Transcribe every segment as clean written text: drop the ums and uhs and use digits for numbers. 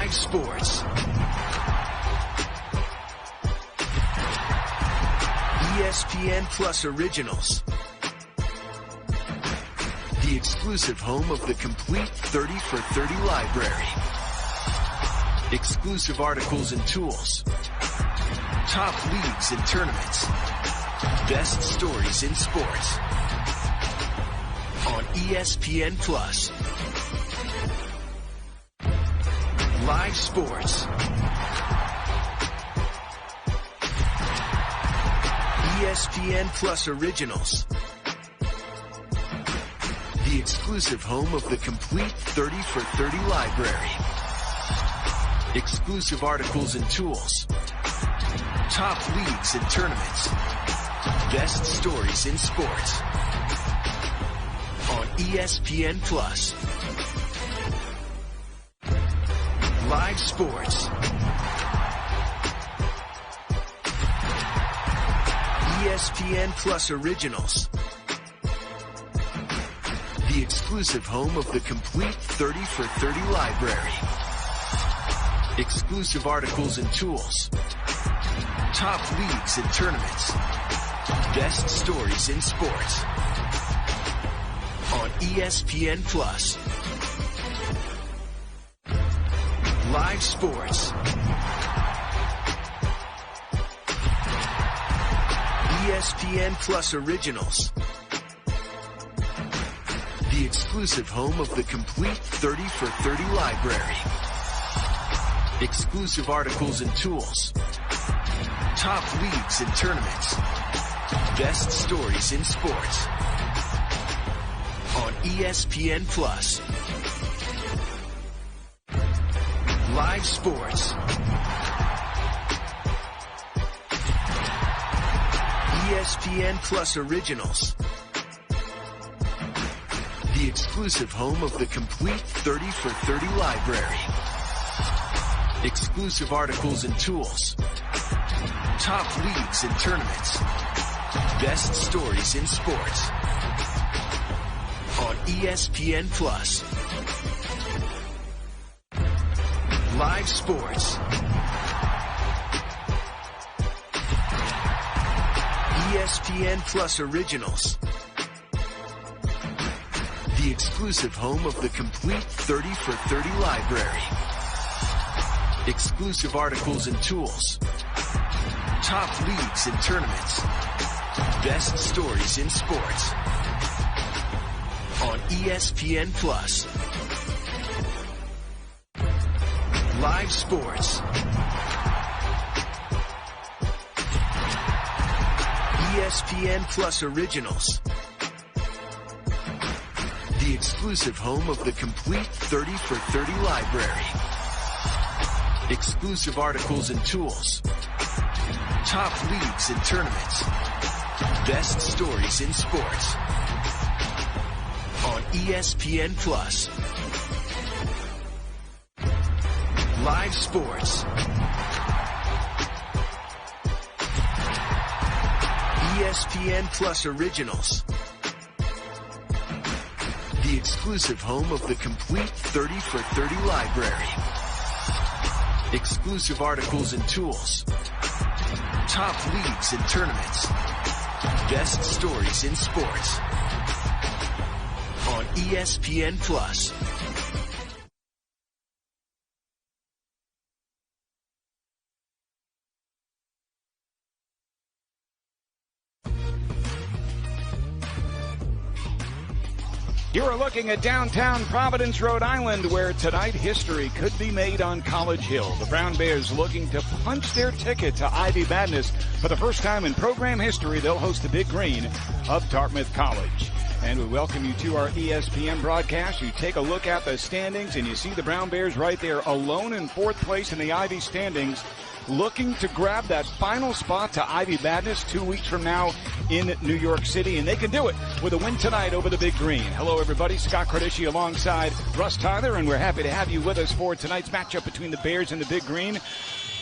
Live sports. ESPN Plus Originals. The exclusive home of the complete 30 for 30 library. Exclusive articles and tools. Top leagues and tournaments. Best stories in sports. On ESPN Plus. Live sports. ESPN Plus Originals. The exclusive home of the complete 30 for 30 library. Exclusive articles and tools. Top leagues and tournaments. Best stories in sports. On ESPN Plus. Live sports. ESPN Plus Originals. The exclusive home of the complete 30 for 30 library. Exclusive articles and tools. Top leagues and tournaments. Best stories in sports. On ESPN Plus. Live sports. ESPN Plus Originals. The exclusive home of the complete 30 for 30 library. Exclusive articles and tools. Top leagues and tournaments. Best stories in sports. On ESPN Plus. Live sports. ESPN Plus Originals. The exclusive home of the complete 30 for 30 library. Exclusive articles and tools. Top leagues and tournaments. Best stories in sports. On ESPN Plus. Live sports. ESPN Plus Originals. The exclusive home of the complete 30 for 30 library. Exclusive articles and tools. Top leagues and tournaments. Best stories in sports. On ESPN Plus. Live sports. ESPN Plus Originals. The exclusive home of the complete 30 for 30 library. Exclusive articles and tools. Top leagues and tournaments. Best stories in sports. On ESPN Plus. Live sports. ESPN Plus Originals. The exclusive home of the complete 30 for 30 library. Exclusive articles and tools. Top leagues and tournaments. Best stories in sports. On ESPN Plus. You are looking at downtown Providence, Rhode Island, where tonight history could be made on College Hill. The Brown Bears looking to punch their ticket to Ivy Madness. For the first time in program history, they'll host the Big Green of Dartmouth College. And we welcome you to our ESPN broadcast. You take a look at the standings, and you see the Brown Bears right there alone in fourth place in the Ivy standings, looking to grab that final spot to Ivy Madness 2 weeks from now in New York City, and they can do it with a win tonight over the Big Green. Hello, everybody. Scott Cardisci alongside Russ Tyler, and we're happy to have you with us for tonight's matchup between the Bears and the Big Green.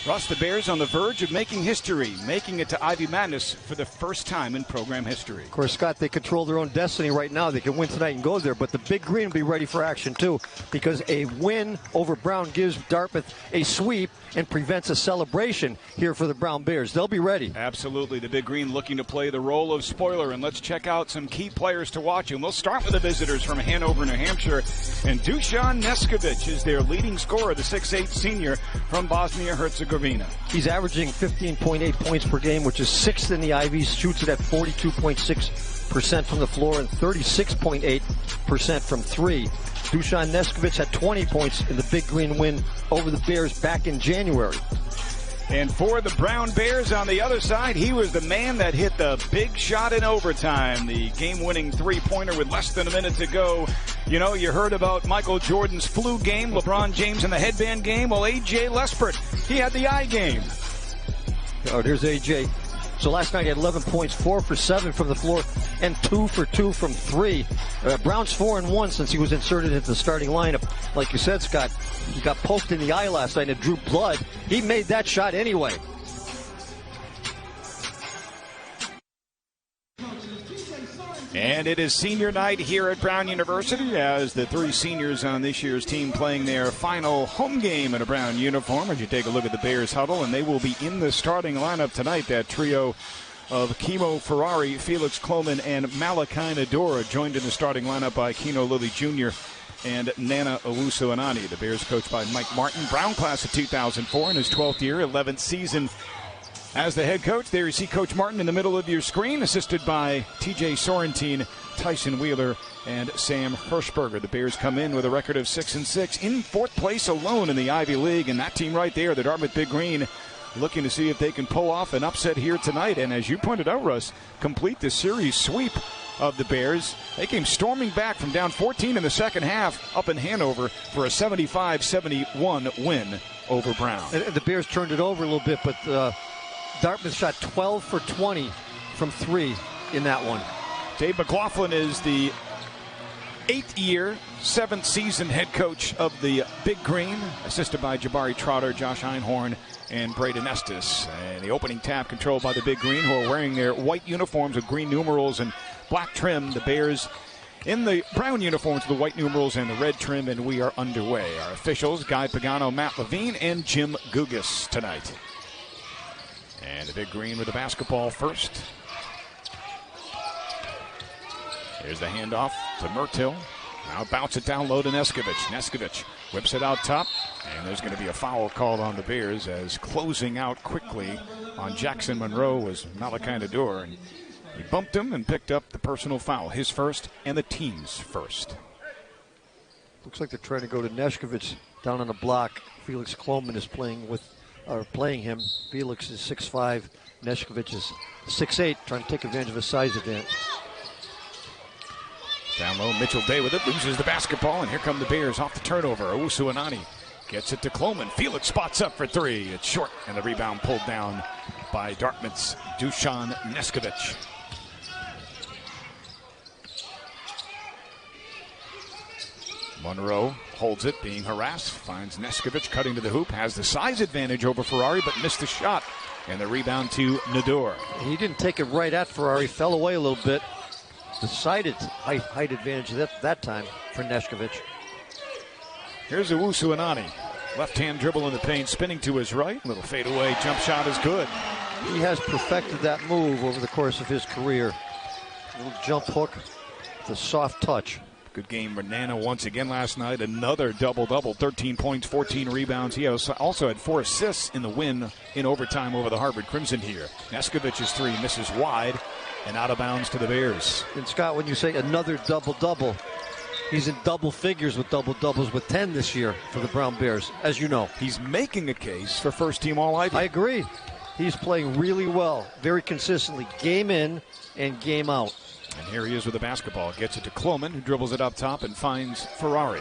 Russ, the Bears on the verge of making history, making it to Ivy Madness for the first time in program history. Of course, Scott, they control their own destiny right now. They can win tonight and go there, but the Big Green will be ready for action, too, because a win over Brown gives Dartmouth a sweep and prevents a celebration here for the Brown Bears. They'll be ready. Absolutely. The Big Green looking to play the role of spoiler, and let's check out some key players to watch. And we'll start with the visitors from Hanover, New Hampshire, and Dusan Neskovic is their leading scorer, the 6'8 senior from Bosnia-Herzegovina. He's averaging 15.8 points per game, which is sixth in the Ivies, shoots it at 42.6% from the floor and 36.8% from three. Dusan Neskovic had 20 points in the Big Green win over the Bears back in January. And for the Brown Bears on the other side, he was the man that hit the big shot in overtime, the game-winning three-pointer with less than a minute to go. You know, you heard about Michael Jordan's flu game, LeBron James in the headband game. Well, A.J. Lespert, he had the eye game. Oh, there's A.J. So last night he had 11 points, 4 for 7 from the floor, and 2 for 2 from 3. Brown's 4-1 since he was inserted into the starting lineup. Like you said, Scott, he got poked in the eye last night and it drew blood. He made that shot anyway. And it is senior night here at Brown University as the three seniors on this year's team playing their final home game in a Brown uniform. As you take a look at the Bears huddle, and they will be in the starting lineup tonight. That trio of Kimo, Ferrari, Felix Kloman, and Malachi Nador, joined in the starting lineup by Keno Lilly Jr. and Nana Owusu-Anani. The Bears coached by Mike Martin, Brown class of 2004 in his 12th year, 11th season as the head coach. There you see Coach Martin in the middle of your screen, assisted by TJ Sorrentine, Tyson Wheeler, and Sam Hirschberger. The Bears come in with a record of 6-6, in fourth place alone in the Ivy League. And that team right there, the Dartmouth Big Green, looking to see if they can pull off an upset here tonight. And as you pointed out, Russ, complete the series sweep of the Bears. They came storming back from down 14 in the second half up in Hanover for a 75-71 win over Brown. And the Bears turned it over a little bit, but Dartmouth shot 12 for 20 from 3 in that one. Dave McLaughlin is the 8th year, 7th season head coach of the Big Green, assisted by Jabari Trotter, Josh Einhorn, and Braden Estes. And the opening tap controlled by the Big Green, who are wearing their white uniforms with green numerals and black trim. The Bears in the brown uniforms with the white numerals and the red trim, and we are underway. Our officials, Guy Pagano, Matt Levine, and Jim Gugas tonight. And the Big Green with the basketball first. Here's the handoff to Murtill. Now bounce it down low to Neskovic. Neskovic whips it out top, and there's going to be a foul called on the Bears as closing out quickly on Jackson Monroe was Malachi Nador, and he bumped him and picked up the personal foul, his first and the team's first. Looks like they're trying to go to Neskovic down on the block. Felix Kloman is playing him. Felix is 6'5", Neskovic is 6'8", trying to take advantage of a size advantage. Down low, Mitchell Day with it, loses the basketball, and here come the Bears off the turnover. Owusu-Anani gets it to Kloman. Felix spots up for three. It's short, and the rebound pulled down by Dartmouth's Dusan Neskovic. Monroe holds it, being harassed, finds Neskovic cutting to the hoop, has the size advantage over Ferrari, but missed the shot. And the rebound to Nador. He didn't take it right at Ferrari, fell away a little bit. Decided height advantage that time for Neskovic. Here's Owusu-Anani. Left-hand dribble in the paint, spinning to his right. Little fadeaway jump shot is good. He has perfected that move over the course of his career. Little jump hook, the soft touch. Good game for Nana once again last night. Another double-double, 13 points, 14 rebounds. He also had 4 assists in the win in overtime over the Harvard Crimson here. Neskovic's three misses wide and out of bounds to the Bears. And Scott, when you say another double-double, he's in double figures with double-doubles with 10 this year for the Brown Bears, as you know. He's making a case for first-team All-Ivy. I agree. He's playing really well, very consistently, game in and game out. And here he is with the basketball. Gets it to Kloman, who dribbles it up top and finds Ferrari.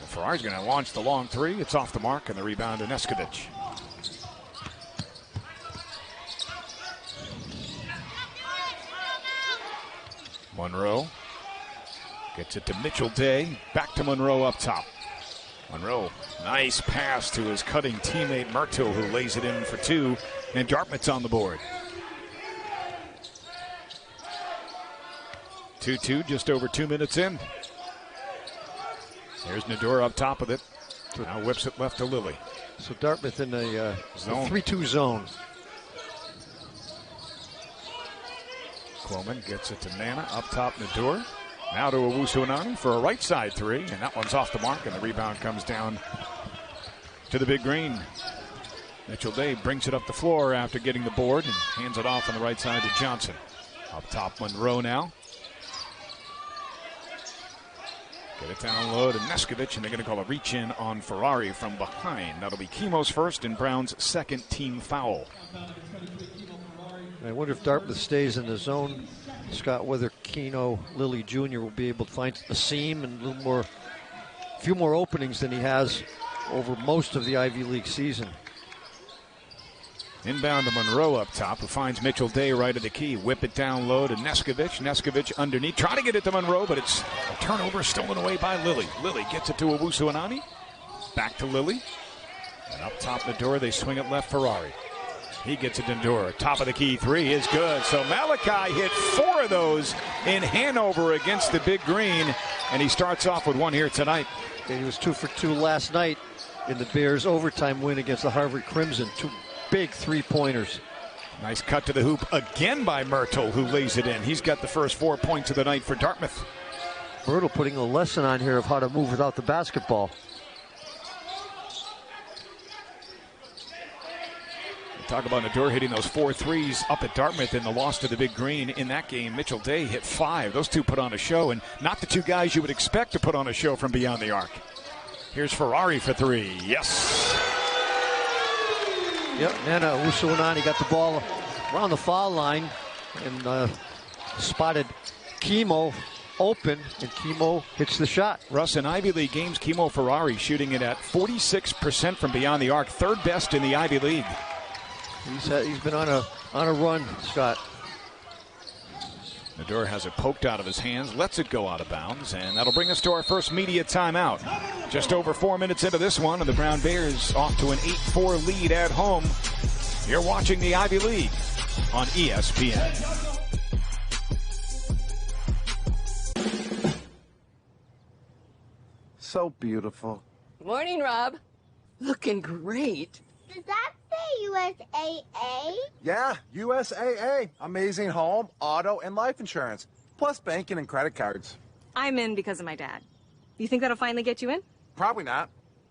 And Ferrari's going to launch the long three. It's off the mark, and the rebound to Neskovic. Monroe gets it to Mitchell Day. Back to Monroe up top. Monroe, nice pass to his cutting teammate Myrtle, who lays it in for 2, and Dartmouth's on the board. 2-2, just over 2 minutes in. There's Nador up top of it. Now whips it left to Lilly. So Dartmouth in a 3-2 zone. Coleman gets it to Nana, up top Nador. Now to Owusu-Onani for a right side 3, and that one's off the mark, and the rebound comes down to the big green. Mitchell Day brings it up the floor after getting the board and hands it off on the right side to Johnson. Up top Monroe now. Get it down low to Neskovic, and they're going to call a reach-in on Ferrari from behind. That'll be Kimo's first and Brown's second team foul. I wonder if Dartmouth stays in the zone, Scott, whether Kino Lilly Jr. will be able to find a seam and a few more openings than he has over most of the Ivy League season. Inbound to Monroe up top, who finds Mitchell Day right at the key. Whip it down low to Neskovic. Neskovic underneath, trying to get it to Monroe, but it's a turnover stolen away by Lilly. Lilly gets it to Owusu-Onani. Back to Lilly. And up top the door, they swing it left Ferrari. He gets it to Nador. Top of the key 3 is good. So Malachi hit 4 of those in Hanover against the Big Green, and he starts off with 1 here tonight. And he was 2 for 2 last night in the Bears' overtime win against the Harvard Crimson. 2 big 3-pointers. Nice cut to the hoop again by Myrtle, who lays it in. He's got the first 4 points of the night for Dartmouth. Myrtle putting a lesson on here of how to move without the basketball. Talk about Nador hitting those 4 threes up at Dartmouth in the loss to the Big Green. In that game, Mitchell Day hit 5. Those 2 put on a show, and not the 2 guys you would expect to put on a show from beyond the arc. Here's Ferrari for 3. Yes. Yep, Nana Owusu-Onani got the ball around the foul line and spotted Kimo open, and Kimo hits the shot. Russ, in Ivy League games, Kimo Ferrari shooting it at 46% from beyond the arc, 3rd best in the Ivy League. He's been on a run, Scott. Nador has it poked out of his hands, lets it go out of bounds, and that'll bring us to our first media timeout. Just over 4 minutes into this one, and the Brown Bears off to an 8-4 lead at home. You're watching the Ivy League on ESPN. So beautiful. Morning, Rob. Looking great. Does that say USAA? Yeah, USAA. Amazing home, auto, and life insurance. Plus banking and credit cards. I'm in because of my dad. You think that'll finally get you in? Probably not,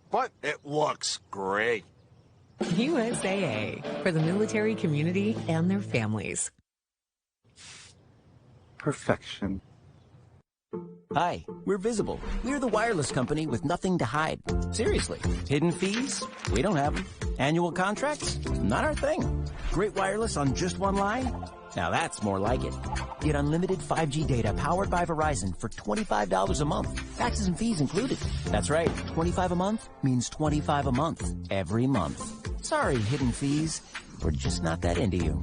but it looks great. USAA, for the military community and their families. Perfection. Hi, we're Visible. We're the wireless company with nothing to hide. Seriously. Hidden fees? We don't have them. Annual contracts? Not our thing. Great wireless on just one line? Now that's more like it. Get unlimited 5G data powered by Verizon for $25 a month. Taxes and fees included. That's right. 25 a month means 25 a month. Every month. Sorry, hidden fees. We're just not that into you.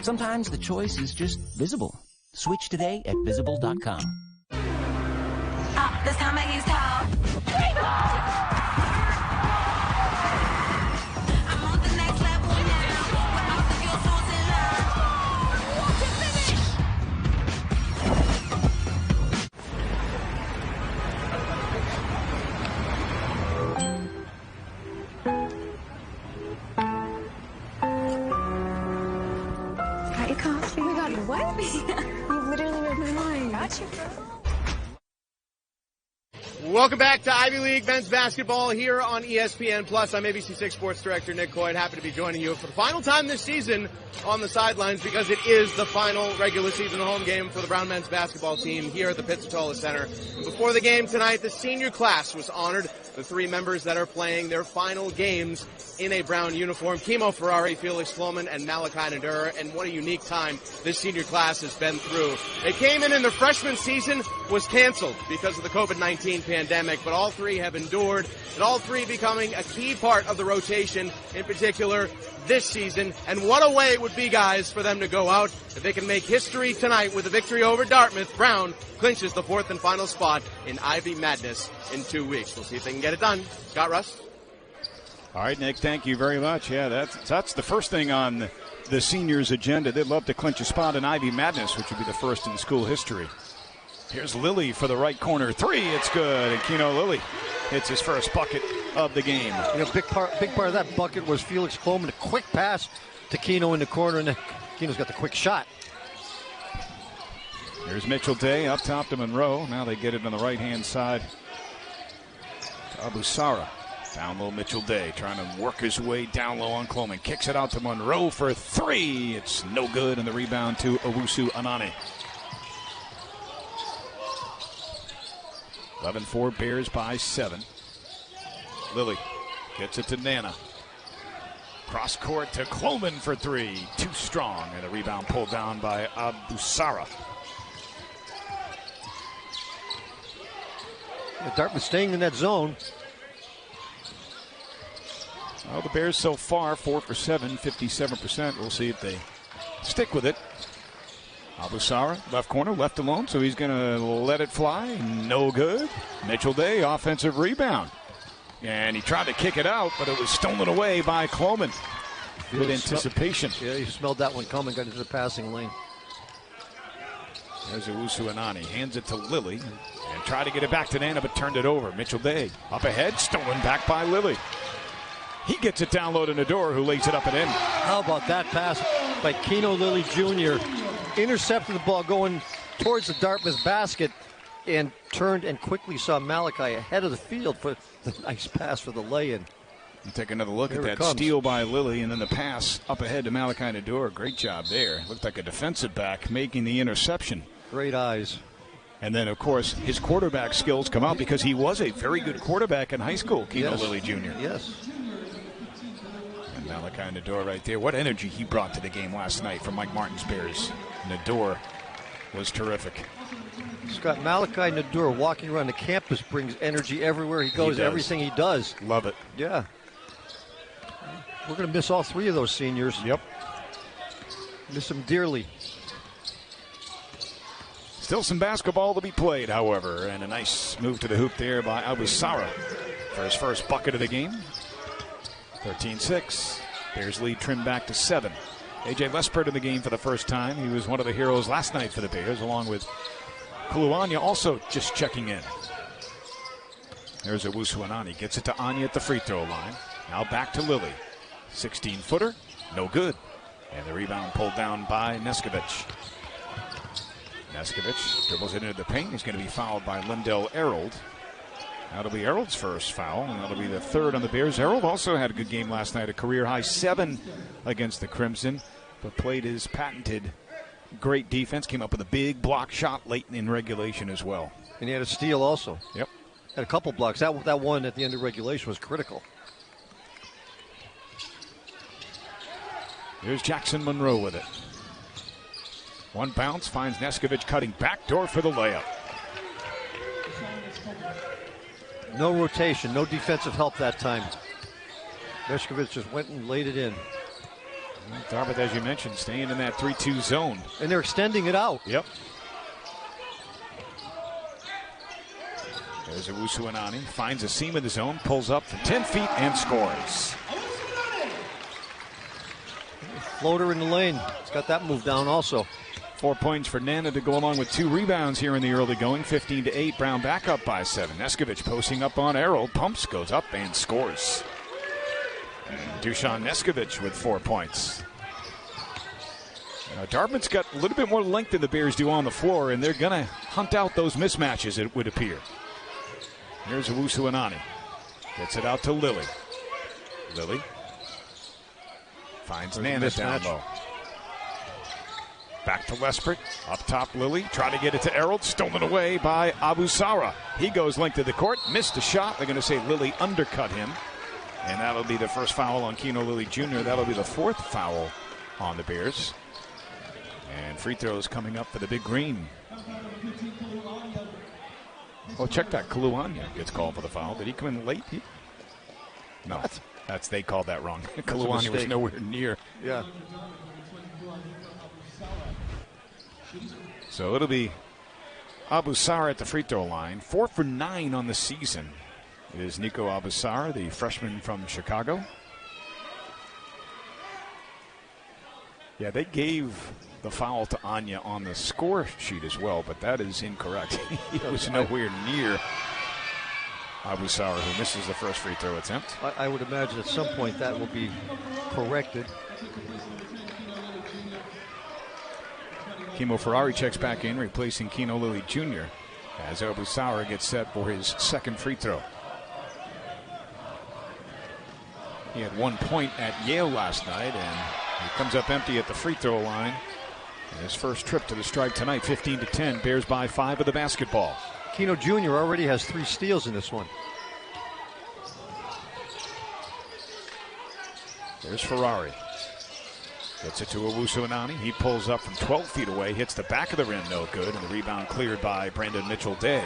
Sometimes the choice is just Visible. Switch today at Visible.com. This time I use towel. I'm on the next level now. About to feel so in love. Got your coffee? Oh my God, what? You literally read my mind. Got you, girl. Welcome back to Ivy League men's basketball here on ESPN Plus. I'm ABC6 Sports Director Nick Coyd. Happy to be joining you for the final time this season on the sidelines because it is the final regular season home game for the Brown men's basketball team here at the Pizzatola Center. And before the game tonight, the senior class was honored. The 3 members that are playing their final games in a Brown uniform, Kimo Ferrari, Felix Floman, and Malachi Nador. And what a unique time this senior class has been through. They came in their freshman season was canceled because of the COVID-19 pandemic, but all three have endured, and all three becoming a key part of the rotation, in particular this season. And what a way it would be, guys, for them to go out. If they can make history tonight with a victory over Dartmouth, Brown clinches the fourth and final spot in Ivy Madness in 2 weeks. We'll see if they can get it done. Scott Russ. All right, Nick, thank you very much. Yeah, that's the first thing on the seniors' agenda. They'd love to clinch a spot in Ivy Madness, which would be the first in school history. Here's Lilly for the right corner three. It's good. And Kino Lilly hits his first bucket of the game. You know, big part of that bucket was Felix Kloman, a quick pass to Kino in the corner, and then Kino's got the quick shot. Here's Mitchell Day up top to Monroe. Now they get it on the right-hand side to Abusara. Down low, Mitchell Day trying to work his way down low on Kloman. Kicks it out to Monroe for three. It's no good, and the rebound to Owusu Anani. 11-4 Bears by 7. Lilly gets it to Nana. Cross court to Kloman for three. Too strong, and the rebound pulled down by Abusara. Dartmouth staying in that zone. Well, the Bears so far 4 for 7, 57%. We'll see if they stick with it. Abusara, left corner, left alone, so he's going to let it fly. No good. Mitchell Day, offensive rebound. And he tried to kick it out, but it was stolen away by Kloman. Good anticipation. Yeah, he smelled that one coming, got into the passing lane. There's Owusu Anani, hands it to Lilly, and tried to get it back to Nana, but turned it over. Mitchell Day, up ahead, stolen back by Lilly. He gets it down low to Nador, who lays it up and in. How about that pass by Kino Lilly Jr.? Intercepted the ball going towards the Dartmouth basket and turned and quickly saw Malachi ahead of the field for the nice pass for the lay-in. You take another look at that steal by Lilly and then the pass up ahead to Malachi Nador. Great job there. Looked like a defensive back making the interception. Great eyes. And then, of course, his quarterback skills come out because he was a very good quarterback in high school, Kino Lilly Jr. Yes. And Malachi Nador right there. What energy he brought to the game last night for Mike Martin's Bears. Nador was terrific. Scott, Malachi Nador walking around the campus brings energy everywhere he goes, everything he does. Love it. Yeah. We're going to miss all three of those seniors. Yep. Miss them dearly. Still some basketball to be played, however, and a nice move to the hoop there by Abusara for his first bucket of the game. 13-6. Bears lead trimmed back to 7. A.J. Lespert in the game for the first time. He was one of the heroes last night for the Bears, along with Kuluanya also just checking in. There's Owusu Anani. Gets it to Anya at the free throw line. Now back to Lilly. 16-footer. No good. And the rebound pulled down by Neskovic. Neskovic dribbles it into the paint. He's going to be fouled by Lindell Arold. That'll be Arold's first foul, and that'll be the third on the Bears. Arold also had a good game last night, a career-high 7 against the Crimson, but played his patented great defense, came up with a big block shot late in regulation as well. And he had a steal also. Yep. Had a couple blocks. That one at the end of regulation was critical. Here's Jackson Monroe with it. One bounce, finds Neskovic cutting backdoor for the layup. No rotation, no defensive help that time. Neskovic just went and laid it in. Dartmouth, as you mentioned, staying in that 3-2 zone. And they're extending it out. Yep. There's Owusu Anani, finds a seam in the zone, pulls up from 10 feet and scores. Floater in the lane. It's got that move down also. 4 points for Nana to go along with 2 rebounds here in the early going. 15-8. Brown back up by 7. Neskovic posting up on Arold. Pumps, goes up and scores. And Dusan Neskovic with 4 points. Now, Dartmouth's got a little bit more length than the Bears do on the floor, and they're going to hunt out those mismatches, it would appear. Here's Owusu Anani. Gets it out to Lilly. Lilly finds Nana down low. Back to Lespert. Up top, Lilly. Try to get it to Arold. Stolen away by Abusara. He goes length of the court. Missed a shot. They're going to say Lilly undercut him. And that'll be the first foul on Kino Lilly Jr. That'll be the 4th foul on the Bears. And free throws coming up for the Big Green. Oh, check that. Kaluanya gets called for the foul. Did he come in late? No. They called that wrong. Kaluanya was nowhere near. Yeah. So it'll be Abusar at the free throw line. 4 for 9 on the season is Nico Abusar, the freshman from Chicago. Yeah, they gave the foul to Anya on the score sheet as well, but that is incorrect. He was nowhere near Abusar, who misses the first free throw attempt. I would imagine at some point that will be corrected. Kimo Ferrari checks back in, replacing Kino Lilly Jr. as Abusar gets set for his second free throw. He had 1 point at Yale last night, and he comes up empty at the free throw line. And his first trip to the stripe tonight, 15-10. Bears by 5 with the basketball. Kino Jr. already has 3 steals in this one. There's Ferrari. Gets it to Owusu-Inani. He pulls up from 12 feet away, hits the back of the rim, no good, and the rebound cleared by Brandon Mitchell-Day.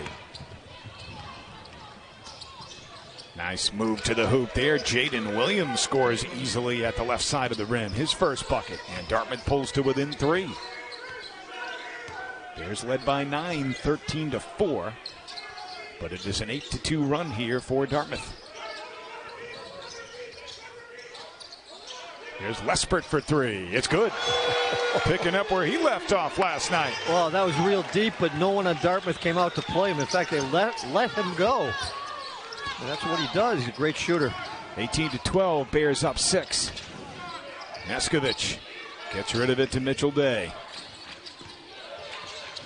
Nice move to the hoop there. Jaden Williams scores easily at the left side of the rim. His first bucket, and Dartmouth pulls to within 3. Bears led by 9, 13-4. But it is an 8-2 run here for Dartmouth. Here's Lespert for 3. It's good. Picking up where he left off last night. Well, that was real deep, but no one on Dartmouth came out to play him. In fact, they let him go. And that's what he does. He's a great shooter. 18-12, Bears up 6. Neskovich gets rid of it to Mitchell-Day.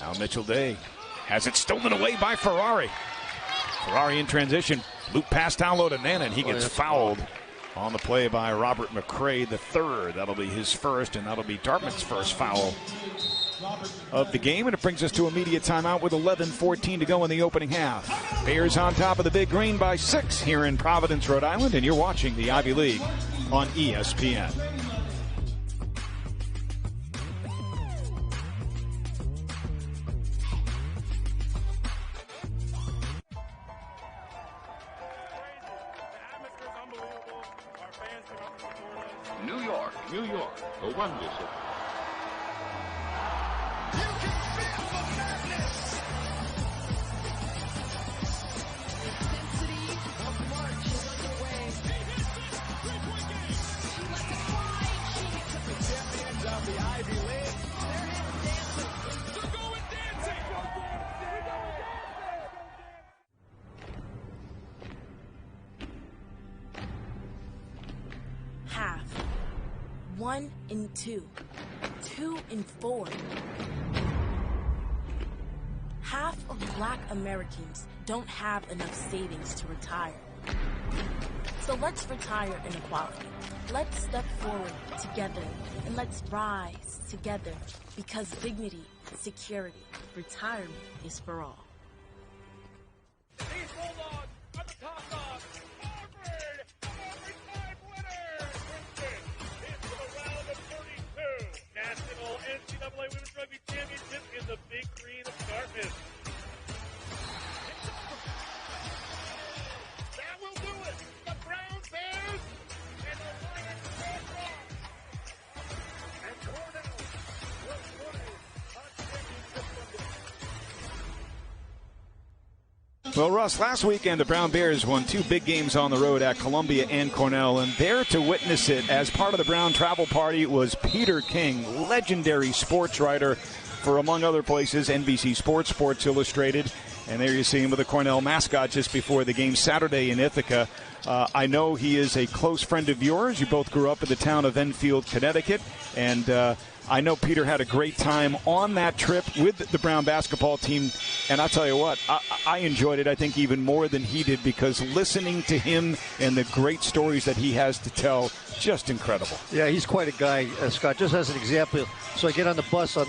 Now Mitchell-Day has it stolen away by Ferrari. Ferrari in transition. Loop pass down low to Nana, and he gets fouled on the play by Robert McCray III. That'll be his first, and that'll be Dartmouth's first foul of the game, and it brings us to immediate timeout with 11:14 to go in the opening half. Bears on top of the Big Green by 6 here in Providence, Rhode Island, and you're watching the Ivy League on ESPN. New York, the Wonder City. Half. 1 and 2. 2 and 4. Half of Black Americans don't have enough savings to retire. So let's retire inequality. Let's step forward together and let's rise together because dignity, security, retirement is for all. NCAA Women's Rugby Championship in the Big Green of Dartmouth. That will do it. The Brown Bears and the Lions Bears and Cornell will play a championship Sunday. Well, Russ, last weekend the Brown Bears won 2 big games on the road at Columbia and Cornell, and there to witness it as part of the Brown travel party was Peter King, legendary sports writer for, among other places, NBC Sports, Sports Illustrated, and there you see him with the Cornell mascot just before the game Saturday in Ithaca. I know he is a close friend of yours. You both grew up in the town of Enfield, Connecticut, and I know Peter had a great time on that trip with the Brown basketball team, and I'll tell you what, I enjoyed it, I think, even more than he did, because listening to him and the great stories that he has to tell, just incredible. Yeah, he's quite a guy, Scott. Just as an example, so I get on the bus, I'm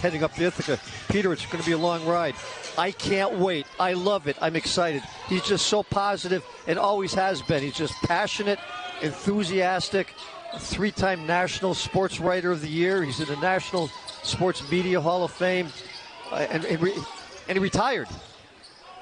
heading up to Ithaca. Peter, it's going to be a long ride. I can't wait. I love it. I'm excited. He's just so positive and always has been. He's just passionate, enthusiastic, 3-time National Sports Writer of the Year. He's in the National Sports Media Hall of Fame, and he retired.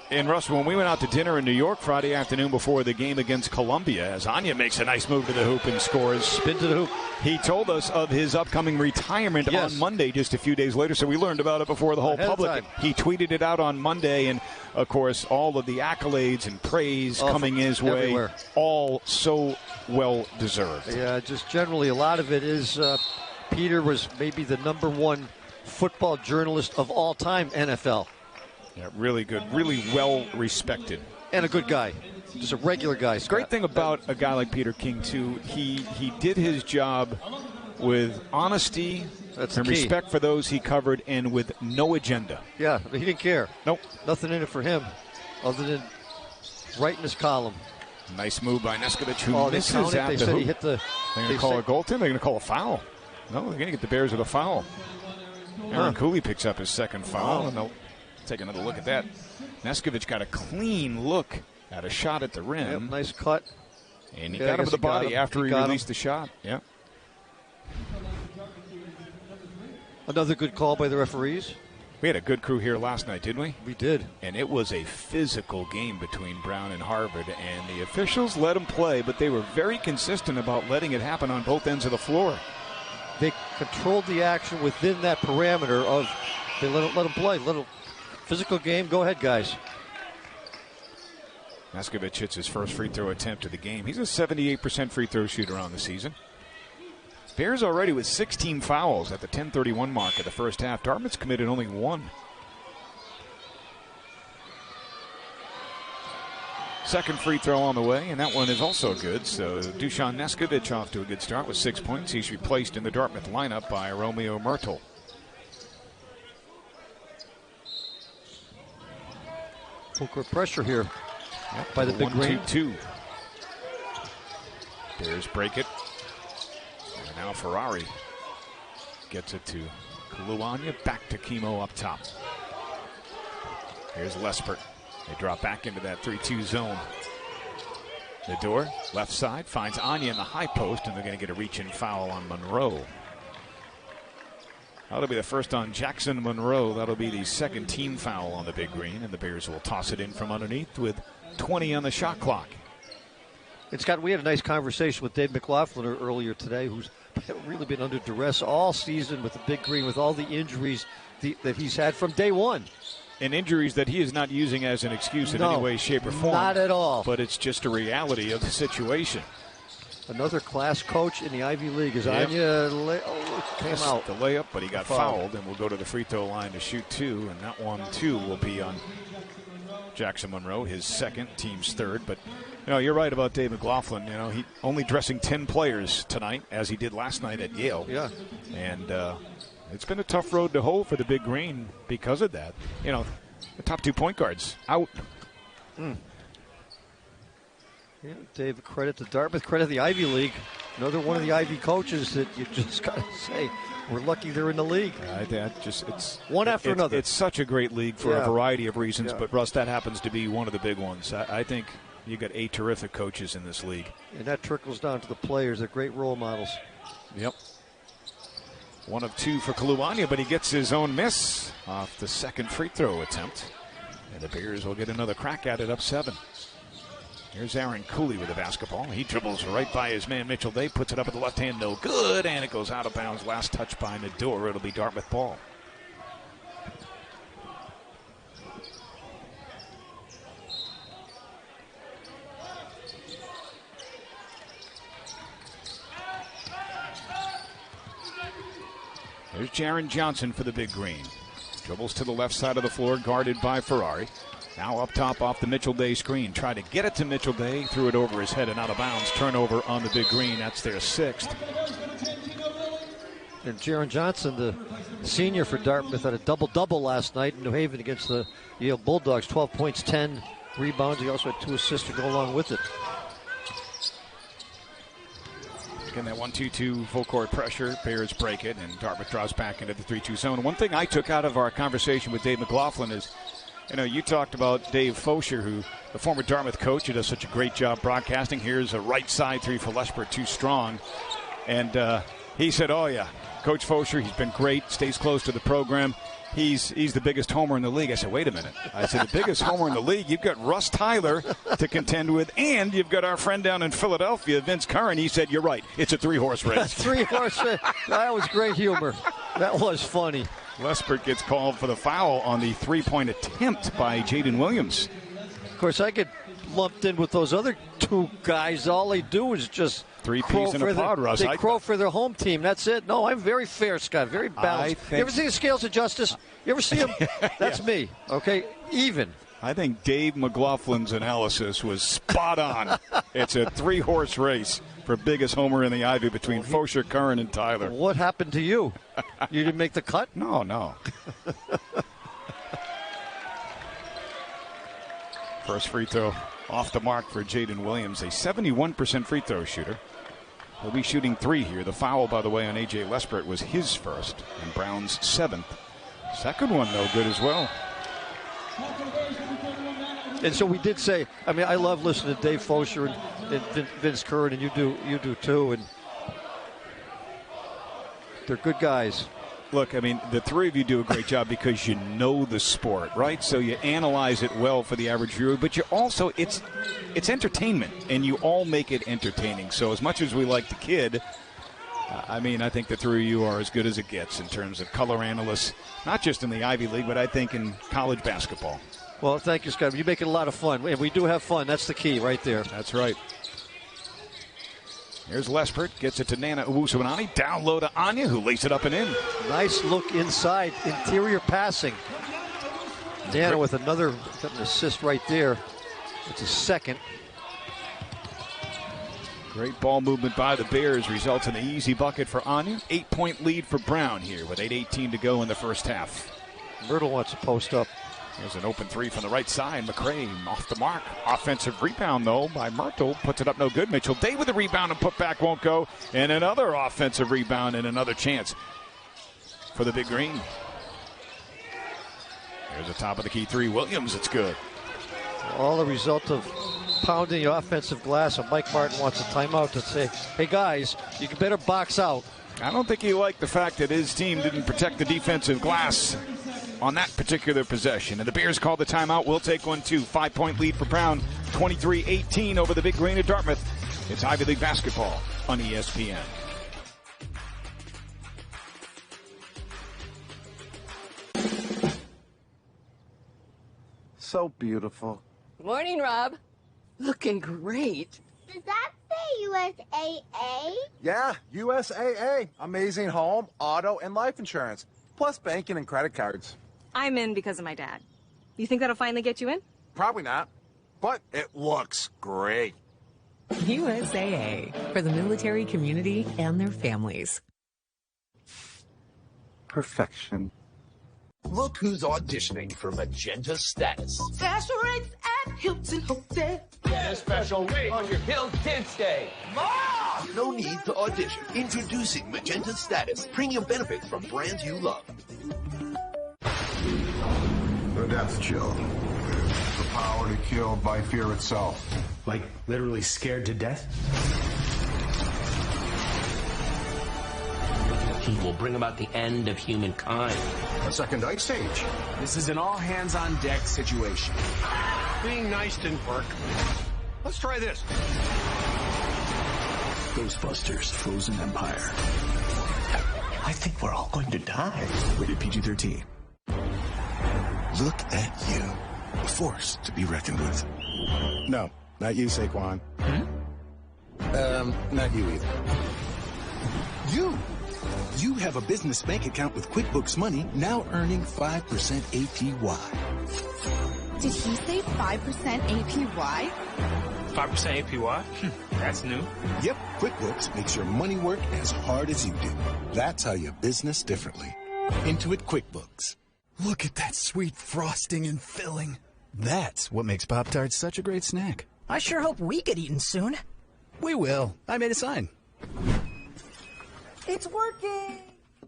And Russ, when we went out to dinner in New York Friday afternoon before the game against Columbia, as Anya makes a nice move to the hoop and scores. Spin to the hoop. He told us of his upcoming retirement on Monday just a few days later, so we learned about it before the whole public. He tweeted it out on Monday, and, of course, all of the accolades and praise coming his way, everywhere. All so well-deserved. Yeah, just generally a lot of it is Peter was maybe the #1 football journalist of all time, NFL. Yeah, really good, really well-respected. And a good guy. Just a regular guy. Scott. Great thing about a guy like Peter King, too, he did his job with honesty and respect for those he covered and with no agenda. Yeah, he didn't care. Nope. Nothing in it for him other than writing his column. Nice move by Neskovic, who misses at they the said hoop. he hit the... They're going to call a goaltend. They're going to call a foul. No, they're going to get the Bears with a foul. Aaron Cooley picks up his second foul, and they'll take another look at that. Neskovic got a clean look at a shot at the rim. Yep, nice cut. And he got him with the body after he released the shot. Yeah. Another good call by the referees. We had a good crew here last night, didn't we? We did. And it was a physical game between Brown and Harvard, and the officials let them play, but they were very consistent about letting it happen on both ends of the floor. They controlled the action within that parameter of they let them play. Little physical game. Go ahead, guys. Neskovic hits his first free throw attempt of the game. He's a 78% free throw shooter on the season. Bears already with 16 fouls at the 10:31 mark of the first half. Dartmouth's committed only 1. Second free throw on the way, and that one is also good. So Dusan Neskovic off to a good start with 6 points. He's replaced in the Dartmouth lineup by Romeo Myrtle. Full court pressure here by the big 1-2-2. Bears break it. And now Ferrari gets it to Kuluanya. Back to Kimo up top. Here's Lespert. They drop back into that 3-2 zone. The door, left side, finds Anya in the high post, and they're going to get a reach-in foul on Monroe. That'll be the first on Jackson Monroe. That'll be the second team foul on the big green, and the Bears will toss it in from underneath with 20 on the shot clock. And Scott, we had a nice conversation with Dave McLaughlin earlier today, who's really been under duress all season with the big green, with all the injuries that he's had from day one. And injuries that he is not using as an excuse in any way, shape, or form. Not at all. But it's just a reality of the situation. Another class coach in the Ivy League is Anya came out. The layup, but he got fouled, and will go to the free throw line to shoot 2, and that one, too, will be on Jackson Monroe, his second, team's third. But, you're right about Dave McLaughlin. He only dressing 10 players tonight, as he did last night at Yale. Yeah. And it's been a tough road to hoe for the big green because of that. The top 2 point guards out. Yeah, Dave, credit to Dartmouth, credit to the Ivy League. Another one of the Ivy coaches that you just got to say, we're lucky they're in the league. It's one after another. It's such a great league for a variety of reasons, but Russ, that happens to be one of the big ones. I think you got 8 terrific coaches in this league. And that trickles down to the players. They're great role models. Yep. 1 of 2 for Kuluanya, but he gets his own miss off the second free throw attempt. And the Bears will get another crack at it, up 7. Here's Aaron Cooley with the basketball. He dribbles right by his man Mitchell Day, puts it up with the left hand, no good, and it goes out of bounds. Last touch by Nador. It'll be Dartmouth ball. There's Jaron Johnson for the big green. Dribbles to the left side of the floor, guarded by Ferrari. Now up top off the Mitchell Day screen. Tried to get it to Mitchell Day, threw it over his head and out of bounds. Turnover on the big green. That's their 6th. And Jaron Johnson, the senior for Dartmouth, had a double-double last night in New Haven against the Yale Bulldogs. 12 points, 10 rebounds. He also had 2 assists to go along with it. Again, that 1-2-2 full court pressure. Bears break it, and Dartmouth draws back into the 3-2 zone. One thing I took out of our conversation with Dave McLaughlin is, you talked about Dave Fosher, who the former Dartmouth coach, who does such a great job broadcasting. Here's a right side 3 for Lespert, too strong. And he said, oh, yeah, Coach Fosher, he's been great, stays close to the program. he's the biggest homer in the league. I said, wait a minute. I said, the biggest homer in the league, you've got Russ Tyler to contend with, and you've got our friend down in Philadelphia, Vince Curran. He said, you're right. It's a three-horse race. Three-horse race. That was great humor. That was funny. Lespert gets called for the foul on the three-point attempt by Jaden Williams. Of course, I get lumped in with those other two guys. All they do is just three peas in a pod, Russ. They crow for their home team. That's it. No, I'm very fair, Scott. Very balanced. You ever see the scales of justice? You ever see them? That's me. Okay, even. I think Dave McLaughlin's analysis was spot on. It's a three-horse race for biggest homer in the Ivy between Fosher, Curran, and Tyler. What happened to you? You didn't make the cut? No. First free throw off the mark for Jaden Williams, a 71% free throw shooter. He'll be shooting three here. The foul, by the way, on A.J. Lespert was his first and Brown's seventh. Second one, though, good as well. And so we did say, I mean, I love listening to Dave Fosher and Vince Curran, and you do too. And they're good guys. Look, I mean, the three of you do a great job because you know the sport, right? So you analyze it well for the average viewer, but you also, it's entertainment, and you all make it entertaining. So as much as we like the kid, I mean, I think the three of you are as good as it gets in terms of color analysts, not just in the Ivy League, but I think in college basketball. Well, thank you, Scott. You make it a lot of fun, and we do have fun. That's the key right there. That's right. Here's Lespert, gets it to Nana Owusu-Anani, down low to Anya, who lays it up and in. Nice look inside, interior passing. Nana with another assist right there. It's a second. Great ball movement by the Bears results in an easy bucket for Anya. 8-point lead for Brown here with 8:18 to go in the first half. Myrtle wants to post up. There's an open three from the right side. McCray off the mark. Offensive rebound, though, by Myrtle. Puts it up no good. Mitchell Day with the rebound and put back won't go. And another offensive rebound and another chance for the Big Green. There's the top of the key three. Williams, it's good. All the result of pounding the offensive glass, and Mike Martin wants a timeout to say, hey, guys, you can better box out. I don't think he liked the fact that his team didn't protect the defensive glass on that particular possession. And the Bears call the timeout. We'll take one, too. 5-point lead for Brown, 23-18 over the Big Green at Dartmouth. It's Ivy League basketball on ESPN. So beautiful. Morning, Rob. Looking great. Does that say USAA? Yeah, USAA. Amazing home, auto, and life insurance. Plus banking and credit cards. I'm in because of my dad. You think that'll finally get you in? Probably not, but it looks great. USAA, for the military community and their families. Perfection. Look who's auditioning for Magenta Status. Special rates at Hilton Hotel. Get a special rate on your Hilton stay. Mom! No need to audition. Introducing Magenta Status. Premium benefits from brands you love. The death chill. The power to kill by fear itself. Like literally scared to death? He will bring about the end of humankind. A second ice age. This is an all-hands-on-deck situation. Being nice didn't work. Let's try this. Ghostbusters, Frozen Empire. I think we're all going to die. Rated PG-13. Look at you. A force to be reckoned with. No, not you, Saquon. Not you either. You have a business bank account with QuickBooks Money, now earning 5% APY. Did he say 5% APY? 5% APY? That's new. Yep, QuickBooks makes your money work as hard as you do. That's how you business differently. Intuit QuickBooks. Look at that sweet frosting and filling. That's what makes Pop-Tarts such a great snack. I sure hope we get eaten soon. We will. I made a sign. It's working!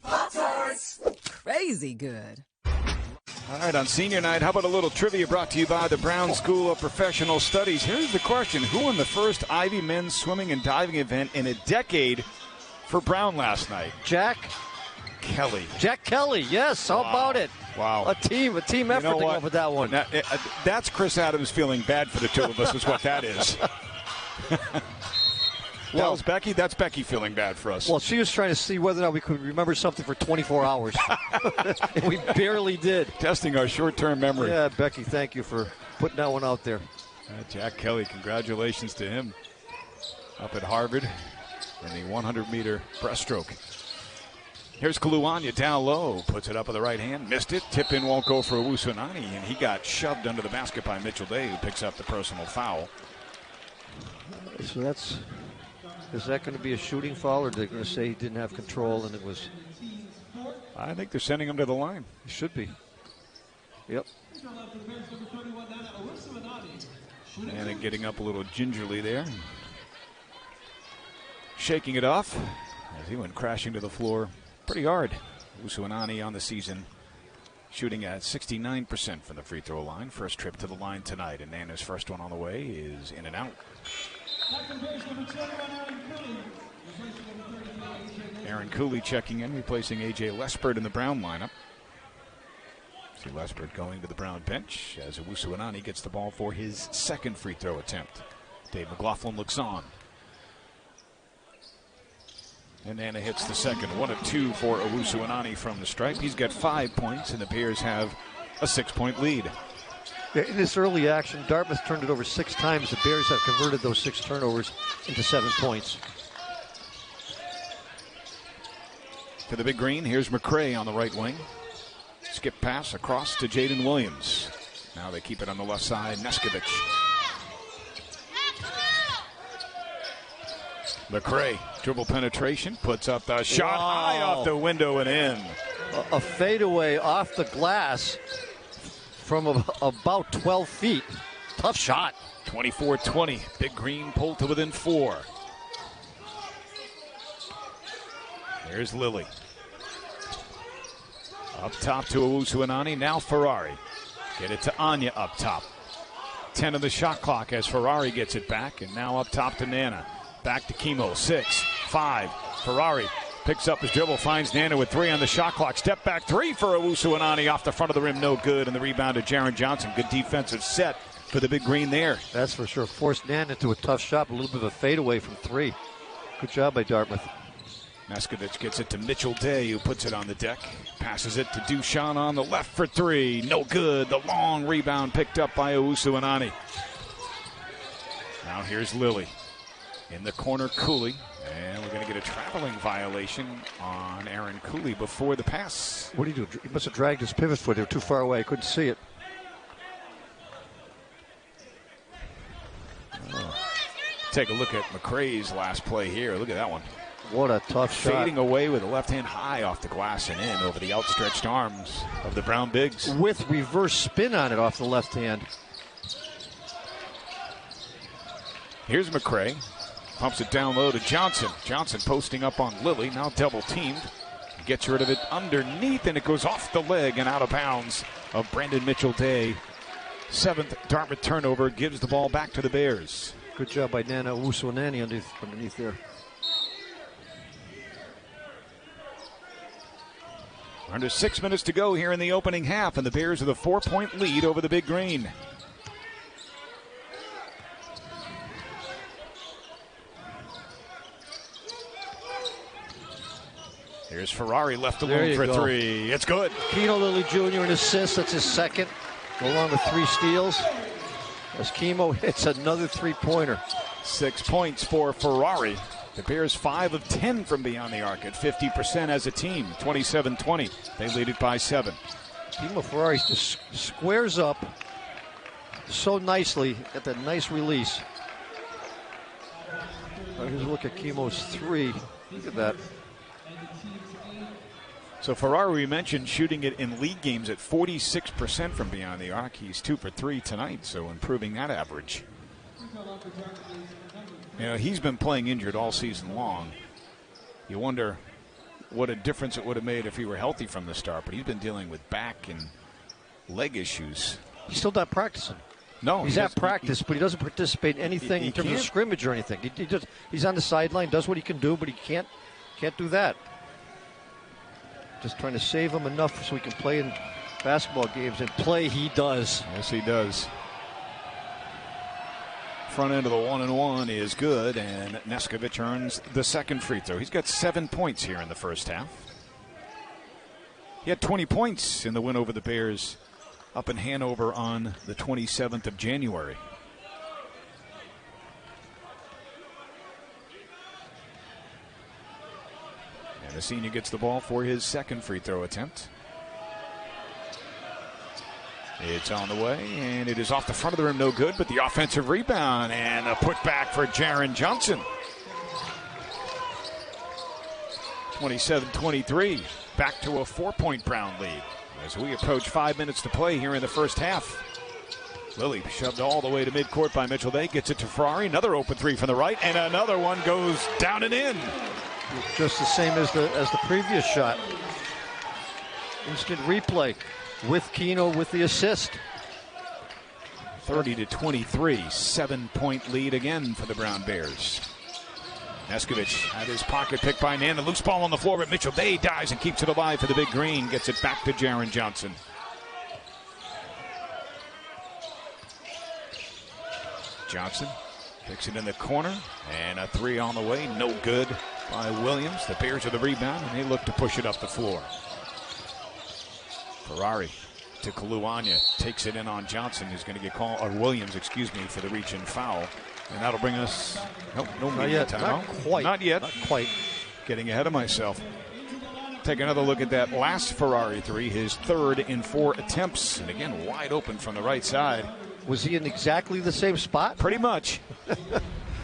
Pop-Tarts! Crazy good. All right, on senior night, how about a little trivia brought to you by the Brown School of Professional Studies? Here's the question. Who won the first Ivy men's swimming and diving event in a decade for Brown last night? Jack Kelly, yes. How about it? Wow. A team effort to come up with that one. Now, that's Chris Adams feeling bad for the two of us is what that is. That was Becky. That's Becky feeling bad for us. Well, she was trying to see whether or not we could remember something for 24 hours. We barely did. Testing our short-term memory. Yeah, Becky, thank you for putting that one out there. Jack Kelly, congratulations to him up at Harvard in the 100-meter breaststroke. Here's Kaluanya down low, puts it up with the right hand, missed it. Tip in won't go for Owusu-Nani, and he got shoved under the basket by Mitchell Day, who picks up the personal foul. So is that going to be a shooting foul, or are they going to say he didn't have control and it was? I think they're sending him to the line. It should be. Yep. And then getting up a little gingerly there. Shaking it off as he went crashing to the floor pretty hard. Owusu-Nani on the season shooting at 69% from the free throw line. First trip to the line tonight, and Nana's first one on the way is in and out. Aaron Cooley checking in, replacing A.J. Lespert in the Brown lineup. See Lespert going to the Brown bench as Owusu-Nani gets the ball for his second free throw attempt. Dave McLaughlin looks on. And Nana hits the second. 1 of 2 for Owusu-Nani from the stripe. He's got 5 points, and the Bears have a 6-point lead. Yeah, in this early action, Dartmouth turned it over 6 times. The Bears have converted those 6 turnovers into 7 points. To the big green, here's McCray on the right wing. Skip pass across to Jaden Williams. Now they keep it on the left side. Neskovic. McCray, dribble penetration, puts up the shot high off the window and in. A fadeaway off the glass from about 12 feet. Tough shot. 24-20. Big green pulled to within 4. There's Lilly. Up top to Owusu-Nani. Now Ferrari. Get it to Anya up top. 10 of the shot clock as Ferrari gets it back. And now up top to Nana. Back to Kimo. 6, 5. Ferrari picks up his dribble. Finds Nana with 3 on the shot clock. Step back 3 for Owusu-Nani. Off the front of the rim. No good. And the rebound to Jaron Johnson. Good defensive set for the big green there. That's for sure. Forced Nana into a tough shot. A little bit of a fadeaway from 3. Good job by Dartmouth. Neskovic gets it to Mitchell Day, who puts it on the deck. Passes it to Dushan on the left for 3. No good. The long rebound picked up by Owusu-Nani. Now here's Lilly. In the corner, Cooley. And we're going to get a traveling violation on Aaron Cooley before the pass. What did he do? He must have dragged his pivot foot. They were too far away. I couldn't see it. Oh. Take a look at McCray's last play here. Look at that one. What a tough shot. Fading away with the left hand high off the glass and in over the outstretched arms of the Brown Bigs. With reverse spin on it off the left hand. Here's McCray. Pumps it down low to Johnson. Johnson posting up on Lilly. Now double teamed. Gets rid of it underneath, and it goes off the leg and out of bounds of Brandon Mitchell Day. 7th Dartmouth turnover gives the ball back to the Bears. Good job by Nana Owusu-Nani underneath there. Under 6 minutes to go here in the opening half, and the Bears with a 4-point lead over the big green. Here's Ferrari left alone for 3. It's good. Keno Lilly Jr. an assist. That's his second, along with 3 steals. As Kimo hits another 3-pointer. 6 points for Ferrari. The Bears 5 of 10 from beyond the arc at 50% as a team. 27-20. They lead it by 7. Kimo Ferrari just squares up so nicely at that nice release. Here's a look at Kimo's 3. Look at that. So Ferrari, we mentioned shooting it in league games at 46% from beyond the arc. He's 2 for 3 tonight, so improving that average. You know, he's been playing injured all season long. You wonder what a difference it would have made if he were healthy from the start, but he's been dealing with back and leg issues. He's still not practicing. No. He's at practice, but he doesn't participate in anything in terms of scrimmage or anything. He's on the sideline, does what he can do, but he can't do that. Just trying to save him enough so he can play in basketball games and play he does. Yes, he does. Front end of the 1-and-1 is good, and Neskovic earns the second free throw. He's got 7 points here in the first half. He had 20 points in the win over the Bears up in Hanover on the 27th of January. And the senior gets the ball for his second free throw attempt. It's on the way, and it is off the front of the rim, no good, but the offensive rebound and a putback for Jaron Johnson. 27-23, back to a 4-point Brown lead as we approach 5 minutes to play here in the first half. Lilly shoved all the way to midcourt by Mitchell Day, gets it to Ferrari, another open three from the right, and another one goes down and in. Just the same as the previous shot. Instant replay. With Kimo with the assist. 30-23, 7-point lead again for the Brown Bears. Neskovic had his pocket picked by Nana. Loose ball on the floor, but Mitchell Day dives and keeps it alive for the Big Green. Gets it back to Jaron Johnson. Johnson picks it in the corner, and a three on the way. No good by Williams. The Bears are the rebound, and they look to push it up the floor. Ferrari to Kaluanya, takes it in on Johnson, who's going to get called, or Williams, excuse me, for the reach and foul. And that'll bring us, no media timeout. Not quite. Not yet. Not quite. Getting ahead of myself. Take another look at that last Ferrari three, his third in 4 attempts. And again, wide open from the right side. Was he in exactly the same spot? Pretty much.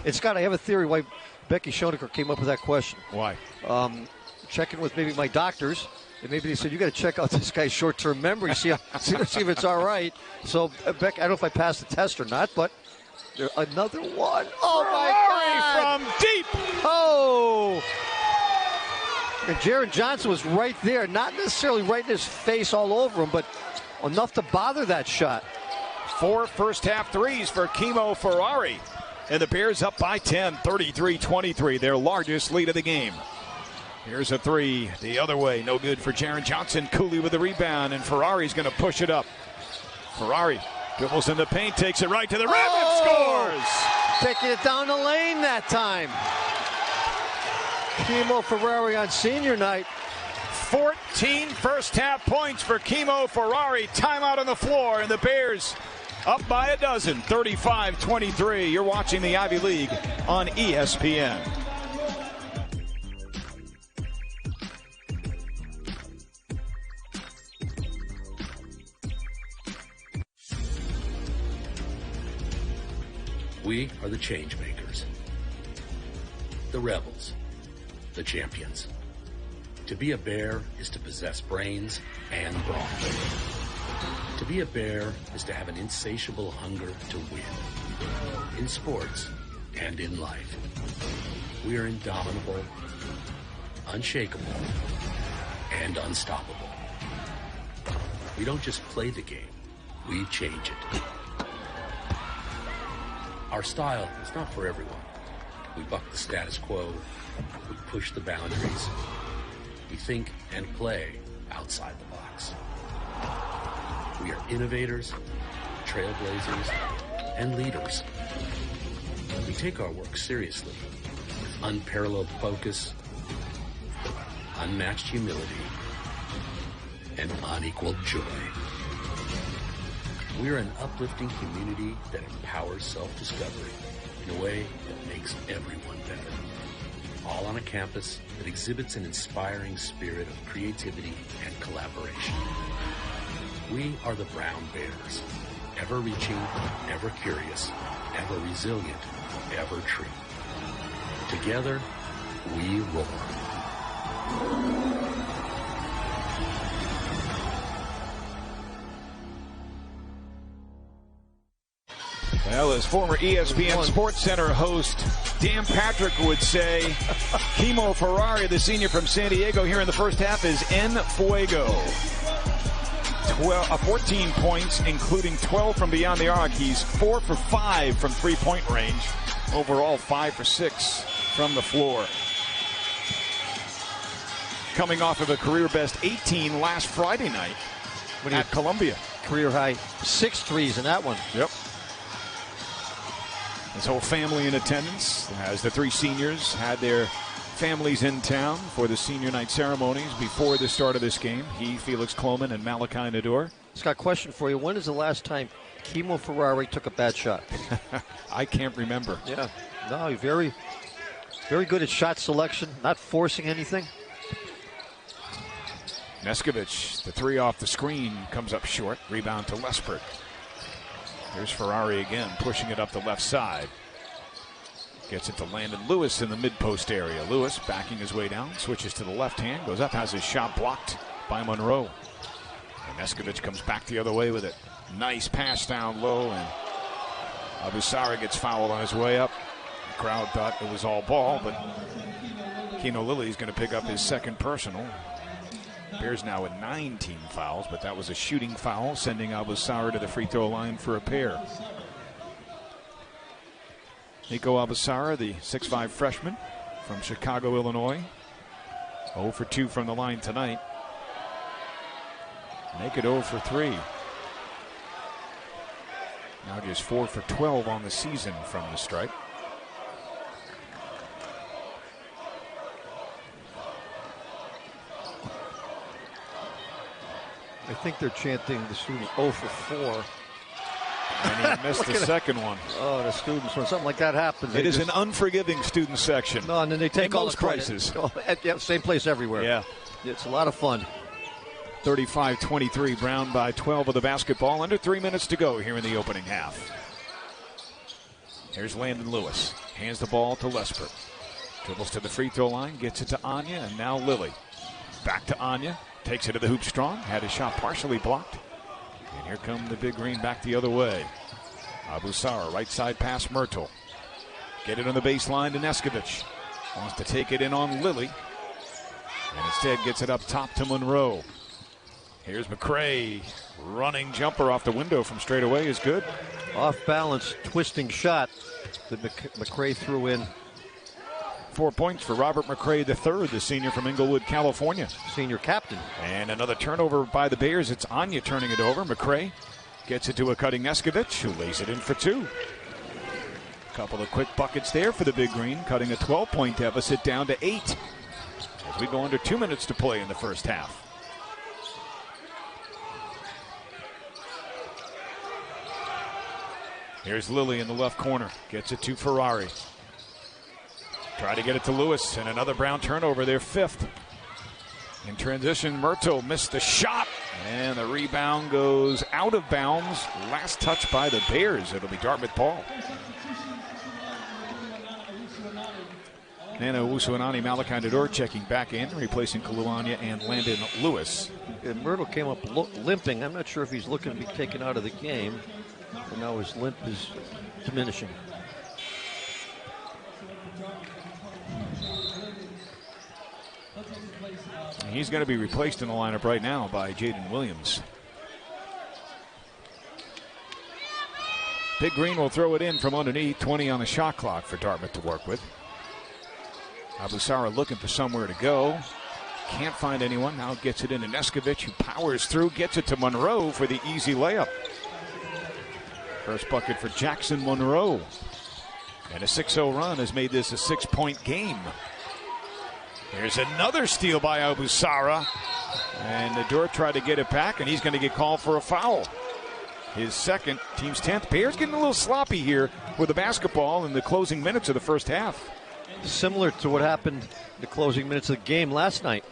And Scott, I have a theory why Becky Schoenecker came up with that question. Why? Checking with maybe my doctors. And maybe they said, you got to check out this guy's short-term memory, see if it's all right. So, Beck, I don't know if I passed the test or not, but there another one. Oh, my God. From deep. Oh. And Jaron Johnson was right there, not necessarily right in his face all over him, but enough to bother that shot. 4 first-half threes for Kimo Ferrari. And the Bears up by 10, 33-23, their largest lead of the game. Here's a three the other way. No good for Jaron Johnson. Cooley with the rebound, and Ferrari's going to push it up. Ferrari dribbles in the paint, takes it right to the rim, and scores! Taking it down the lane that time. Kimo Ferrari on senior night. 14 first-half points for Kimo Ferrari. Timeout on the floor, and the Bears up by a dozen, 35-23. You're watching the Ivy League on ESPN. We are the change makers, the rebels, the champions. To be a bear is to possess brains and brawn. To be a bear is to have an insatiable hunger to win, in sports and in life. We are indomitable, unshakable, and unstoppable. We don't just play the game, we change it. Our style is not for everyone. We buck the status quo. We push the boundaries. We think and play outside the box. We are innovators, trailblazers, and leaders. We take our work seriously with unparalleled focus, unmatched humility, and unequaled joy. We are an uplifting community that empowers self-discovery in a way that makes everyone better. All on a campus that exhibits an inspiring spirit of creativity and collaboration. We are the Brown Bears, ever reaching, ever curious, ever resilient, ever true. Together, we roar. Well, as former ESPN Sports Center host Dan Patrick would say, Kimo Ferrari, the senior from San Diego, here in the first half is en fuego. 14 points, including 12 from beyond the arc. He's 4 for 5 from three-point range. Overall, 5 for 6 from the floor. Coming off of a career best 18 last Friday night. at Columbia. Career high 6 threes in that one. Yep. His whole family in attendance as the 3 seniors had their families in town for the senior night ceremonies before the start of this game. He, Felix Kloman, and Malachi Nador. Scott, question for you. When is the last time Kimo Ferrari took a bad shot? I can't remember. Yeah. No, he's very, very good at shot selection, not forcing anything. Neskovic, the 3 off the screen, comes up short. Rebound to Lespert. Here's Ferrari again, pushing it up the left side. Gets it to Landon Lewis in the mid-post area. Lewis backing his way down, switches to the left hand, goes up, has his shot blocked by Monroe. And Neskovic comes back the other way with it. Nice pass down low, and Abusara gets fouled on his way up. The crowd thought it was all ball, but Keno Lilly is going to pick up his second personal. Bears now with 9 team fouls, but that was a shooting foul, sending Abusara to the free throw line for a pair. Nico Abusara, the 6'5 freshman from Chicago, Illinois. 0 for 2 from the line tonight. Make it 0 for 3. Now just 4 for 12 on the season from the stripe. I think they're chanting the students 0 for 4. And he missed the second one. Oh, the students, when something like that happens. It is an unforgiving student section. No, and then they take all the places. Oh, yeah, same place everywhere. Yeah. It's a lot of fun. 35-23, Brown by 12 of the basketball. Under 3 minutes to go here in the opening half. Here's Landon Lewis. Hands the ball to Lespert. Dribbles to the free throw line, gets it to Anya, and now Lilly. Back to Anya. Takes it to the hoop strong. Had his shot partially blocked. And here come the Big Green back the other way. Abusara, right side pass Myrtle. Get it on the baseline to Neskovic. Wants to take it in on Lilly. And instead gets it up top to Monroe. Here's McCray. Running jumper off the window from straight away is good. Off balance, twisting shot that McCray threw in. 4 points for Robert McCray III, the senior from Inglewood, California. Senior captain. And another turnover by the Bears. It's Anya turning it over. McCray gets it to a cutting Neskovic, who lays it in for 2. A couple of quick buckets there for the Big Green, cutting a 12-point deficit down to 8. As we go under 2 minutes to play in the first half. Here's Lilly in the left corner. Gets it to Ferrari. Try to get it to Lewis, and another Brown turnover, their 5th. In transition, Myrtle missed the shot, and the rebound goes out of bounds. Last touch by the Bears. It'll be Dartmouth ball. Nana Usuanani, Malachi Nador checking back in, replacing Kaluanya and Landon Lewis. And Myrtle came up limping. I'm not sure if he's looking to be taken out of the game. And now his limp is diminishing. He's going to be replaced in the lineup right now by Jaden Williams. Big Green will throw it in from underneath. 20 on the shot clock for Dartmouth to work with. Abusara looking for somewhere to go. Can't find anyone. Now gets it into Neskovic, who powers through, gets it to Monroe for the easy layup. First bucket for Jackson Monroe. And a 6-0 run has made this a 6-point game. Here's another steal by Abusara. And Nador tried to get it back, and he's going to get called for a foul. His second, team's 10th. Bears getting a little sloppy here with the basketball in the closing minutes of the first half. Similar to what happened in the closing minutes of the game last night.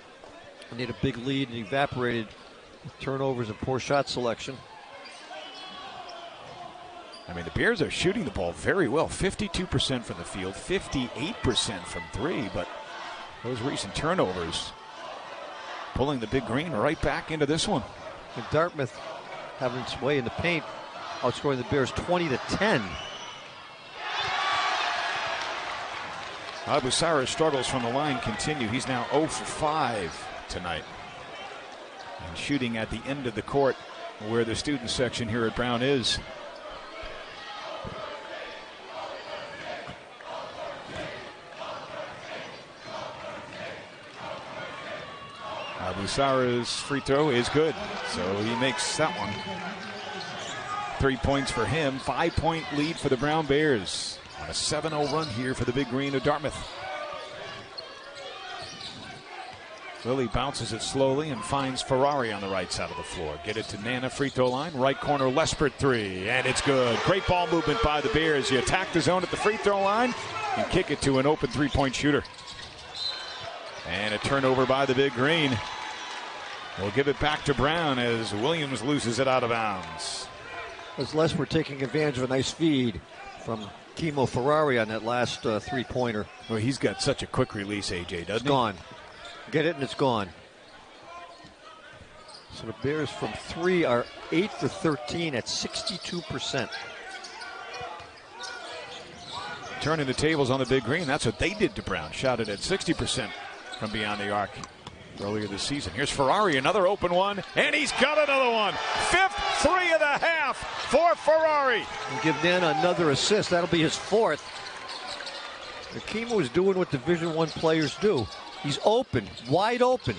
They had a big lead and evaporated with turnovers and poor shot selection. I mean, the Bears are shooting the ball very well. 52% from the field, 58% from 3, but those recent turnovers pulling the Big Green right back into this one. And Dartmouth having its way in the paint, outscoring the Bears 20-10. Abusara's struggles from the line continue. He's now 0 for 5 tonight. And shooting at the end of the court where the student section here at Brown is. Musara's free throw is good, so he makes that one. 3 points for him. 5-point lead for the Brown Bears on a 7-0 run here for the Big Green of Dartmouth. Lilly bounces it slowly and finds Ferrari on the right side of the floor. Get it to Nana, free throw line. Right corner, Lespert three, and it's good. Great ball movement by the Bears. You attack the zone at the free throw line and kick it to an open three-point shooter. And a turnover by the Big Green. We'll give it back to Brown as Williams loses it out of bounds. As Lespert taking advantage of a nice feed from Kimo Ferrari on that last three-pointer. Well, he's got such a quick release, AJ, doesn't he? It's gone. Get it and it's gone. So the Bears from 3 are 8 for 13 at 62%. Turning the tables on the Big Green. That's what they did to Brown. Shot it at 60% from beyond the arc earlier this season. Here's Ferrari, another open one, and he's got another one. 5th three of the half for Ferrari. And give Nana another assist. That'll be his 4th. Kimo is doing what Division I players do. He's open, wide open.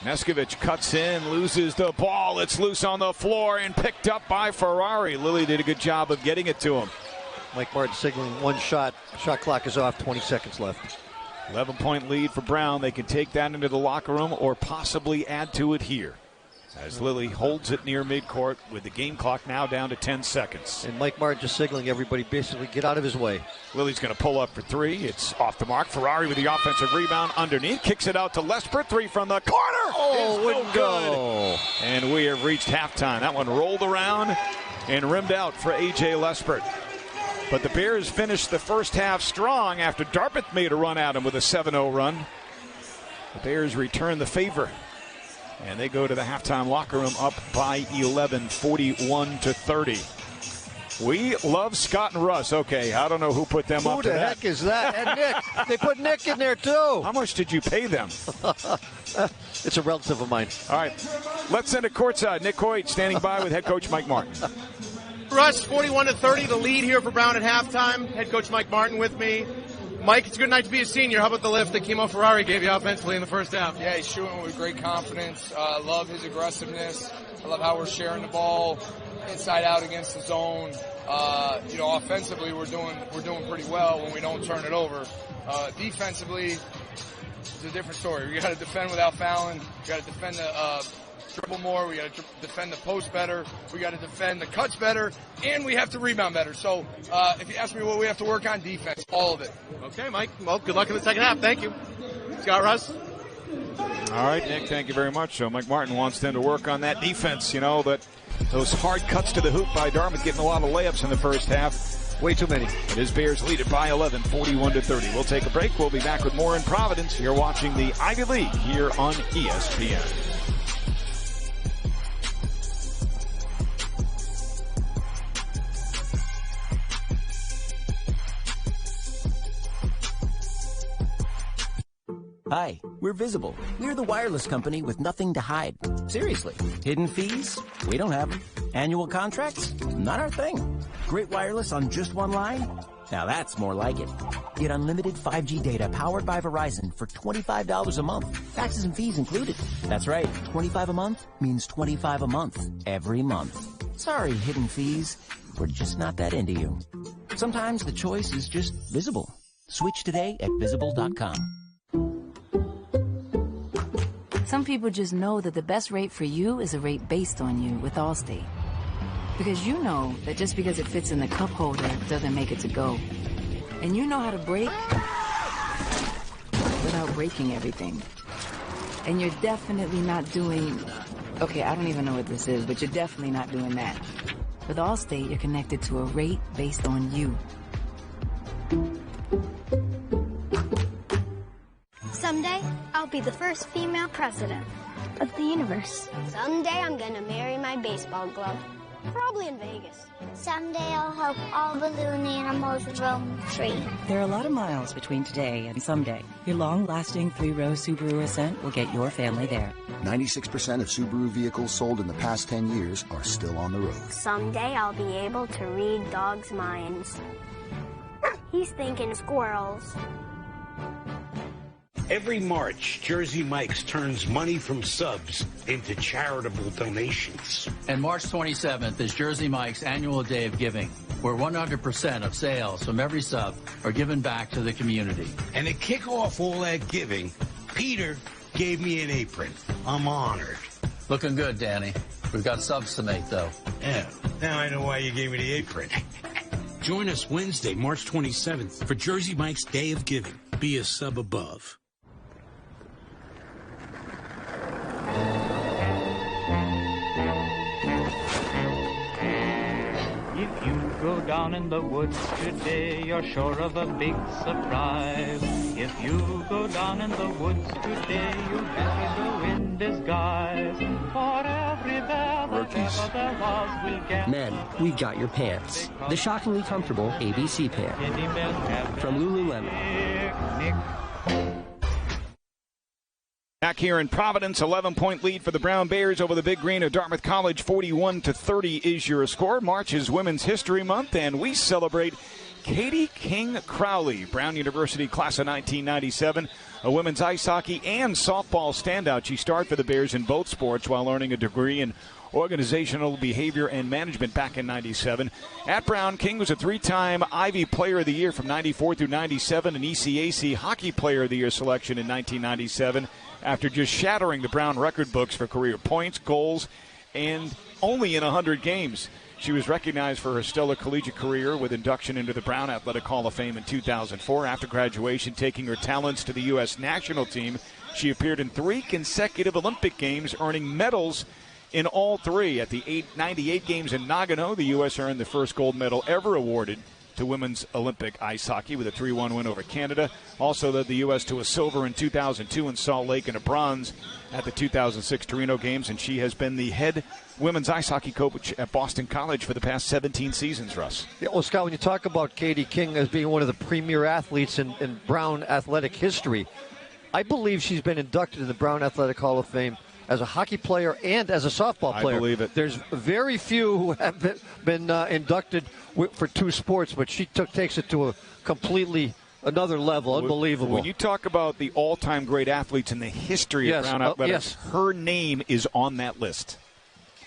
Neskovich cuts in, loses the ball. It's loose on the floor and picked up by Ferrari. Lilly did a good job of getting it to him. Mike Martin signaling one shot. Shot clock is off, 20 seconds left. 11-point lead for Brown. They can take that into the locker room or possibly add to it here, as Lilly holds it near midcourt with the game clock now down to 10 seconds. And Mike Martin just signaling everybody basically get out of his way. Lilly's going to pull up for three. It's off the mark. Ferrari with the offensive rebound underneath. Kicks it out to Lespert. Three from the corner. Oh, wouldn't go. And we have reached halftime. That one rolled around and rimmed out for A.J. Lespert. But the Bears finished the first half strong after Dartmouth made a run at him with a 7-0 run. The Bears return the favor. And they go to the halftime locker room up by 11, 41-30. We love Scott and Russ. Okay, I don't know who put them up to that. Who the heck is that? And Nick. They put Nick in there, too. How much did you pay them? It's a relative of mine. All right, let's send it courtside. Nick Coit standing by with head coach Mike Martin. Russ, 41-30, the lead here for Brown at halftime. Head coach Mike Martin with me. Mike, it's a good night to be a senior. How about the lift that Kimo Ferrari gave you offensively in the first half? Yeah, he's shooting with great confidence. I love his aggressiveness. I love how we're sharing the ball inside out against the zone. Offensively we're doing pretty well when we don't turn it over. Defensively, it's a different story. We got to defend without fouling. We got to defend the dribble more. We got to defend the post better. We got to defend the cuts better, and we have to rebound better. So if you ask me what we have to work on, defense, all of it. Okay, Mike. Well, good luck in the second half. Thank you. Scott Russ. All right, Nick, thank you very much. So Mike Martin wants them to work on that defense. You know, that those hard cuts to the hoop by Dartmouth, getting a lot of layups in the first half. Way too many. His Bears lead it by 11, 41-30. We'll take a break. We'll be back with more in Providence. You're watching the Ivy League here on ESPN. Hi, we're Visible. We're the wireless company with nothing to hide. Seriously. Hidden fees? We don't have them. Annual contracts? Not our thing. Great wireless on just one line? Now that's more like it. Get unlimited 5G data powered by Verizon for $25 a month. Taxes and fees included. That's right. $25 a month means $25 a month. Every month. Sorry, hidden fees. We're just not that into you. Sometimes the choice is just Visible. Switch today at Visible.com. Some people just know that the best rate for you is a rate based on you with Allstate. Because you know that just because it fits in the cup holder doesn't make it to go. And you know how to brake without breaking everything. And you're definitely not doing, okay, I don't even know what this is, but you're definitely not doing that. With Allstate, you're connected to a rate based on you. Someday, I'll be the first female president of the universe. Someday, I'm gonna marry my baseball glove. Probably in Vegas. Someday, I'll help all balloon animals roam free. There are a lot of miles between today and someday. Your long-lasting 3-row Subaru Ascent will get your family there. 96% of Subaru vehicles sold in the past 10 years are still on the road. Someday, I'll be able to read dogs' minds. He's thinking squirrels. Every March, Jersey Mike's turns money from subs into charitable donations. And March 27th is Jersey Mike's annual day of giving, where 100% of sales from every sub are given back to the community. And to kick off all that giving, Peter gave me an apron. I'm honored. Looking good, Danny. We've got subs to make, though. Yeah, now I know why you gave me the apron. Join us Wednesday, March 27th for Jersey Mike's Day of Giving. Be a sub above. If you go down in the woods today, you're sure of a big surprise. If you go down in the woods today, you better go in disguise. For every bear that ever there was will get... Men, we got your pants. The shockingly comfortable ABC pair. From Lululemon. Back here in Providence, 11-point lead for the Brown Bears over the Big Green of Dartmouth College. 41-30 is your score. March is Women's History Month, and we celebrate Katie King Crowley, Brown University class of 1997, a women's ice hockey and softball standout. She starred for the Bears in both sports while earning a degree in organizational behavior and management back in 97. At Brown, King was a three-time Ivy Player of the Year from 94 through 97, an ECAC Hockey Player of the Year selection in 1997. After just shattering the Brown record books for career points, goals, and only in 100 games. She was recognized for her stellar collegiate career with induction into the Brown Athletic Hall of Fame in 2004. After graduation, taking her talents to the U.S. national team, she appeared in 3 consecutive Olympic Games, earning medals in all 3. At the 98 Games in Nagano, the U.S. earned the first gold medal ever awarded to women's Olympic ice hockey with a 3-1 win over Canada. Also led the U.S. to a silver in 2002 in Salt Lake and a bronze at the 2006 Torino Games, and she has been the head women's ice hockey coach at Boston College for the past 17 seasons, Russ. Yeah, well, Scott, when you talk about Katie King as being one of the premier athletes in Brown athletic history, I believe she's been inducted in the Brown Athletic Hall of Fame as a hockey player and as a softball player. I believe it. There's very few who have been inducted for 2 sports, but she takes it to a completely another level. Unbelievable. When you talk about the all-time great athletes in the history of Brown Athletics, her name is on that list.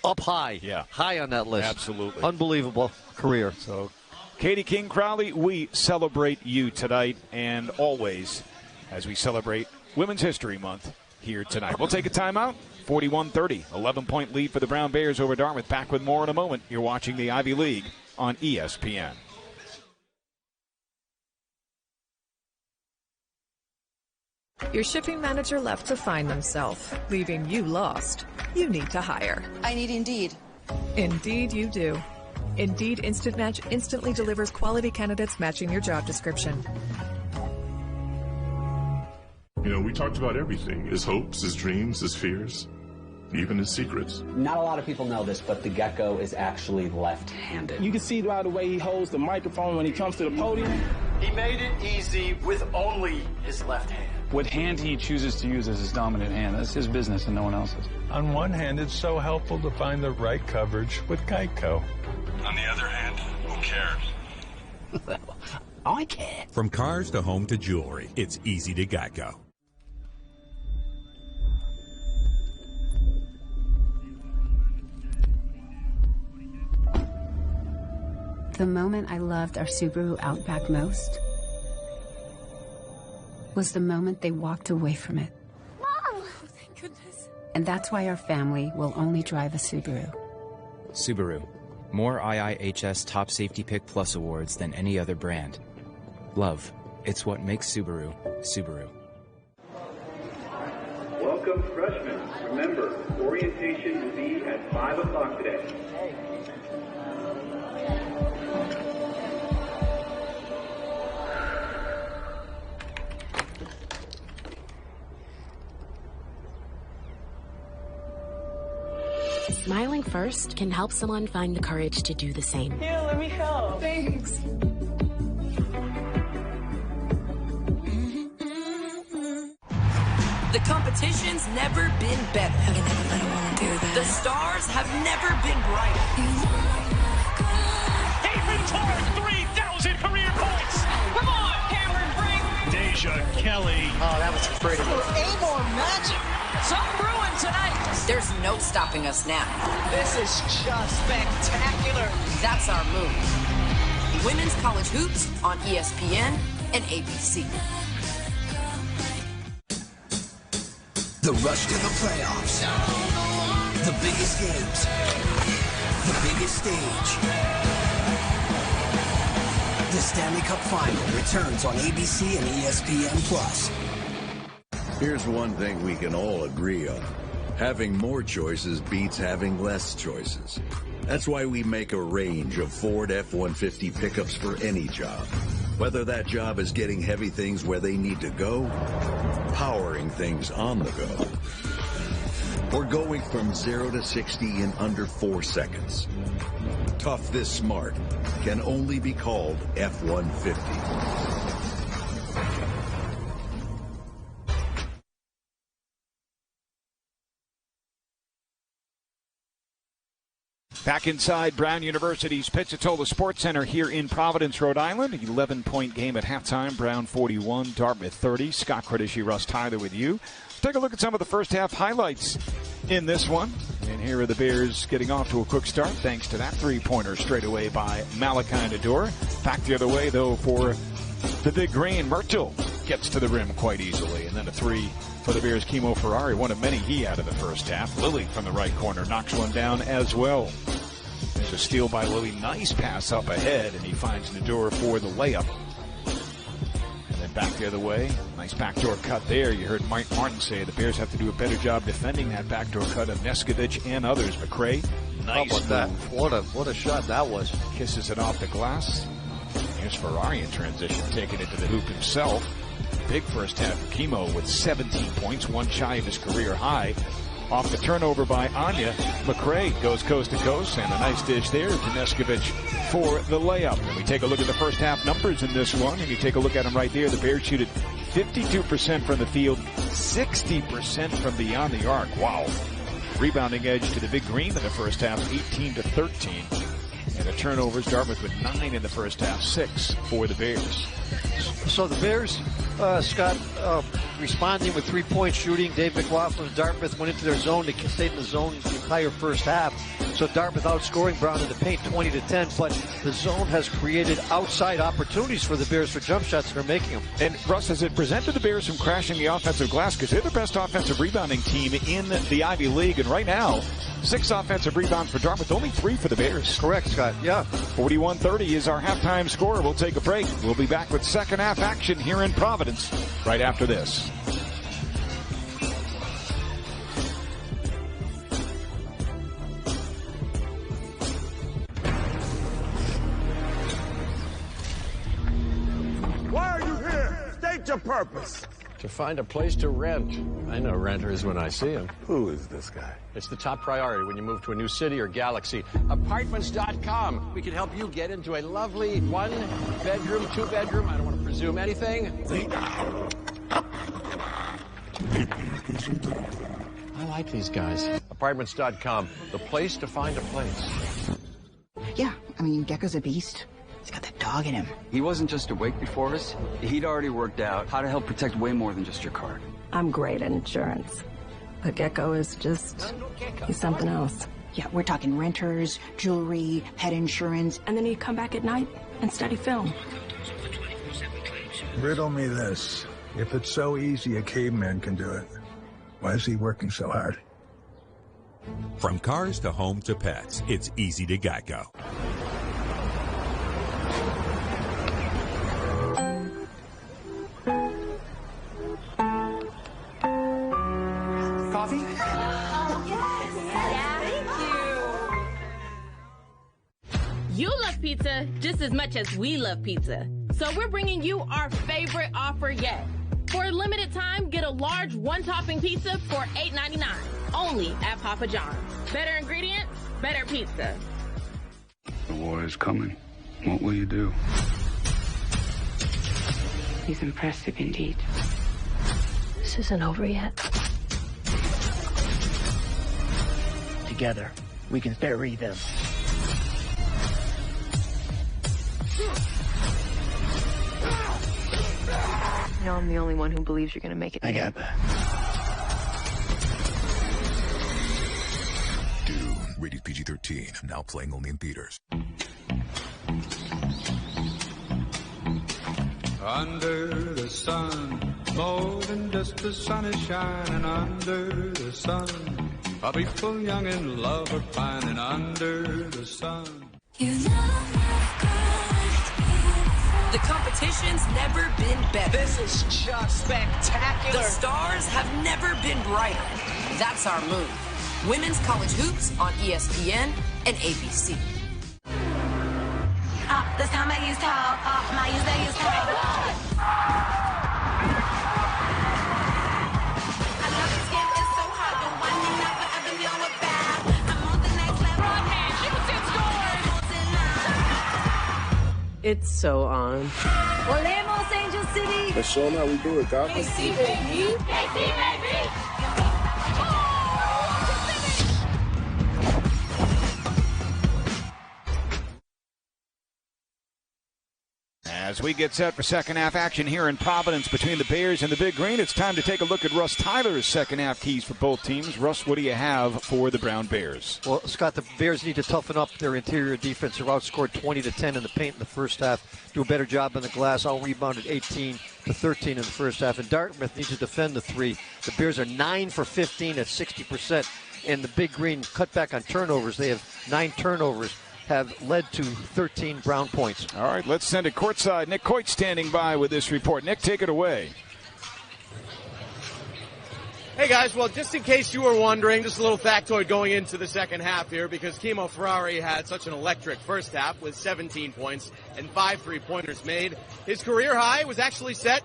Up high. Yeah. High on that list. Absolutely. Unbelievable career. So, Katie King Crowley, we celebrate you tonight and always as we celebrate Women's History Month here tonight. We'll take a timeout. 41-30, 11-point lead for the Brown Bears over Dartmouth. Back with more in a moment. You're watching the Ivy League on ESPN. Your shipping manager left to find themselves, leaving you lost. You need to hire. I need Indeed. Indeed you do. Indeed Instant Match instantly delivers quality candidates matching your job description. You know, we talked about everything, his hopes, his dreams, his fears, even his secrets. Not a lot of people know this, but the gecko is actually left-handed. You can see by the way he holds the microphone when he comes to the podium. He made it easy with only his left hand. What hand he chooses to use as his dominant hand, that's his business and no one else's. On one hand, it's so helpful to find the right coverage with Geico. On the other hand, who cares? I care. From cars to home to jewelry, it's easy to Geico. The moment I loved our Subaru Outback most was the moment they walked away from it. Mom! Oh, thank goodness. And that's why our family will only drive a Subaru. Subaru. More IIHS Top Safety Pick Plus awards than any other brand. Love. It's what makes Subaru, Subaru. Welcome, freshmen. Remember, orientation will be at 5 o'clock today. Smiling first can help someone find the courage to do the same. Here, let me help. Thanks. The competition's never been better. You never let a woman do that. The stars have never been brighter. Hayden Torres, 3,000 career points. Come on, Cameron Brink. Deja Kelly. Kelly. Oh, that was pretty. A-more magic. Some brewing tonight. There's no stopping us now. This is just spectacular. That's our move. Women's college hoops on ESPN and ABC. The rush to the playoffs. The biggest games. The biggest stage. The Stanley Cup Final returns on ABC and ESPN+. Here's one thing we can all agree on. Having more choices beats having less choices. That's why we make a range of Ford F-150 pickups for any job. Whether that job is getting heavy things where they need to go, powering things on the go, or going from 0 to 60 in under 4 seconds. Tough this smart can only be called F-150. Back inside Brown University's Pizzatola Sports Center here in Providence, Rhode Island. 11-point game at halftime. Brown 41, Dartmouth 30. Scott Credisci, Russ Tyler with you. Take a look at some of the first half highlights in this one. And here are the Bears getting off to a quick start thanks to that three-pointer straight away by Malachi Nador. Back the other way, though, for the big green. Myrtle gets to the rim quite easily. And then a three for the Bears' Kimo Ferrari, one of many he had in the first half. Lilly from the right corner knocks one down as well. There's a steal by Lilly. Nice pass up ahead, and he finds Nador for the layup. And then back the other way. Nice backdoor cut there. You heard Mike Martin say the Bears have to do a better job defending that backdoor cut of Neskovich and others. McCray, nice move. That? What a shot that was. Kisses it off the glass. Here's Ferrari in transition, taking it to the hoop himself. Big first half for Kimo with 17 points, one shy of his career high. Off the turnover by Anya, McCray goes coast to coast, and a nice dish there to Neskovich for the layup. And we take a look at the first half numbers in this one, and you take a look at them right there. The Bears shoot it 52% from the field, 60% from beyond the arc. Wow. Rebounding edge to the big green in the first half, 18-13. And the turnovers, Dartmouth with 9 in the first half, 6 for the Bears. So the Bears, Scott, responding with three-point shooting. Dave McLaughlin and Dartmouth went into their zone. They stayed in the zone the entire first half. So Dartmouth outscoring Brown in the paint 20-10, but the zone has created outside opportunities for the Bears for jump shots, and they're making them. And Russ, has it prevented the Bears from crashing the offensive glass? Because they're the best offensive rebounding team in the Ivy League, and right now, 6 offensive rebounds for Dartmouth, only 3 for the Bears. Correct, Scott. Yeah. 41-30 is our halftime score. We'll take a break. We'll be back with second half action here in Providence right after this. Why are you here? State your purpose. To find a place to rent. I know renters when I see them. Who is this guy? It's the top priority when you move to a new city or galaxy. Apartments.com. We can help you get into a lovely 1-bedroom, 2-bedroom. I don't want to presume anything. I like these guys. Apartments.com. The place to find a place. Yeah, I mean, Gecko's a beast. He's got that dog in him. He wasn't just awake before us. He'd already worked out how to help protect way more than just your card. I'm great at insurance. But Gecko is just, he's something else. Yeah, we're talking renters, jewelry, pet insurance. And then he'd come back at night and study film. Riddle me this. If it's so easy a caveman can do it, why is he working so hard? From cars to home to pets, it's easy to Geico. Coffee? You love pizza just as much as we love pizza. So we're bringing you our favorite offer yet. For a limited time, get a large one-topping pizza for $8.99. Only at Papa John's. Better ingredients, better pizza. The war is coming. What will you do? He's impressive indeed. This isn't over yet. Together, we can bury them. You know, I'm the only one who believes you're going to make it. I got that. Dune, rated PG-13, now playing only in theaters. Under the sun, more than just the sun is shining. Under the sun, a people young in love are finding. Under the sun. The competition's never been better. This is just spectacular. The stars have never been brighter. That's our move. Women's college hoops on ESPN and ABC. This time I use tall. My use they use tall. I love the skin, it's so hard. The one thing I forever know about. I'm on the next level. It's so on. Volemos, Angel City. Let's show them how we do it, Doc. KC, baby. KC, baby. As we get set for second half action here in Providence between the Bears and the Big Green, it's time to take a look at Russ Tyler's second half keys for both teams. Russ, what do you have for the Brown Bears? Well, Scott, the Bears need to toughen up their interior defense. They're outscored 20-10 in the paint in the first half. Do a better job on the glass. All rebounded 18-13 in the first half. And Dartmouth needs to defend the three. The Bears are 9 for 15 at 60%. And the Big Green cut back on turnovers. They have 9 turnovers. Have led to 13 Brown points. All right, let's send it courtside. Nick Coit standing by with this report. Nick, take it away. Hey guys, well, just in case you were wondering, just a little factoid going into the second half here, because Kimo Ferrari had such an electric first half with 17 points and 5 3-pointers made. His career high was actually set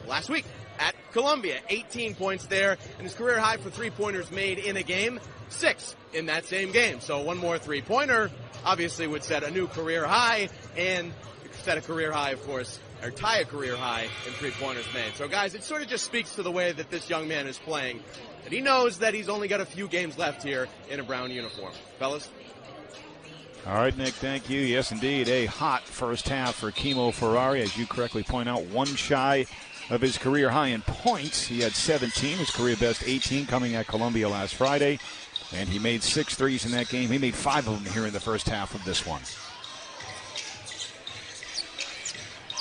last week at Columbia, 18 points there, and his career high for 3-pointers made in a game, 6 in that same game. So one more 3-pointer obviously would set a new career high and set a career high, of course, or tie a career high in 3-pointers made. So, guys, it sort of just speaks to the way that this young man is playing, that he knows that he's only got a few games left here in a Brown uniform. Fellas? All right, Nick, thank you. Yes, indeed, a hot first half for Kimo Ferrari. As you correctly point out, one shy of his career high in points. He had 17, his career best 18 coming at Columbia last Friday. And he made 6 threes in that game. He made 5 of them here in the first half of this one.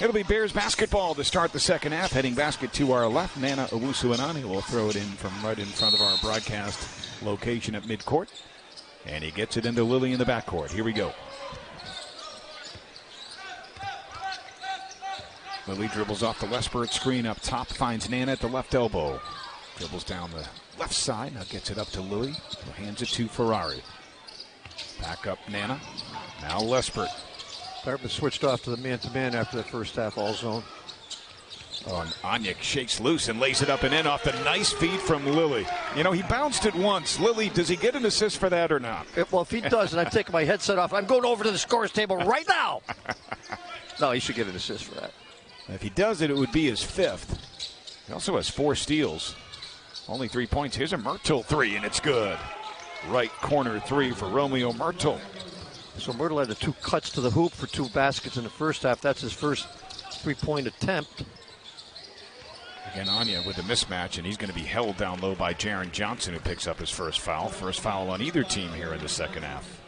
It'll be Bears basketball to start the second half. Heading basket to our left, Nana Owusu-Anani will throw it in from right in front of our broadcast location at midcourt. And he gets it into Lily in the backcourt. Here we go. Lily dribbles off the Westbird screen up top, finds Nana at the left elbow. Dribbles down the left side, now gets it up to Louis, who hands it to Ferrari. Back up Nana, now Lespert. Dartmouth switched off to the man-to-man after the first half, all zone. Oh, and Anya shakes loose and lays it up and in off the nice feed from Lilly. You know, he bounced it once. Lilly, does he get an assist for that or not? Well, if he does, and I'm taking my headset off, I'm going over to the scores table right now. No, he should get an assist for that. If he does it, it would be his 5th. He also has 4 steals. Only 3 points. Here's a Myrtle 3, and it's good. Right corner 3 for Romeo Myrtle. So Myrtle had the 2 cuts to the hoop for 2 baskets in the first half. That's his first 3-point attempt. Again, Anya with the mismatch, and he's going to be held down low by Jaron Johnson, who picks up his first foul. First foul on either team here in the second half.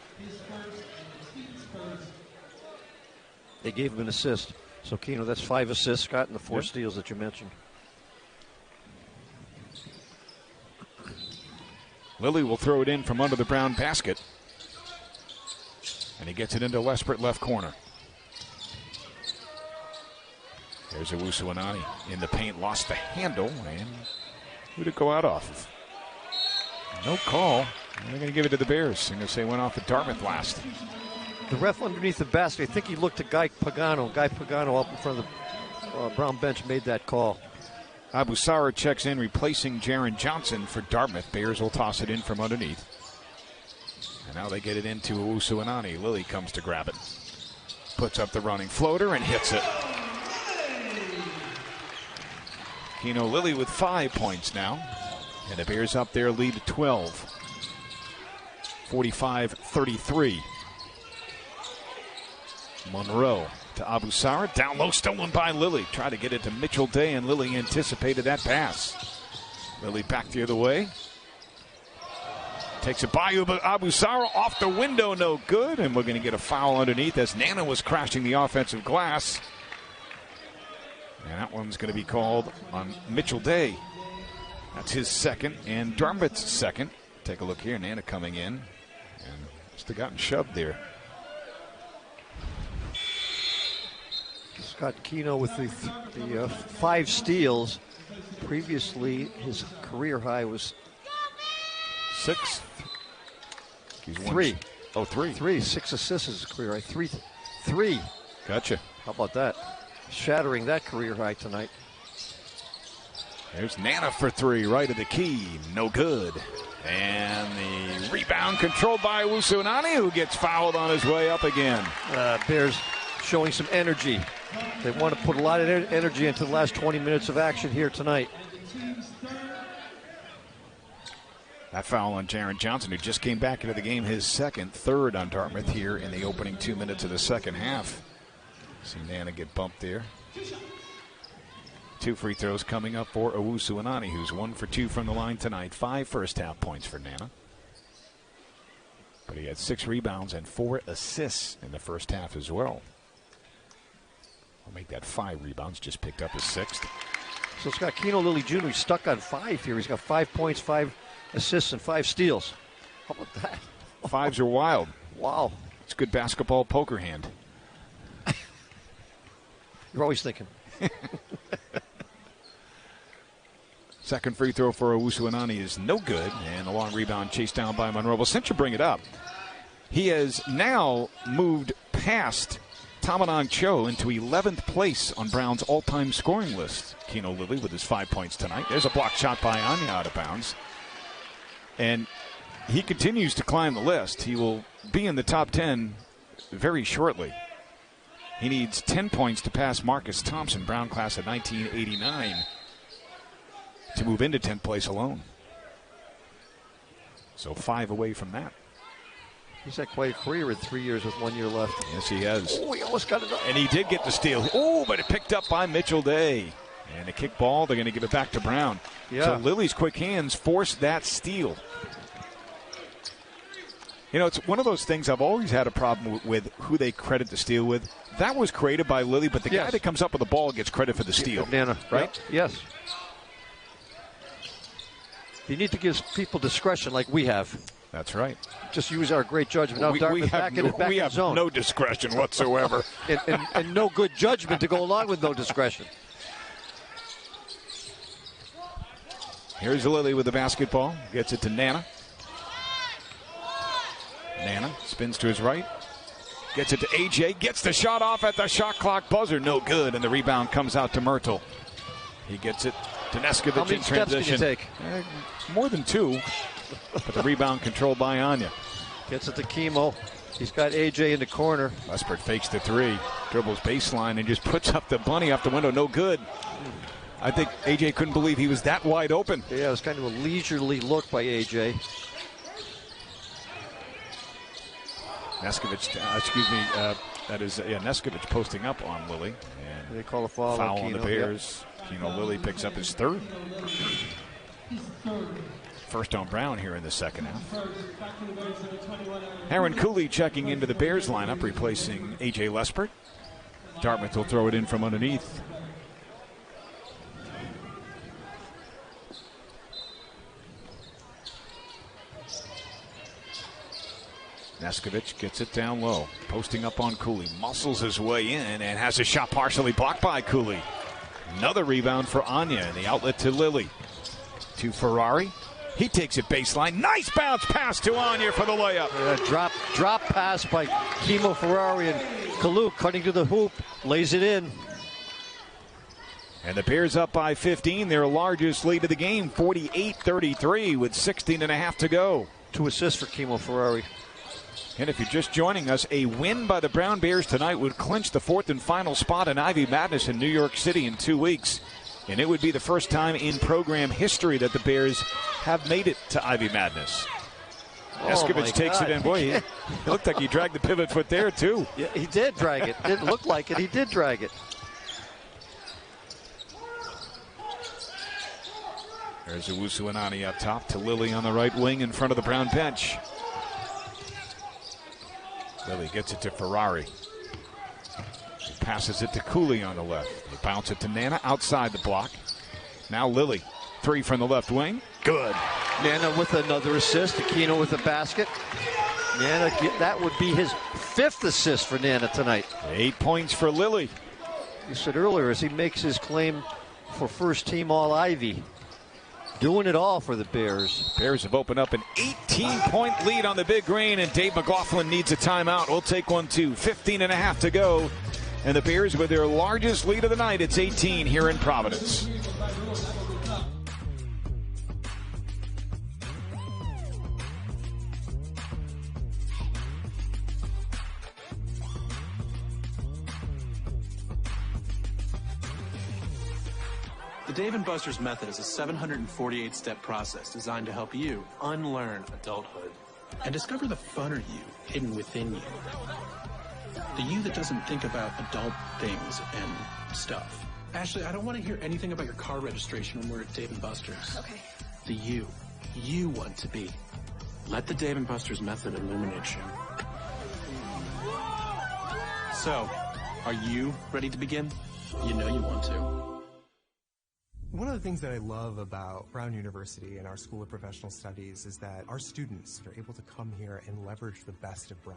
They gave him an assist. So, Kino, that's 5 assists, Scott, and the 4 steals that you mentioned. Lilly will throw it in from under the Brown basket. And he gets it into Lespert left corner. There's Owusu-Anani in the paint, lost the handle, and who did it go out off of? No call. They're going to give it to the Bears. They're going to say went off the Dartmouth last. The ref underneath the basket, I think he looked at Guy Pagano. Guy Pagano up in front of the Brown bench made that call. Abusara checks in, replacing Jaron Johnson for Dartmouth. Bears will toss it in from underneath. And now they get it into Owusu-Anani. Lilly comes to grab it. Puts up the running floater and hits it. Kino Lilly with 5 points now. And the Bears up their lead to 12. 45-33. Monroe to Abusara. Down low, stolen by Lilly. Tried to get it to Mitchell Day, and Lilly anticipated that pass. Lilly back the other way. Takes it by Abusara, off the window, no good. And we're going to get a foul underneath as Nana was crashing the offensive glass. And that one's going to be called on Mitchell Day. That's his second and Dartmouth's second. Take a look here, Nana coming in. And must have gotten shoved there. Scott Kino with the 5 steals. Previously, his career high was 6. He's 3. Oh, 3. 3. 6 assists is his career high. 3. Gotcha. How about that? Shattering that career high tonight. There's Nana for 3, right of the key. No good. And the rebound controlled by Wusunani, who gets fouled on his way up again. Bears showing some energy. They want to put a lot of energy into the last 20 minutes of action here tonight. That foul on Jaron Johnson, who just came back into the game, his second, third on Dartmouth here in the opening 2 minutes of the second half. See Nana get bumped there. 2 free throws coming up for Owusu-Anani, who's 1 for 2 from the line tonight. 5 first half points for Nana. But he had 6 rebounds and 4 assists in the first half as well. I'll make that 5 rebounds, just picked up his 6th. So Scott Kino Lilly Jr. He's stuck on 5 here. He's got 5 points, 5 assists, and 5 steals. How about that? 5s are wild. Wow. It's good basketball poker hand. You're always thinking. Second free throw for Owusu-Anani is no good, and a long rebound chased down by Monroe. Well, since you bring it up, he has now moved past Tamanang Cho into 11th place on Brown's all-time scoring list. Kino Lilly with his 5 points tonight. There's a block shot by Anya out of bounds. And he continues to climb the list. He will be in the top 10 very shortly. He needs 10 points to pass Marcus Thompson, Brown class of 1989, to move into 10th place alone. So 5 away from that. He's had quite a career in 3 years with 1 year left. Yes, he has. Oh, he almost got it up. And he did get the steal. Oh, but it picked up by Mitchell Day. And a kick ball, they're going to give it back to Brown. Yeah. So Lilly's quick hands forced that steal. You know, it's one of those things I've always had a problem with who they credit the steal with. That was created by Lilly, but the guy that comes up with the ball gets credit for the steal. Nana, right? Yep. Yes. You need to give people discretion like we have. That's right. Just use our great judgment. Now We have no discretion whatsoever. and no good judgment to go along with no discretion. Here's Lilly with the basketball. Gets it to Nana. Nana spins to his right. Gets it to AJ. Gets the shot off at the shot clock buzzer. No good. And the rebound comes out to Myrtle. He gets it to Neskovic How many in steps transition. can you take? More than 2. But the rebound controlled by Anya. Gets it to Kimo. He's got AJ in the corner. Lespert fakes the 3. Dribbles baseline and just puts up the bunny off the window. No good. I think AJ couldn't believe he was that wide open. Yeah, it was kind of a leisurely look by AJ. Neskovic, Neskovic posting up on Lilly. And they call a foul on the Bears. Yep. Kino Lilly picks up his 3rd. First on Brown here in the second half. Aaron Cooley checking into the Bears lineup, replacing A.J. Lespert. Dartmouth will throw it in from underneath. Neskovic gets it down low, posting up on Cooley, muscles his way in and has a shot partially blocked by Cooley. Another rebound for Anya and the outlet to Lilly. To Ferrari. He takes it baseline. Nice bounce pass to Anya for the layup. Drop pass by Kimo Ferrari, and Kalu cutting to the hoop, lays it in. And the Bears up by 15, their largest lead of the game, 48-33 with 16.5 to go. 2 assists for Kimo Ferrari. And if you're just joining us, a win by the Brown Bears tonight would clinch the 4th and final spot in Ivy Madness in New York City in 2 weeks. And it would be the first time in program history that the Bears have made it to Ivy Madness. Eskovich takes it in. Boy, it looked like he dragged the pivot foot there, too. Yeah, he did drag it. Didn't look like it. He did drag it. There's Owusu Anani up top to Lilly on the right wing in front of the Brown bench. Lilly gets it to Ferrari. He passes it to Cooley on the left. They bounce it to Nana outside the block. Now Lilly. 3 from the left wing. Good. Nana with another assist. Kimo with a basket. Nana, that would be his 5th assist for Nana tonight. 8 points for Lilly. You said earlier as he makes his claim for first team All-Ivy. Doing it all for the Bears. Bears have opened up an 18-point lead on the Big Green, and Dave McLaughlin needs a timeout. We'll take one, too. 15.5 to go. And the Bears with their largest lead of the night. It's 18 here in Providence. The Dave & Buster's method is a 748-step process designed to help you unlearn adulthood and discover the funner you hidden within you. The you that doesn't think about adult things and stuff. Ashley, I don't want to hear anything about your car registration when we're at Dave & Buster's. Okay. The you want to be. Let the Dave & Buster's method illuminate you. So, are you ready to begin? You know you want to. One of the things that I love about Brown University and our School of Professional Studies is that our students are able to come here and leverage the best of Brown.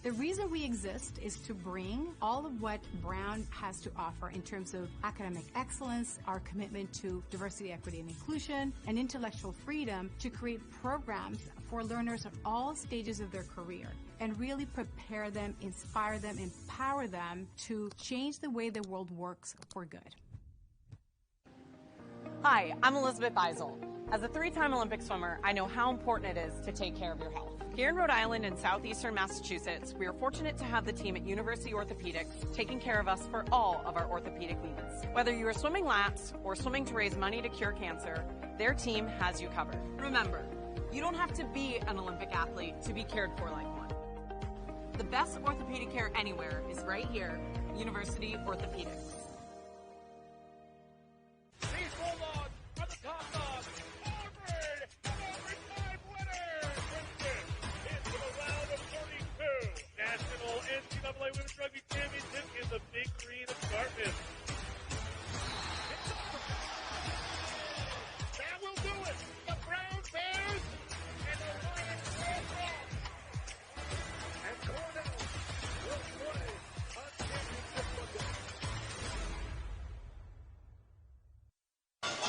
The reason we exist is to bring all of what Brown has to offer in terms of academic excellence, our commitment to diversity, equity, and inclusion, and intellectual freedom to create programs for learners at all stages of their career and really prepare them, inspire them, empower them to change the way the world works for good. Hi, I'm Elizabeth Beisel. As a 3-time Olympic swimmer, I know how important it is to take care of your health. Here in Rhode Island and southeastern Massachusetts, we are fortunate to have the team at University Orthopedics taking care of us for all of our orthopedic needs. Whether you are swimming laps or swimming to raise money to cure cancer, their team has you covered. Remember, you don't have to be an Olympic athlete to be cared for like one. The best orthopedic care anywhere is right here, University Orthopedics. NCAA Women's Rugby Championship in the Big Green of Dartmouth. That will do it. The Brown Bears and the Lions will rock. And Cornell will play on championship Monday.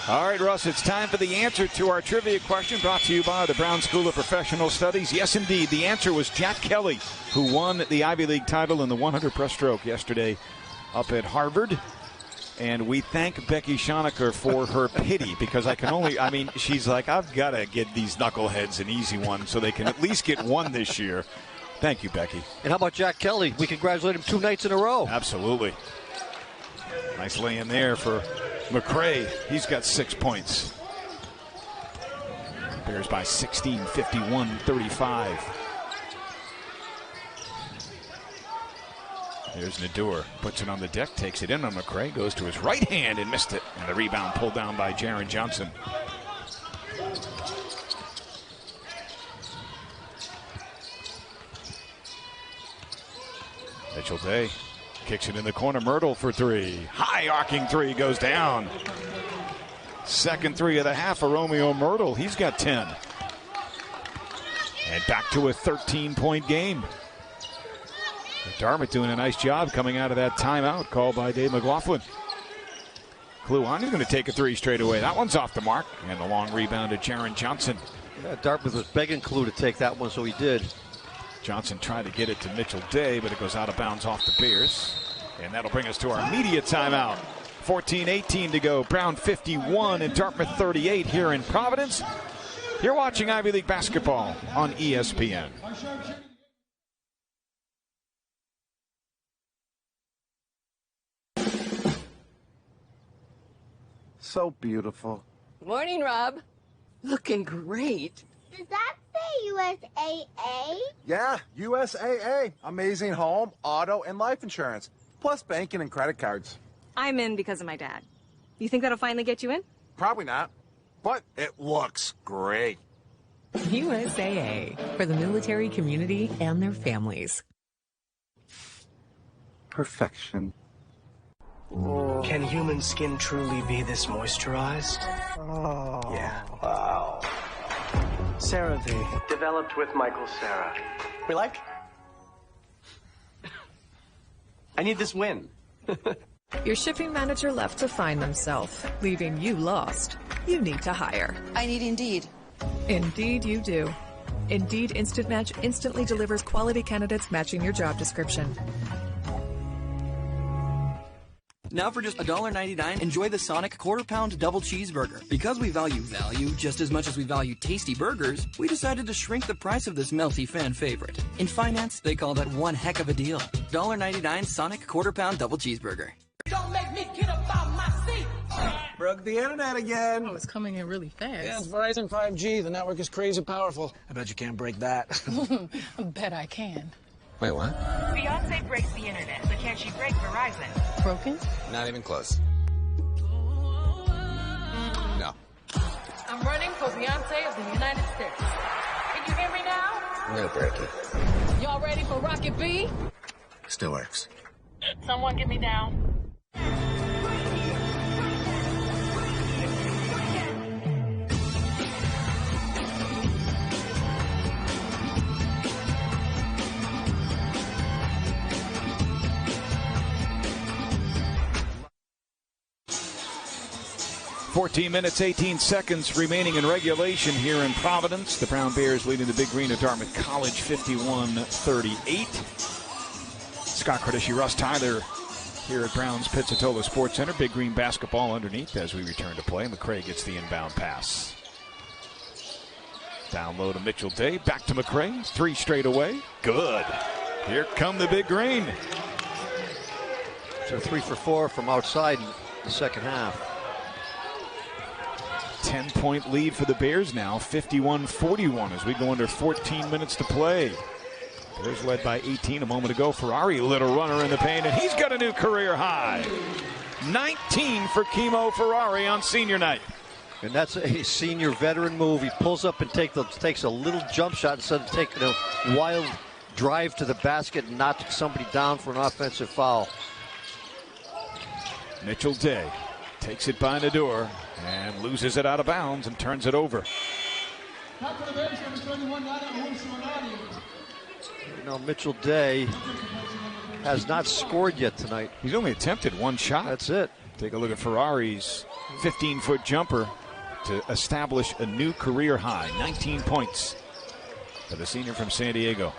All right, Russ, it's time for the answer to our trivia question brought to you by the Brown School of Professional Studies. Yes, indeed, the answer was Jack Kelly, who won the Ivy League title in the 100 breaststroke yesterday up at Harvard. And we thank Becky Schoenecker for her pity because she's like, I've got to get these knuckleheads an easy one so they can at least get one this year. Thank you, Becky. And how about Jack Kelly? We congratulate him 2 nights in a row. Absolutely. Nice lay in there for McCray. He's got 6 points. Bears by 16, 51-35. There's Nadur, puts it on the deck, takes it in on McCray, goes to his right hand and missed it. And the rebound pulled down by Jaron Johnson. Mitchell Day kicks it in the corner. Myrtle for 3. High arcing 3 goes down. Second 3 of the half for Romeo Myrtle. He's got 10. And back to a 13-point game. Dartmouth doing a nice job coming out of that timeout called by Dave McLaughlin. Kluan is going to take a 3 straight away. That one's off the mark. And the long rebound to Jaron Johnson. Yeah, Dartmouth was begging Clue to take that one, so he did. Johnson tried to get it to Mitchell Day, but it goes out of bounds off the Bears. And that'll bring us to our immediate timeout. 14-18 to go. Brown 51 and Dartmouth 38 here in Providence. You're watching Ivy League basketball on ESPN. So beautiful. Morning, Rob. Looking great. Is that USAA? Yeah, USAA. Amazing home, auto, and life insurance. Plus banking and credit cards. I'm in because of my dad. You think that'll finally get you in? Probably not, but it looks great. USAA, for the military community and their families. Perfection. Can human skin truly be this moisturized? Oh. Yeah. Wow. CeraVe, developed with Michael Cera. We like? I need this win. Your shipping manager left to find themselves, leaving you lost. You need to hire. I need Indeed. Indeed you do. Indeed Instant Match instantly delivers quality candidates matching your job description. Now for just $1.99, enjoy the Sonic quarter-pound double cheeseburger. Because we value just as much as we value tasty burgers, we decided to shrink the price of this melty fan favorite. In finance, they call that one heck of a deal. $1.99 Sonic quarter-pound double cheeseburger. Don't make me get up out my seat. Broke the internet again. Oh, it's coming in really fast. Yeah, it's Verizon 5G. The network is crazy powerful. I bet you can't break that. I bet I can. Wait, what? Beyonce breaks the internet, but can she break Verizon? Broken? Not even close. No. I'm running for Beyonce of the United States. Can you hear me now? I'm gonna break it. Y'all ready for Rocket B? Still works. Someone get me down. 14 minutes, 18 seconds remaining in regulation here in Providence. The Brown Bears leading the Big Green of Dartmouth College 51-38. Scott Cardisci, Russ Tyler here at Brown's Pizzatola Sports Center. Big Green basketball underneath as we return to play. McCray gets the inbound pass. Down low to Mitchell Day. Back to McCray. 3 straight away. Good. Here come the Big Green. So 3 for 4 from outside in the second half. 10-point lead for the Bears now, 51-41 as we go under 14 minutes to play. Bears led by 18 a moment ago. Ferrari, a little runner in the paint, and he's got a new career high. 19 for Kimo Ferrari on senior night. And that's a senior veteran move. He pulls up and takes a little jump shot instead of taking a wild drive to the basket and knocking somebody down for an offensive foul. Mitchell Day takes it by Nador and loses it out of bounds and turns it over. You know, Mitchell Day has not scored yet tonight. He's only attempted 1 shot. That's it. Take a look at Ferrari's 15-foot jumper to establish a new career high. 19 points for the senior from San Diego.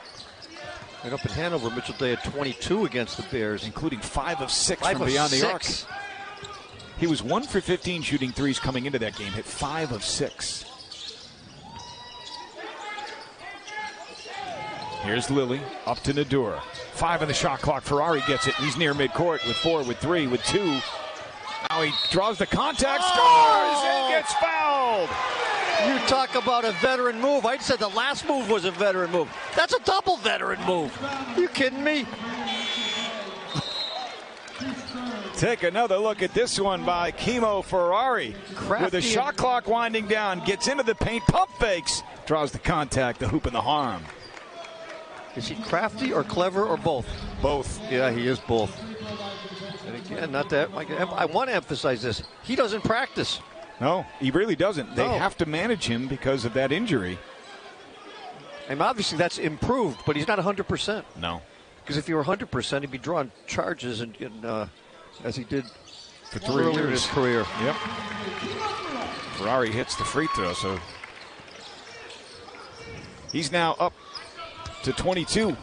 And up in Hanover, Mitchell Day had 22 against the Bears, including 5 of 6 from beyond the arc. He was 1 for 15 shooting threes coming into that game, hit 5 of 6. Here's Lilly, up to Nador. 5 on the shot clock. Ferrari gets it. He's near midcourt with 4, with 3, with 2. Now he draws the contact, scores, and gets fouled. You talk about a veteran move. I said the last move was a veteran move. That's a double veteran move. Are you kidding me? Take another look at this one by Kimo Ferrari. Crafty. With the shot clock winding down, gets into the paint, pump fakes, draws the contact, the hoop and the harm. Is he crafty or clever or both? Both. Yeah, he is both. And again, not that I want to emphasize this. He doesn't practice. No, he really doesn't. They have to manage him because of that injury. And obviously that's improved, but he's not 100%. No. Because if he were 100%, he'd be drawing charges and as he did for 3 earlier years in his career. Yep. Ferrari hits the free throw, so he's now up to 22.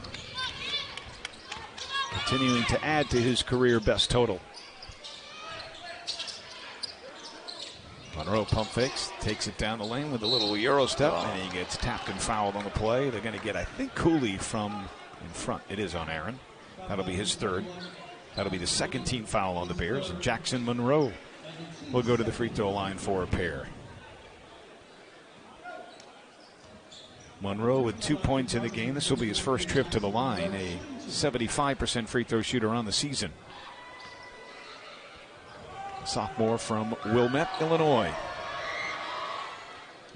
Continuing to add to his career best total. Monroe pump fakes, takes it down the lane with a little Euro step, and he gets tapped and fouled on the play. They're going to get, I think, Cooley from in front. It is on Aaron. That'll be his 3rd. That'll be the 2nd team foul on the Bears. And Jackson Monroe will go to the free throw line for a pair. Monroe with 2 points in the game. This will be his first trip to the line, a 75% free throw shooter on the season. Sophomore from Wilmette, Illinois.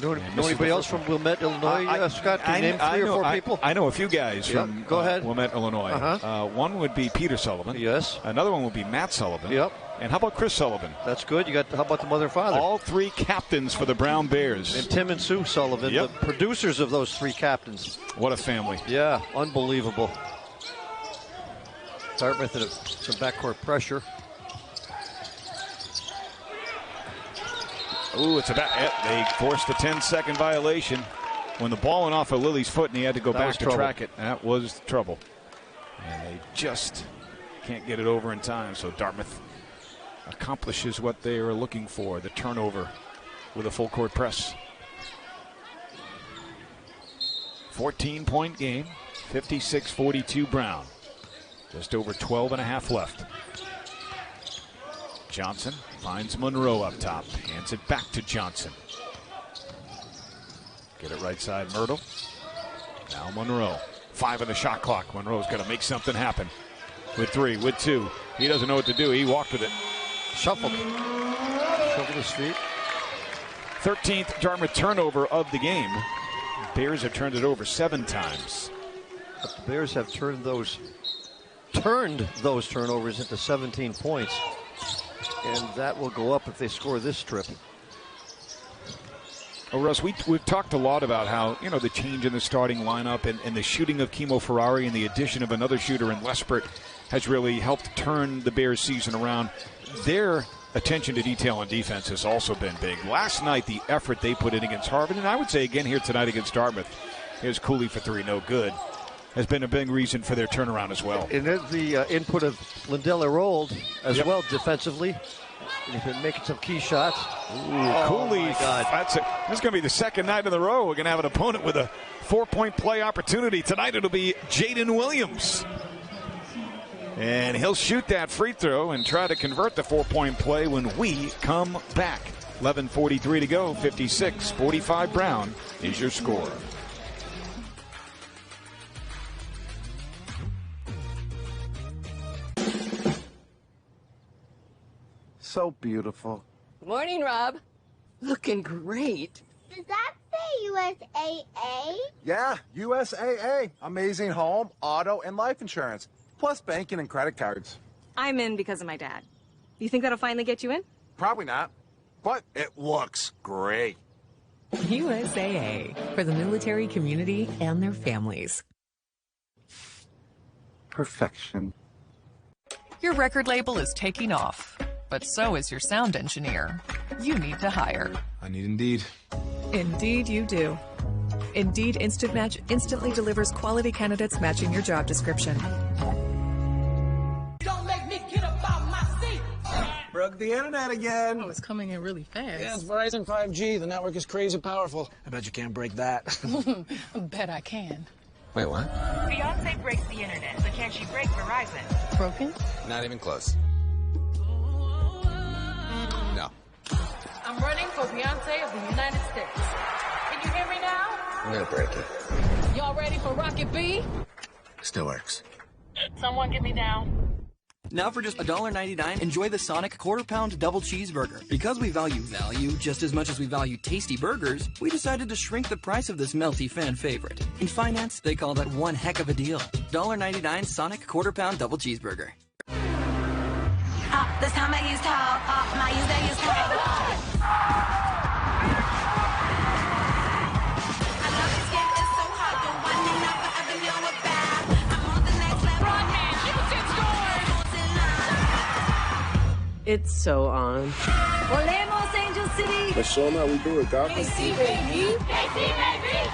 Know anybody else from Wilmette, Illinois, Scott? Can you name three or four people? I know a few guys from Go ahead. Wilmette, Illinois. One would be Peter Sullivan. Yes. Another one would be Matt Sullivan. Yep. And how about Chris Sullivan? That's good. How about the mother and father? All three captains for the Brown Bears. And Tim and Sue Sullivan, the producers of those three captains. What a family. Yeah, unbelievable. Dartmouth in some backcourt pressure. Ooh, it's about it. They forced a 10-second violation when the ball went off of Lily's foot and he had to go back to track it. That was trouble. And they just can't get it over in time. So Dartmouth accomplishes what they are looking for, the turnover with a full court press. 14-point game, 56-42 Brown. Just over 12 and a half left. Johnson finds Monroe up top. Hands it back to Johnson. Get it right side, Myrtle. Now Monroe. 5 on the shot clock. Monroe's got to make something happen. With 3, with 2. He doesn't know what to do. He walked with it. Shuffled his feet. 13th Dartmouth turnover of the game. The Bears have turned it over 7 times. But the Bears have turned those turnovers into 17 points. And that will go up if they score this trip. Oh, Russ, we've talked a lot about how, the change in the starting lineup and the shooting of Kimo Ferrari and the addition of another shooter in Lespert has really helped turn the Bears season around. Their attention to detail on defense has also been big. Last night, the effort they put in against Harvard, and I would say again here tonight against Dartmouth, here's Cooley for 3, no good, has been a big reason for their turnaround as well. And there's the input of Lindell Erold as well defensively. He's been making some key shots. Ooh, Cooley, my God. This is going to be the second night in a row we're going to have an opponent with a 4-point play opportunity. Tonight it'll be Jaden Williams. And he'll shoot that free throw and try to convert the 4-point play when we come back. 11:43 to go, 56-45 Brown is your score. So beautiful. Morning, Rob. Looking great. Does that say USAA? Yeah, USAA. Amazing home, auto, and life insurance. Plus banking and credit cards. I'm in because of my dad. You think that'll finally get you in? Probably not, but it looks great. USAA, for the military community and their families. Perfection. Your record label is taking off, but so is your sound engineer. You need to hire. I need Indeed. Indeed you do. Indeed Instant Match instantly delivers quality candidates matching your job description. Don't make me get up out my seat. Broke the internet again. Oh, it's coming in really fast. Yeah, it's Verizon 5G. The network is crazy powerful. I bet you can't break that. I bet I can. Wait, what? Beyonce breaks the internet, but can she break Verizon? Broken? Not even close. No. I'm running for Beyonce of the United States. Can you hear me now? I'm gonna break it. Y'all ready for Rocket B? Still works. Someone get me down. Now for just $1.99, enjoy the Sonic quarter-pound double cheeseburger. Because we value value just as much as we value tasty burgers, we decided to shrink the price of this melty fan favorite. In finance, they call that one heck of a deal. $1.99 Sonic quarter-pound double cheeseburger. This time I use towel. My use towel. I love your skin, it's so hot. The one thing I forever know about. I'm on the next level. Rodman, It's so on. Volemos, Angel City. Let's show them how we do it, Doc. KC, baby. KC, baby.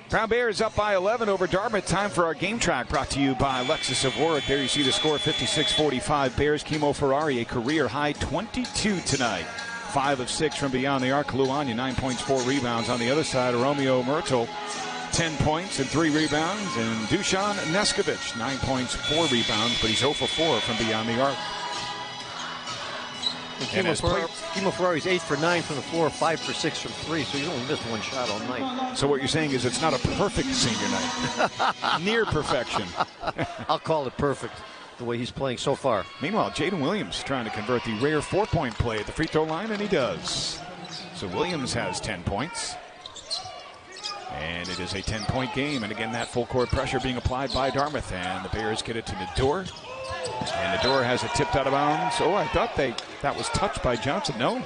Brown Bears up by 11 over Dartmouth. Time for our game track brought to you by Lexus of Warwick. There you see the score, 56-45 Bears. Kimo Ferrari, a career high 22 tonight. 5 of 6 from beyond the arc. Luanya, 9 points, 4 rebounds. On the other side, Romeo Myrtle, 10 points and 3 rebounds. And Dusan Neskovic, 9 points, 4 rebounds, but he's 0 for 4 from beyond the arc. Kimo Ferrari's 8 for 9 from the floor, 5 for 6 from 3, so he's only missed 1 shot all night. So what you're saying is it's not a perfect senior night. Near perfection. I'll call it perfect, the way he's playing so far. Meanwhile, Jaden Williams trying to convert the rare 4-point play at the free throw line, and he does. So Williams has 10 points. And it is a 10-point game. And again, that full court pressure being applied by Dartmouth. And the Bears get it to Nador. And Nador has it tipped out of bounds. Oh, I thought that was touched by Johnson. No.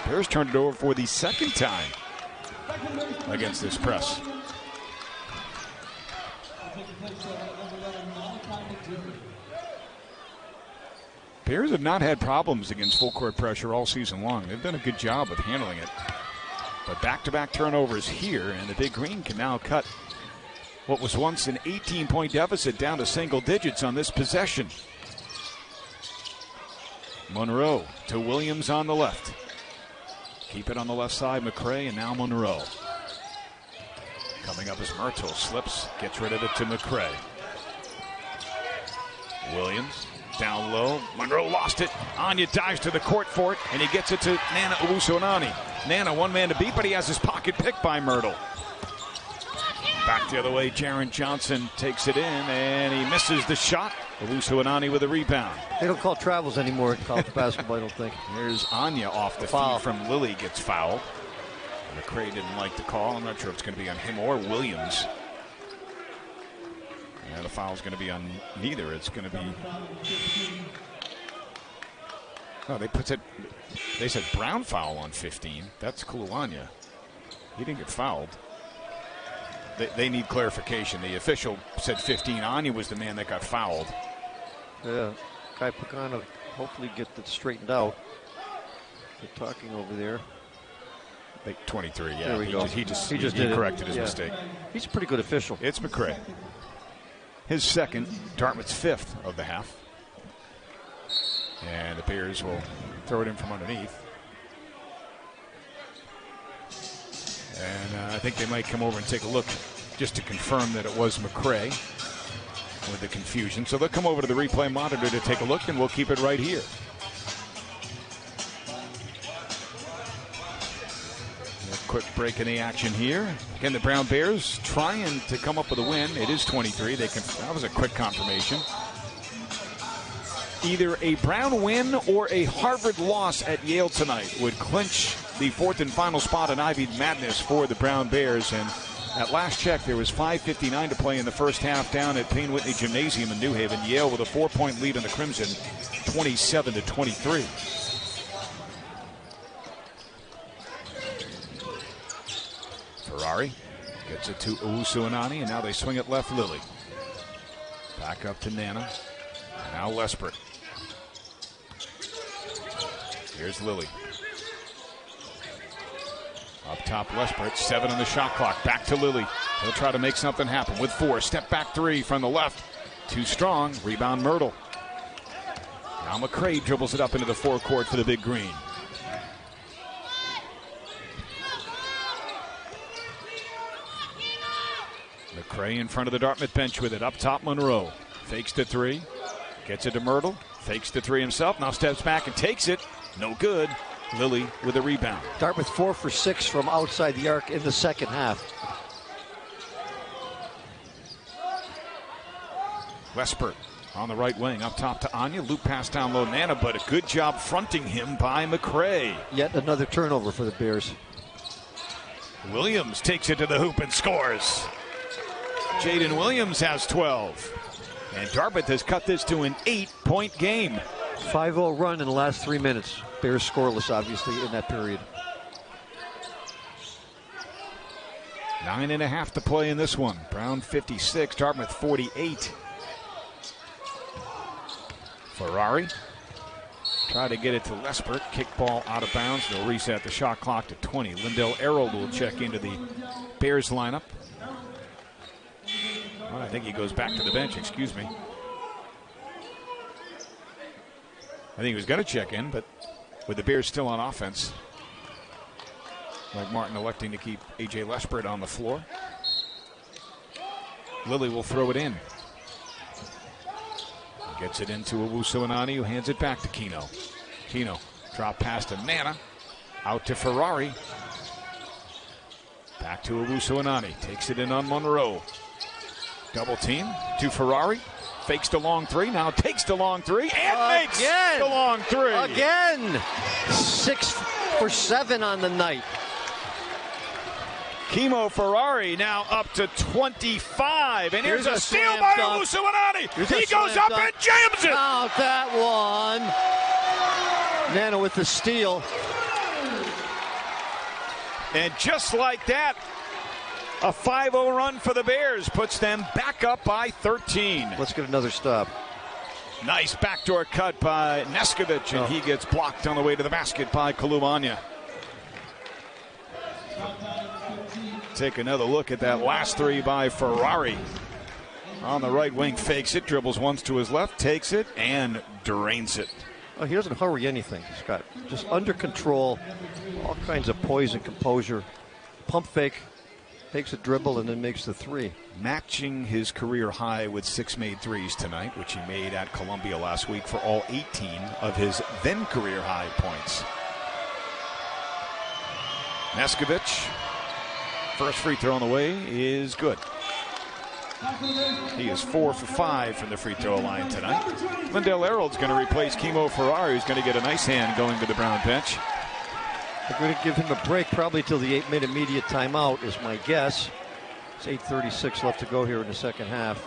Bears turned it over for the second time against this press. Bears have not had problems against full court pressure all season long. They've done a good job of handling it. But back-to-back turnovers here, and the Big Green can now cut what was once an 18-point deficit down to single digits on this possession. Monroe to Williams on the left. Keep it on the left side, McCray, and now Monroe. Coming up as Myrtle slips, gets rid of it to McCray. Williams down low. Monroe lost it. Anya dives to the court for it, and he gets it to Nana Owusu-Onani. Nana, one man to beat, but he has his pocket picked by Myrtle. Back the other way, Jaron Johnson takes it in, and he misses the shot. Owusu-Onani with a rebound. They don't call travels anymore in college basketball, I don't think. Here's Anya off the feet from Lilly, gets fouled. McCray didn't like the call. I'm not sure if it's going to be on him or Williams. Yeah, the foul's going to be on neither. It's going to be... Oh, they said Brown foul on 15. That's Kulanya. He didn't get fouled. They need clarification. The official said 15. Anya was the man that got fouled. Yeah, Kai Pagano hopefully get that straightened out. They're talking over there. 23, yeah. There we go. He corrected his mistake. He's a pretty good official. It's McCray. His second, Dartmouth's 5th of the half. And the Bears will throw it in from underneath. And I think they might come over and take a look just to confirm that it was McCray with the confusion. So they'll come over to the replay monitor to take a look, and we'll keep it right here. A quick break in the action here. Again, the Brown Bears trying to come up with a win. It is 23. That was a quick confirmation. Either a Brown win or a Harvard loss at Yale tonight would clinch the 4th and final spot in Ivy Madness for the Brown Bears. And at last check, there was 5:59 to play in the first half down at Payne Whitney Gymnasium in New Haven. Yale with a 4-point lead on the Crimson, 27-23. Ferrari gets it to Owusu-Onani, and now they swing it left. Lilly. Back up to Nana. Now Lespert. Here's Lilly. Up top, Lespert. 7 on the shot clock. Back to Lilly. He'll try to make something happen with 4. Step back 3 from the left. Too strong. Rebound Myrtle. Now McCray dribbles it up into the forecourt for the Big Green. McCray in front of the Dartmouth bench with it. Up top, Monroe. Fakes to 3. Gets it to Myrtle. Fakes to 3 himself. Now steps back and takes it. No good. Lilly with a rebound. Dartmouth 4 for 6 from outside the arc in the second half. Lespert on the right wing. Up top to Anya. Loop pass down low. Nana, but a good job fronting him by McCray. Yet another turnover for the Bears. Williams takes it to the hoop and scores. Jaden Williams has 12. And Dartmouth has cut this to an 8-point game. 5-0 run in the last 3 minutes. Bears scoreless, obviously, in that period. 9.5 to play in this one. Brown 56, Dartmouth 48. Ferrari try to get it to Lespert. Kick ball out of bounds. They'll reset the shot clock to 20. Lindell Errold will check into the Bears lineup. Well, I think he goes back to the bench, excuse me. I think he was going to check in, but with the Bears still on offense, Mike Martin electing to keep A.J. Lespert on the floor. Lilly will throw it in. Gets it into Owusu-Anani, who hands it back to Kino. Kino, drop pass to Nana. Out to Ferrari. Back to Owusu-Anani. Takes it in on Monroe. Double team to Ferrari. Fakes the long three. Now takes the long three and makes the long three. Again. 6 for 7 on the night. Kimo Ferrari now up to 25. And here's a steal by Owusu-Anani. He goes up and jams it. Out that one. Nana with the steal. And just like that, a 5-0 run for the Bears puts them back up by 13. Let's get another stop. Nice backdoor cut by Neskovic, and he gets blocked on the way to the basket by Kalumanya. Take another look at that last three by Ferrari. On the right wing, fakes it, dribbles once to his left, takes it, and drains it. Oh, he doesn't hurry anything. He's got just under control, all kinds of poise and composure. Pump fake, takes a dribble, and then makes the three. Matching his career high with 6 made threes tonight, which he made at Columbia last week for all 18 of his then career high points. Neskovic, first free throw on the way is good. He is 4 for 5 from the free throw line tonight. Lindell Errold's going to replace Kimo Ferrari, who's going to get a nice hand going to the Brown bench. They're going to give him a break probably till the 8-minute immediate timeout is my guess. It's 8:36 left to go here in the second half.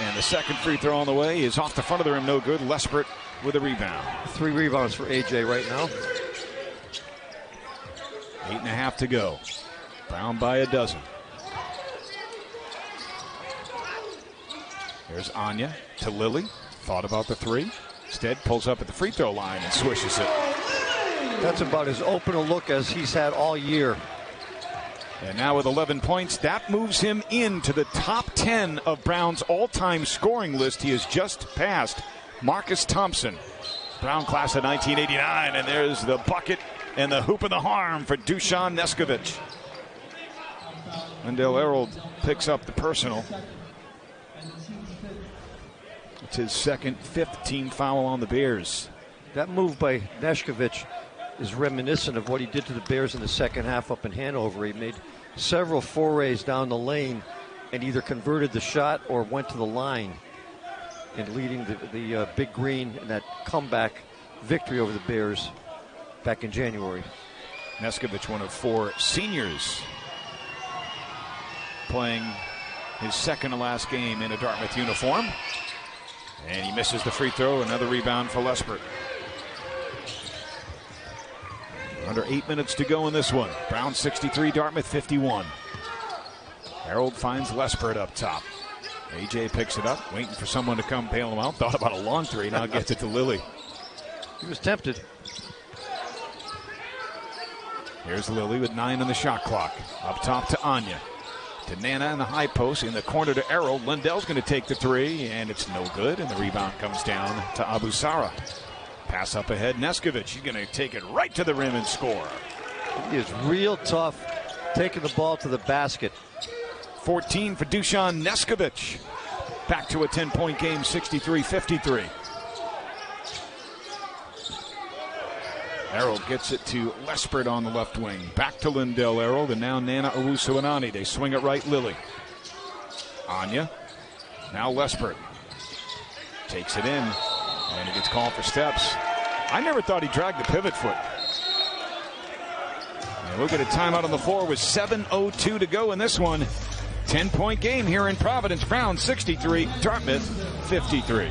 And the second free throw on the way is off the front of the rim, no good. Lespert with a rebound. 3 rebounds for AJ right now. 8.5 to go. Brown by a dozen. There's Anya to Lilly. Thought about the three. Instead pulls up at the free throw line and swishes it. That's about as open a look as he's had all year. And now with 11 points, that moves him into the top 10 of Brown's all-time scoring list. He has just passed Marcus Thompson. Brown class of 1989, and there's the bucket and the hoop of the harm for Dusan Neskovic. Lindell Errold picks up the personal. It's his second, 5th team foul on the Bears. That move by Neskovic is reminiscent of what he did to the Bears in the second half up in Hanover. He made several forays down the lane and either converted the shot or went to the line and leading the Big Green in that comeback victory over the Bears back in January. Neskovic, one of 4 seniors, playing his second to last game in a Dartmouth uniform. And he misses the free throw. Another rebound for Lespert. Under 8 minutes to go in this one. Brown 63, Dartmouth 51. Harold finds Lespert up top. AJ picks it up, waiting for someone to come bail him out. Thought about a long three, now gets it to Lilly. He was tempted. Here's Lilly with 9 on the shot clock. Up top to Anya. To Nana in the high post, in the corner to Errol. Lindell's going to take the three, and it's no good. And the rebound comes down to Abusara. Pass up ahead, Neskovic. He's going to take it right to the rim and score. He is real tough taking the ball to the basket. 14 for Dusan Neskovic. Back to a 10-point game, 63-53. Errol gets it to Lespert on the left wing. Back to Lindell Errol, and now Nana Owusu-Anani. They swing it right, Lilly. Anya. Now Lespert. Takes it in, and he gets called for steps. I never thought he dragged the pivot foot. And we'll get a timeout on the floor with 7:02 to go in this one. 10-point game here in Providence. Brown 63, Dartmouth 53.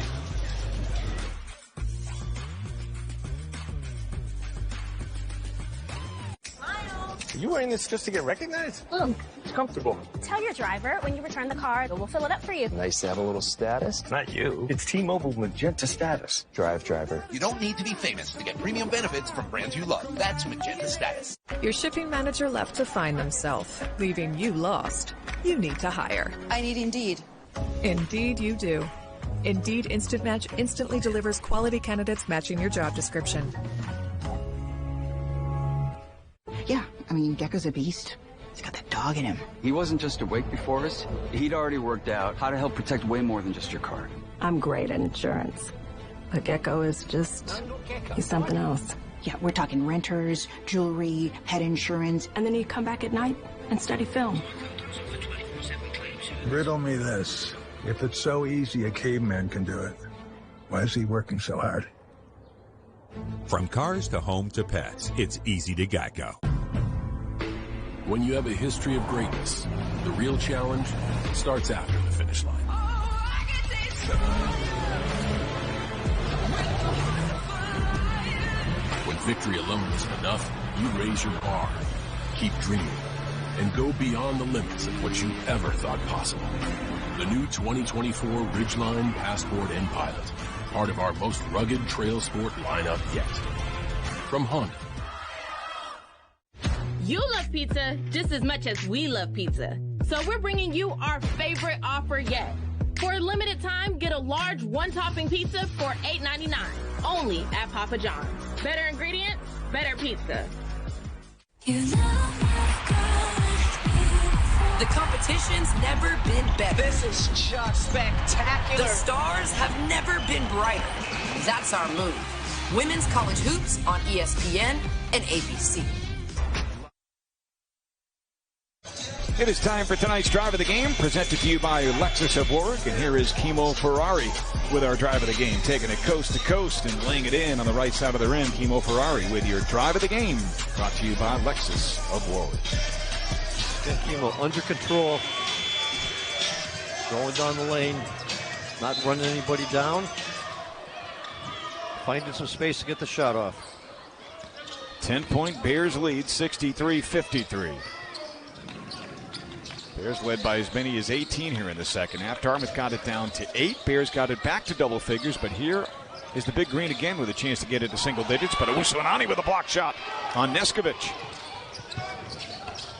Are you wearing this just to get recognized? It's comfortable. Tell your driver when you return the car, we'll fill it up for you. Nice to have a little status. Not you. It's T-Mobile Magenta Status. Driver. You don't need to be famous to get premium benefits from brands you love. That's Magenta Status. Your shipping manager left to find themselves, leaving you lost. You need to hire. I need Indeed. Indeed you do. Indeed Instant Match instantly delivers quality candidates matching your job description. I mean, Gecko's a beast. He's got that dog in him. He wasn't just awake before us. He'd already worked out how to help protect way more than just your car. I'm great at insurance. But Gecko is just, he's something else. Yeah, we're talking renters, jewelry, head insurance. And then he'd come back at night and study film. Riddle me this. If it's so easy a caveman can do it, why is he working so hard? From cars to home to pets, it's easy to Geico. When you have a history of greatness, the real challenge starts after the finish line. When victory alone isn't enough, you raise your bar, keep dreaming, and go beyond the limits of what you ever thought possible. The new 2024 Ridgeline, Passport, and Pilot, part of our most rugged trail sport lineup yet. From Honda. You love pizza just as much as we love pizza. So we're bringing you our favorite offer yet. For a limited time, get a large one-topping pizza for $8.99. Only at Papa John's. Better ingredients, better pizza. The competition's never been better. This is just spectacular. The stars have never been brighter. That's our move. Women's college hoops on ESPN and ABC. It is time for tonight's Drive of the Game, presented to you by Lexus of Warwick. And here is Kimo Ferrari with our Drive of the Game, taking it coast to coast and laying it in on the right side of the rim. Kimo Ferrari with your Drive of the Game, brought to you by Lexus of Warwick. Kimo under control, going down the lane, not running anybody down, finding some space to get the shot off. 10-point Bears lead, 63-53. Bears led by as many as 18 here in the second half. Dartmouth got it down to 8. Bears got it back to double figures, but here is the Big Green again with a chance to get it to single digits. But Owusu-Onani with a block shot on Neskovic.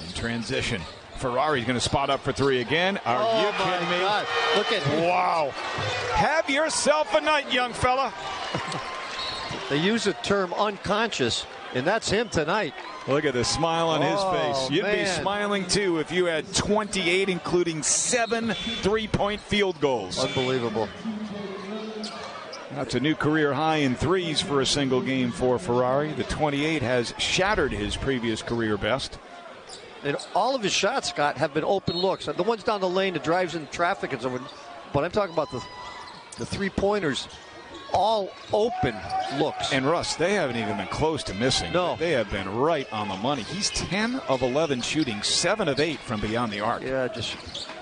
In transition, Ferrari's going to spot up for three again. Are you kidding me? God. Look at him. Wow. Have yourself a night, young fella. They use the term unconscious, and that's him tonight. Look at the smile on his face. You'd be smiling, too, if you had 28, including 7 three-point field goals. Unbelievable. That's a new career high in threes for a single game for Ferrari. The 28 has shattered his previous career best. And all of his shots, Scott, have been open looks. The ones down the lane that drives in traffic and so on. But I'm talking about the three-pointers. All open looks. And Russ, they haven't even been close to missing. No. They have been right on the money. He's 10 of 11 shooting, 7 of 8 from beyond the arc. Yeah, just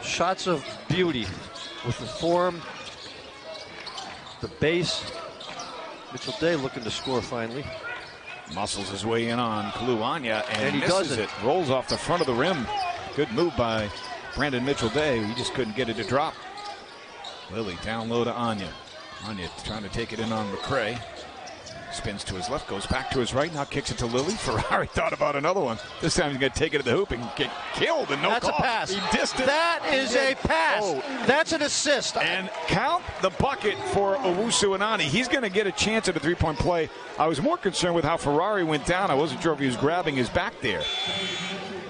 shots of beauty with the form, the base. Mitchell Day looking to score finally. Muscles his way in on Kaluanya and he misses does it. Rolls off the front of the rim. Good move by Brandon Mitchell Day. He just couldn't get it to drop. Lilly down low to Anya. Anya trying to take it in on McCray. Spins to his left, goes back to his right, now kicks it to Lilly. Ferrari thought about another one. This time he's going to take it to the hoop and get killed and no That's call. a pass. He dissed it. That is a pass. Oh. That's an assist. And count the bucket for Owusu-Onani. He's going to get a chance at a three-point play. I was more concerned with how Ferrari went down. I wasn't sure if he was grabbing his back there.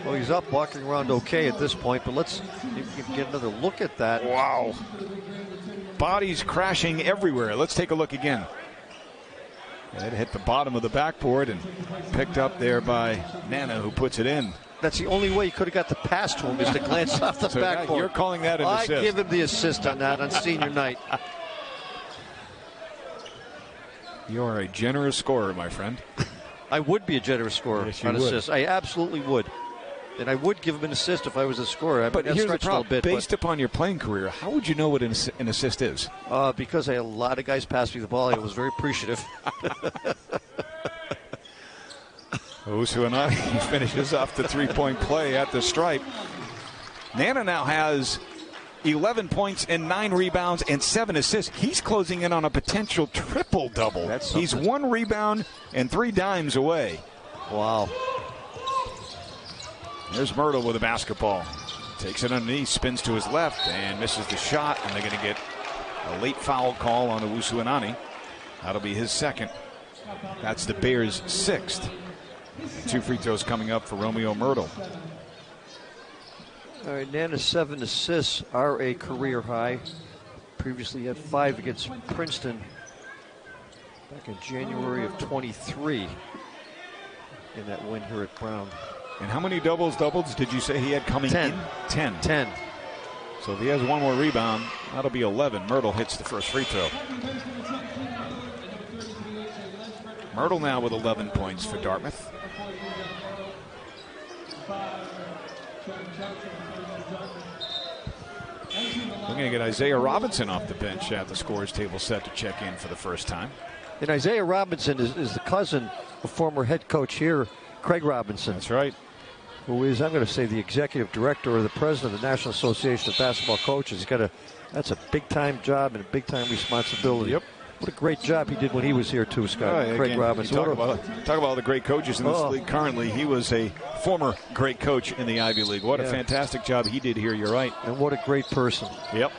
Well, he's up, walking around okay at this point, but let's get another look at that. Wow. Bodies crashing everywhere. Let's take a look again. It hit the bottom of the backboard and picked up there by Nana, who puts it in. That's the only way he could have got the pass to him, is to glance off the backboard. You're calling that an assist. I give him the assist on that on senior night. You are a generous scorer, my friend. I would be a generous scorer on assists. I absolutely would. And I would give him an assist if I was a scorer. But here's the problem. Based upon your playing career, how would you know what an assist is? Because I had a lot of guys pass me the ball. I was very appreciative. Owusu-Onani finishes off the three-point play at the stripe. Nana now has 11 points and 9 rebounds and 7 assists. He's closing in on a potential triple-double. He's 1 rebound and 3 dimes away. Wow. There's Myrtle with a basketball. Takes it underneath, spins to his left, and misses the shot. And they're going to get a late foul call on Owusu-Onani. That'll be his second. That's the Bears' 6th. 2 free throws coming up for Romeo Myrtle. All right, Nana's 7 assists are a career high. Previously had 5 against Princeton back in January of 23 in that win here at Brown. And how many doubles did you say he had coming 10. in? 10. 10. So if he has one more rebound, that'll be 11. Myrtle hits the first free throw. Myrtle now with 11 points for Dartmouth. We're going to get Isaiah Robinson off the bench at the scores table set to check in for the first time. And Isaiah Robinson is the cousin of former head coach here, Craig Robinson. That's right. Who is, I'm going to say, the executive director or the president of the National Association of Basketball Coaches. That's a big-time job and a big-time responsibility. Yep. What a great job he did when he was here, too, Scott. Craig again, Robinson. Talk about all the great coaches in this league currently. He was a former great coach in the Ivy League. What a fantastic job he did here, you're right. And what a great person. Yep.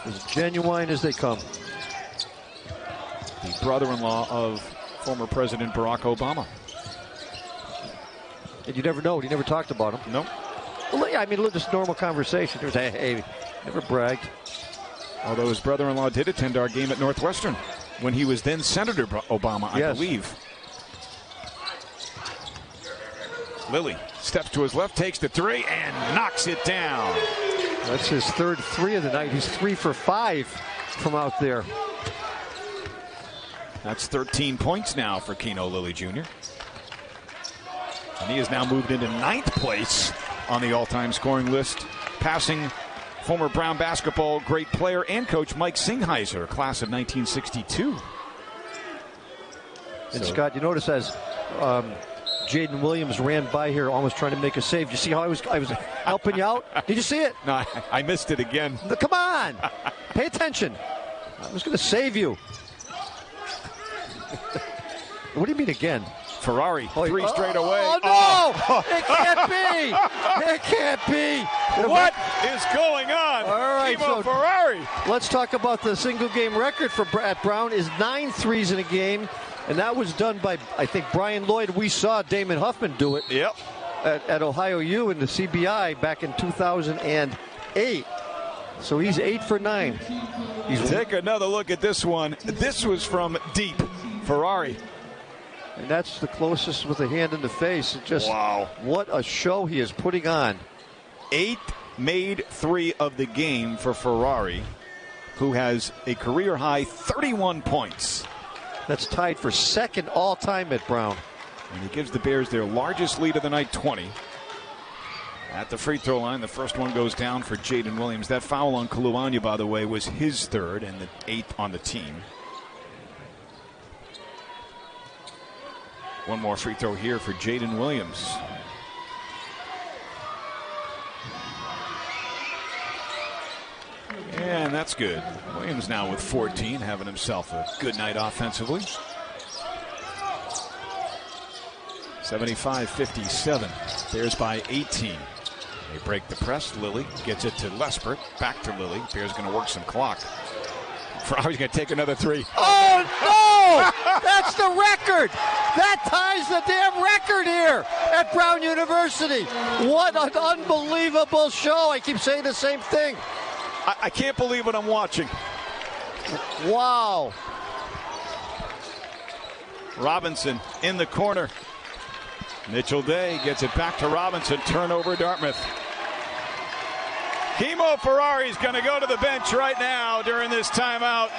As genuine as they come. The brother-in-law of former President Barack Obama. And you never know. You never talked about him. Nope. Well, yeah, I mean, just normal conversation. There's hey, never bragged. Although his brother-in-law did attend our game at Northwestern when he was then Senator Obama, I believe. Lilly steps to his left, takes the 3, and knocks it down. That's his third 3 of the night. He's 3 for 5 from out there. That's 13 points now for Kino Lilly Jr. And he has now moved into 9th place on the all-time scoring list, passing former Brown basketball great player and coach Mike Singheiser, class of 1962. And Scott, you notice as Jaden Williams ran by here almost trying to make a save. You see how I was helping you out? Did you see it? No, I missed it again. Come on. Pay attention. I was going to save you. What do you mean again? Ferrari, 3 straight away. Oh, no! It can't be! It can't be! What is going on? All right, Kimo so Ferrari. Let's talk about the single-game record at Brown is 9 threes in a game, and that was done by, I think, Brian Lloyd. We saw Damon Huffman do it at Ohio U in the CBI back in 2008. So he's 8 for 9. Take another look at this one. This was from deep. Ferrari. And that's the closest with a hand in the face. Just wow. What a show he is putting on. 8 made 3 of the game for Ferrari, who has a career-high 31 points. That's tied for second all-time at Brown. And he gives the Bears their largest lead of the night, 20. At the free throw line, the first one goes down for Jaden Williams. That foul on Kuluanya, by the way, was his 3rd and the 8th on the team. One more free throw here for Jaden Williams. And that's good. Williams now with 14, having himself a good night offensively. 75-57. Bears by 18. They break the press. Lilly gets it to Lespert. Back to Lilly. Bears going to work some clock. Ferrari's going to take another 3. Oh, no! That's the record! That ties the damn record here at Brown University. What an unbelievable show. I keep saying the same thing. I can't believe what I'm watching. Wow. Robinson in the corner. Mitchell Day gets it back to Robinson. Turnover, Dartmouth. Kimo Ferrari's going to go to the bench right now during this timeout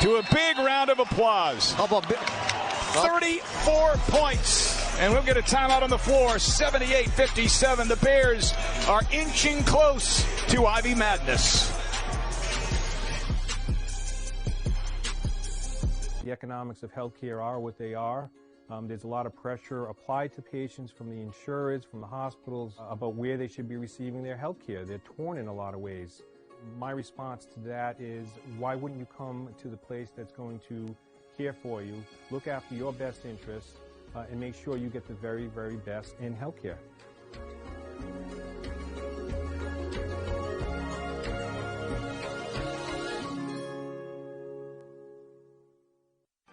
to a big round of applause. How about 34 points. And we'll get a timeout on the floor. 78-57. The Bears are inching close to Ivy Madness. The economics of healthcare are what they are. There's a lot of pressure applied to patients from the insurers, from the hospitals, about where they should be receiving their health care. They're torn in a lot of ways. My response to that is, why wouldn't you come to the place that's going to care for you, look after your best interests, and make sure you get the very, very best in health care?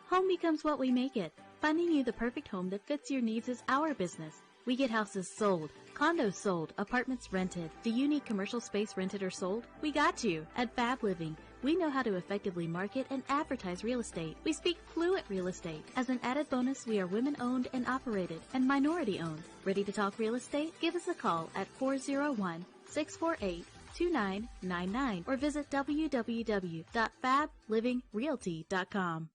Home becomes what we make it. Finding you the perfect home that fits your needs is our business. We get houses sold, condos sold, apartments rented. Do you need commercial space rented or sold? We got you. At Fab Living, we know how to effectively market and advertise real estate. We speak fluent real estate. As an added bonus, we are women-owned and operated and minority-owned. Ready to talk real estate? Give us a call at 401-648-2999 or visit www.fablivingrealty.com.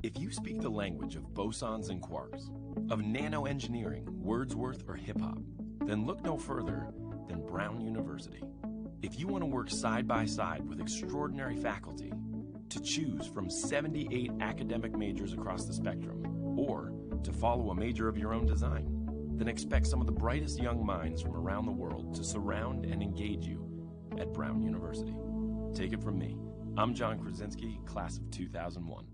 If you speak the language of bosons and quarks, of nanoengineering, Wordsworth, or hip-hop, then look no further than Brown University. If you want to work side by side with extraordinary faculty, to choose from 78 academic majors across the spectrum, or to follow a major of your own design, then expect some of the brightest young minds from around the world to surround and engage you at Brown University. Take it from me. I'm John Krasinski, class of 2001.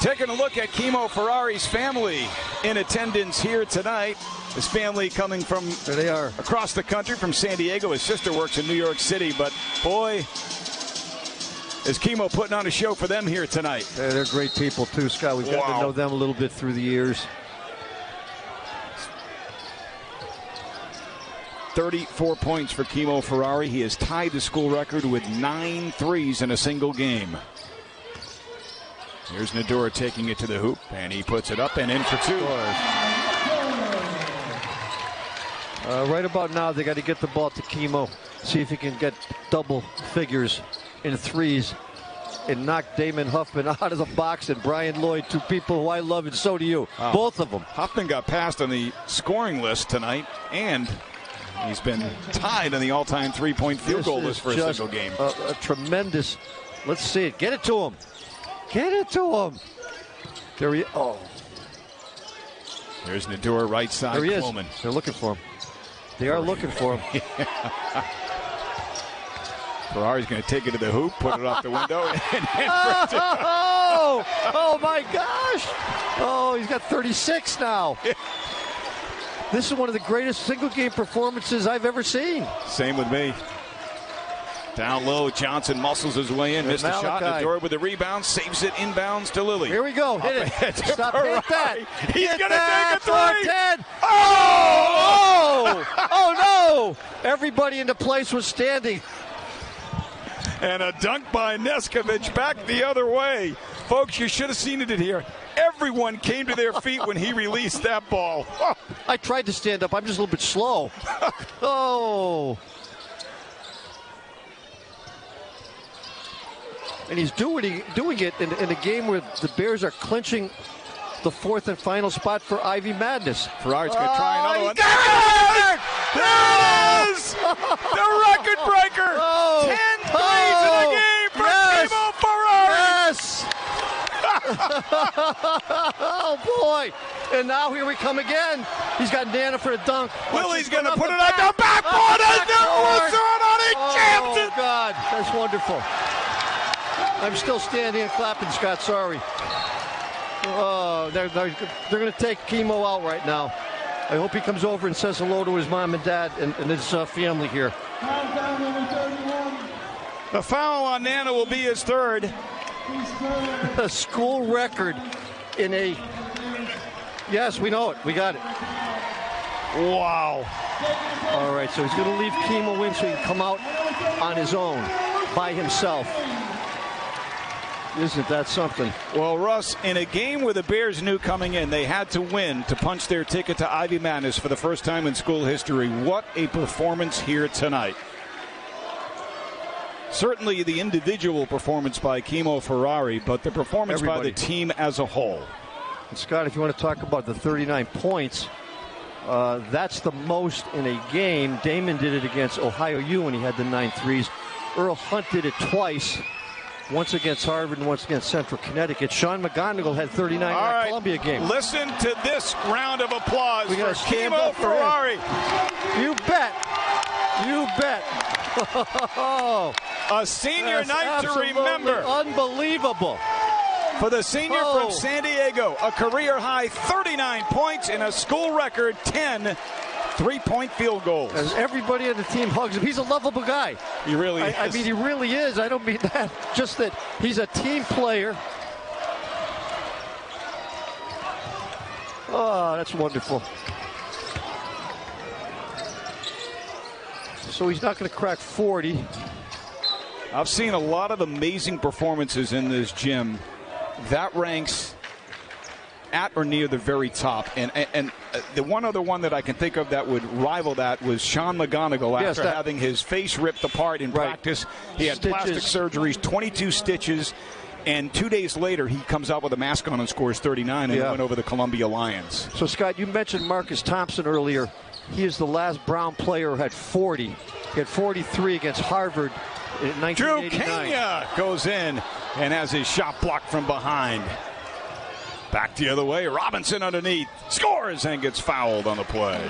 Taking a look at Kimo Ferrari's family in attendance here tonight. His family coming from there they are across the country, from San Diego. His sister works in New York City, but boy, is Kimo putting on a show for them here tonight. They're great people too, Scott. We've got to know them a little bit through the years. 34 points for Kimo Ferrari. He has tied the school record with 9 threes in a single game. Here's Nador taking it to the hoop, and he puts it up and in for 2. Right about now, they got to get the ball to Kimo, see if he can get double figures in threes and knock Damon Huffman out of the box and Brian Lloyd, two people who I love, and so do you. Both of them. Huffman got passed on the scoring list tonight, and he's been tied on the all-time three-point field goal list for a single game. A tremendous. Let's see it. Get it to him. Get it to him. There he is. Oh. There's Nador right side. There he is. Coleman. They're looking for him. They are looking for him. Ferrari's going to take it to the hoop, put it off the window. Oh, my gosh. Oh, he's got 36 now. This is one of the greatest single-game performances I've ever seen. Same with me. Down low, Johnson muscles his way in, missed the shot. Nador with the rebound, saves it inbounds to Lilly. Here we go, hit it. Stop, hit that. He's going to take a 3. Oh, no. Everybody in the place was standing. And a dunk by Neskovic back the other way. Folks, you should have seen it in here. Everyone came to their feet when he released that ball. I tried to stand up. I'm just a little bit slow. Oh. And he's doing it in a game where the Bears are clinching the 4th and final spot for Ivy Madness. Ferrari's going to try another one. There it is! The record breaker! 10 threes in a game for Kimo Ferrari! Yes! Oh, boy. And now here we come again. He's got Nana for a dunk. Lily's going to put it on the backboard. And there was on it. Jammed it. Oh, God. That's wonderful. I'm still standing and clapping, Scott. Sorry. Oh, they're going to take Kimo out right now. I hope he comes over and says hello to his mom and dad and his family here. The foul on Nana will be his 3rd. A school record in a... Yes, we know it. We got it. Wow. All right, so he's going to leave Kimo in so he can come out on his own, by himself. Isn't that something? Well, Russ, in a game where the Bears knew coming in they had to win to punch their ticket to Ivy Madness for the first time in school history, what a performance here tonight. Certainly the individual performance by Kimo Ferrari, but the performance by the team as a whole. And Scott, if you want to talk about the 39 points, that's the most in a game. Damon did it against Ohio U when he had the 9 threes. Earl Hunt did it twice. Once against Harvard and once against Central Connecticut. Sean McGonigal had 39 in that Columbia game. Listen to this round of applause for Kimo Ferrari. You bet. You bet. A senior night to remember. Unbelievable. For the senior from San Diego, a career-high 39 points and a school record 10 3-point field goals. As everybody on the team hugs him. He's a lovable guy. He really is. I mean, he really is. I don't mean that. Just that he's a team player. Oh, that's wonderful. So he's not going to crack 40. I've seen a lot of amazing performances in this gym. That ranks at or near the very top. And the one other one that I can think of that would rival that was Sean McGonigal after having his face ripped apart in practice. He had plastic surgeries, 22 stitches. And 2 days later, he comes out with a mask on and scores 39 and went over the Columbia Lions. So, Scott, you mentioned Marcus Thompson earlier. He is the last Brown player who had 40. He had 43 against Harvard in 1989. Drew Kenya goes in and has his shot blocked from behind. Back the other way. Robinson underneath. Scores and gets fouled on the play.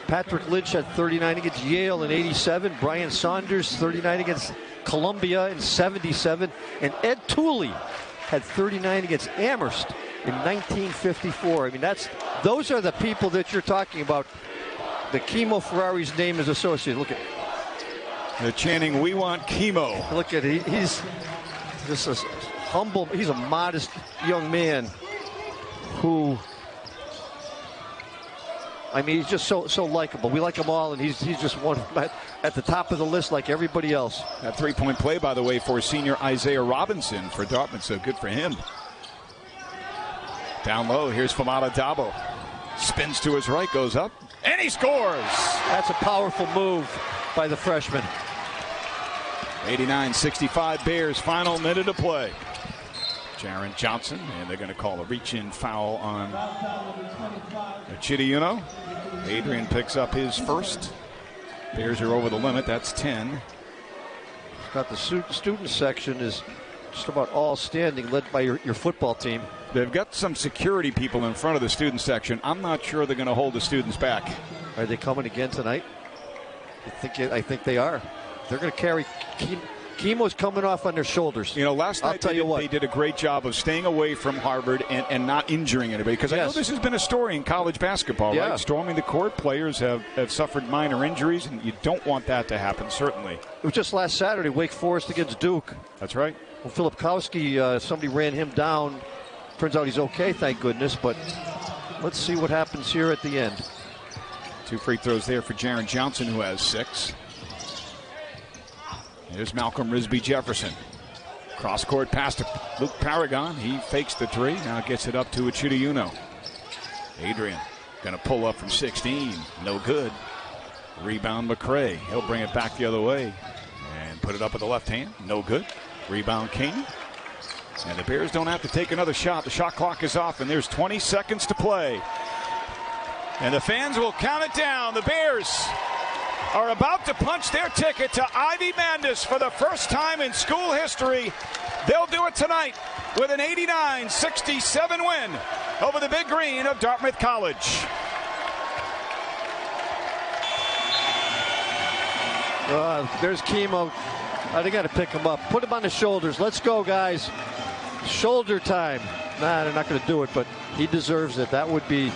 Patrick Lynch had 39 against Yale in 87. Brian Saunders, 39 against Columbia in 77. And Ed Tooley had 39 against Amherst in 1954. I mean, those are the people that you're talking about. The Kimo Ferrari's name is associated. Look at they're chanting, "We want Kimo." Look at he's just a humble. He's a modest young man who, I mean, he's just so likable. We like him all, and he's just one at the top of the list like everybody else. That three-point play, by the way, for senior Isaiah Robinson for Dartmouth, so good for him. Down low, here's Famata Dabo. Spins to his right, goes up, and he scores! That's a powerful move by the freshman. 89-65 Bears, final minute of play. Jaron Johnson, and they're going to call a reach-in foul on Chidiyuno. Adrian picks up his first. Bears are over the limit. That's 10. Got the student section is just about all standing, led by your football team. They've got some security people in front of the student section. I'm not sure they're going to hold the students back. Are they coming again tonight? I think they are. They're going to carry. Kimo's coming off on their shoulders. You know, last night they did a great job of staying away from Harvard and not injuring anybody. Because I know this has been a story in college basketball, right? Storming the court, players have suffered minor injuries, and you don't want that to happen, certainly. It was just last Saturday, Wake Forest against Duke. That's right. Well, Filipkowski, somebody ran him down. Turns out he's okay, thank goodness. But let's see what happens here at the end. 2 free throws there for Jaron Johnson, who has 6. Here's Malcolm Risby Jefferson. Cross-court pass to Luke Paragon. He fakes the 3. Now gets it up to Chidiyuno. Adrian going to pull up from 16. No good. Rebound McCray. He'll bring it back the other way. And put it up with the left hand. No good. Rebound King. And the Bears don't have to take another shot. The shot clock is off, and there's 20 seconds to play. And the fans will count it down. The Bears are about to punch their ticket to Ivy Madness for the first time in school history. They'll do it tonight with an 89-67 win over the Big Green of Dartmouth College. There's Kimo. They got to pick him up. Put him on the shoulders. Let's go, guys. Shoulder time. Nah, they're not going to do it, but he deserves it. That would be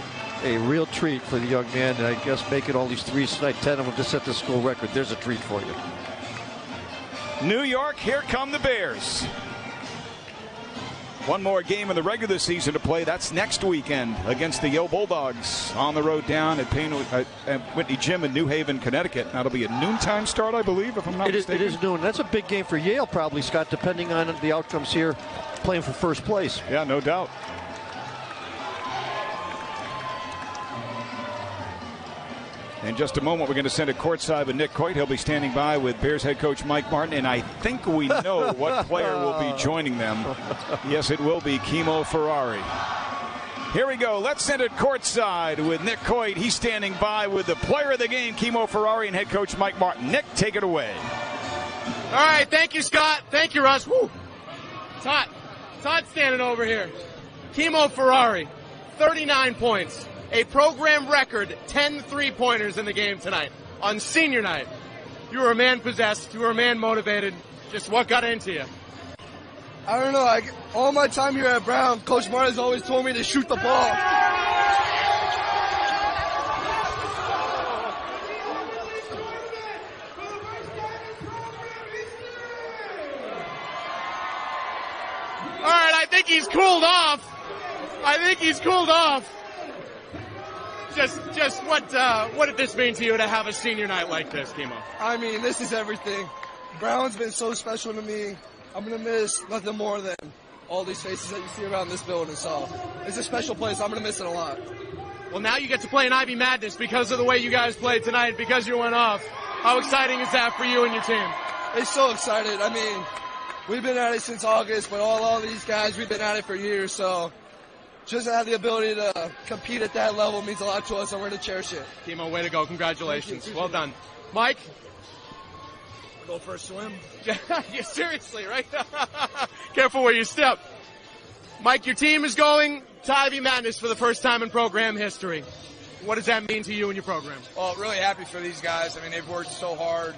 a real treat for the young man. And I guess making all these threes tonight, 10 of them to set the school record. There's a treat for you. New York, here come the Bears. One more game in the regular season to play. That's next weekend against the Yale Bulldogs on the road down at Whitney Gym in New Haven, Connecticut. That'll be a noontime start, I believe, if I'm not mistaken. It is noon. That's a big game for Yale, probably, Scott, depending on the outcomes here, playing for first place. Yeah, no doubt. In just a moment, we're going to send it courtside with Nick Coit. He'll be standing by with Bears head coach Mike Martin, and I think we know what player will be joining them. Yes, it will be Kimo Ferrari. Here we go. Let's send it courtside with Nick Coit. He's standing by with the player of the game, Kimo Ferrari, and head coach Mike Martin. Nick, take it away. All right, thank you, Scott. Thank you, Russ. Woo. It's hot. It's hot standing over here. Kimo Ferrari, 39 points. A program record 10 3-pointers in the game tonight on senior night. You were a man possessed. You were a man motivated. Just what got into you? I don't know. All my time here at Brown, Coach Martin's always told me to shoot the ball. think he's cooled off. Just what did this mean to you to have a senior night like this, Kimo? I mean, this is everything. Brown's been so special to me. I'm going to miss nothing more than all these faces that you see around this building. So it's a special place. I'm going to miss it a lot. Well, now you get to play in Ivy Madness because of the way you guys played tonight, because you went off. How exciting is that for you and your team? It's so excited. I mean, we've been at it since August, but all these guys, we've been at it for years. So just to have the ability to compete at that level means a lot to us, and we're going to cherish it. Kimo, way to go. Congratulations. Well done. Mike? Go for a swim? Yeah, seriously, right? Careful where you step. Mike, your team is going to Ivy Madness for the first time in program history. What does that mean to you and your program? Well, really happy for these guys. I mean, they've worked so hard.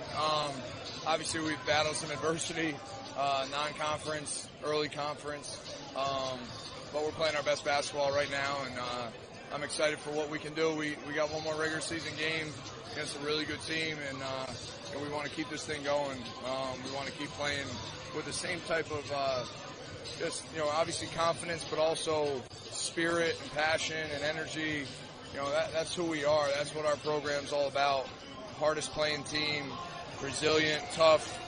Obviously, we've battled some adversity, non-conference, early conference. But we're playing our best basketball right now, and I'm excited for what we can do. We got one more regular season game against a really good team, and we want to keep this thing going. We want to keep playing with the same type of obviously confidence, but also spirit and passion and energy. That's who we are. That's what our program's all about. Hardest playing team, resilient, tough,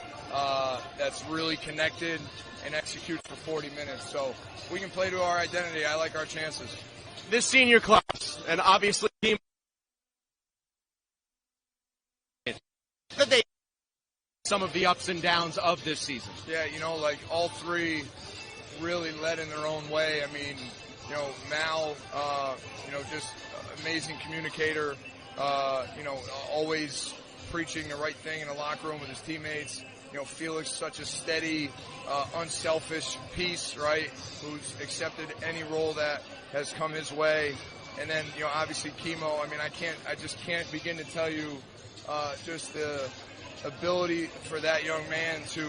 that's really connected and executes for 40 minutes. So we can play to our identity. I like our chances. This senior class, and obviously some of the ups and downs of this season. Yeah, like all three really led in their own way. I mean, Mal, just amazing communicator, always preaching the right thing in the locker room with his teammates. Felix, such a steady, unselfish piece, right, who's accepted any role that has come his way. And then, obviously Kimo, I just can't begin to tell you just the ability for that young man to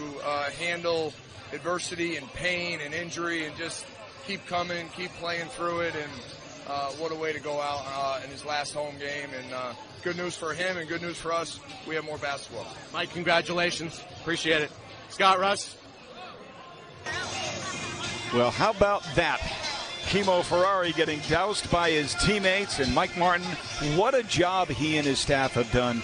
handle adversity and pain and injury and just keep coming, keep playing through it. And what a way to go out in his last home game. And good news for him and good news for us. We have more basketball. Mike, congratulations. Appreciate it. Scott, Russ? Well, how about that? Kimo Ferrari getting doused by his teammates, and Mike Martin, what a job he and his staff have done.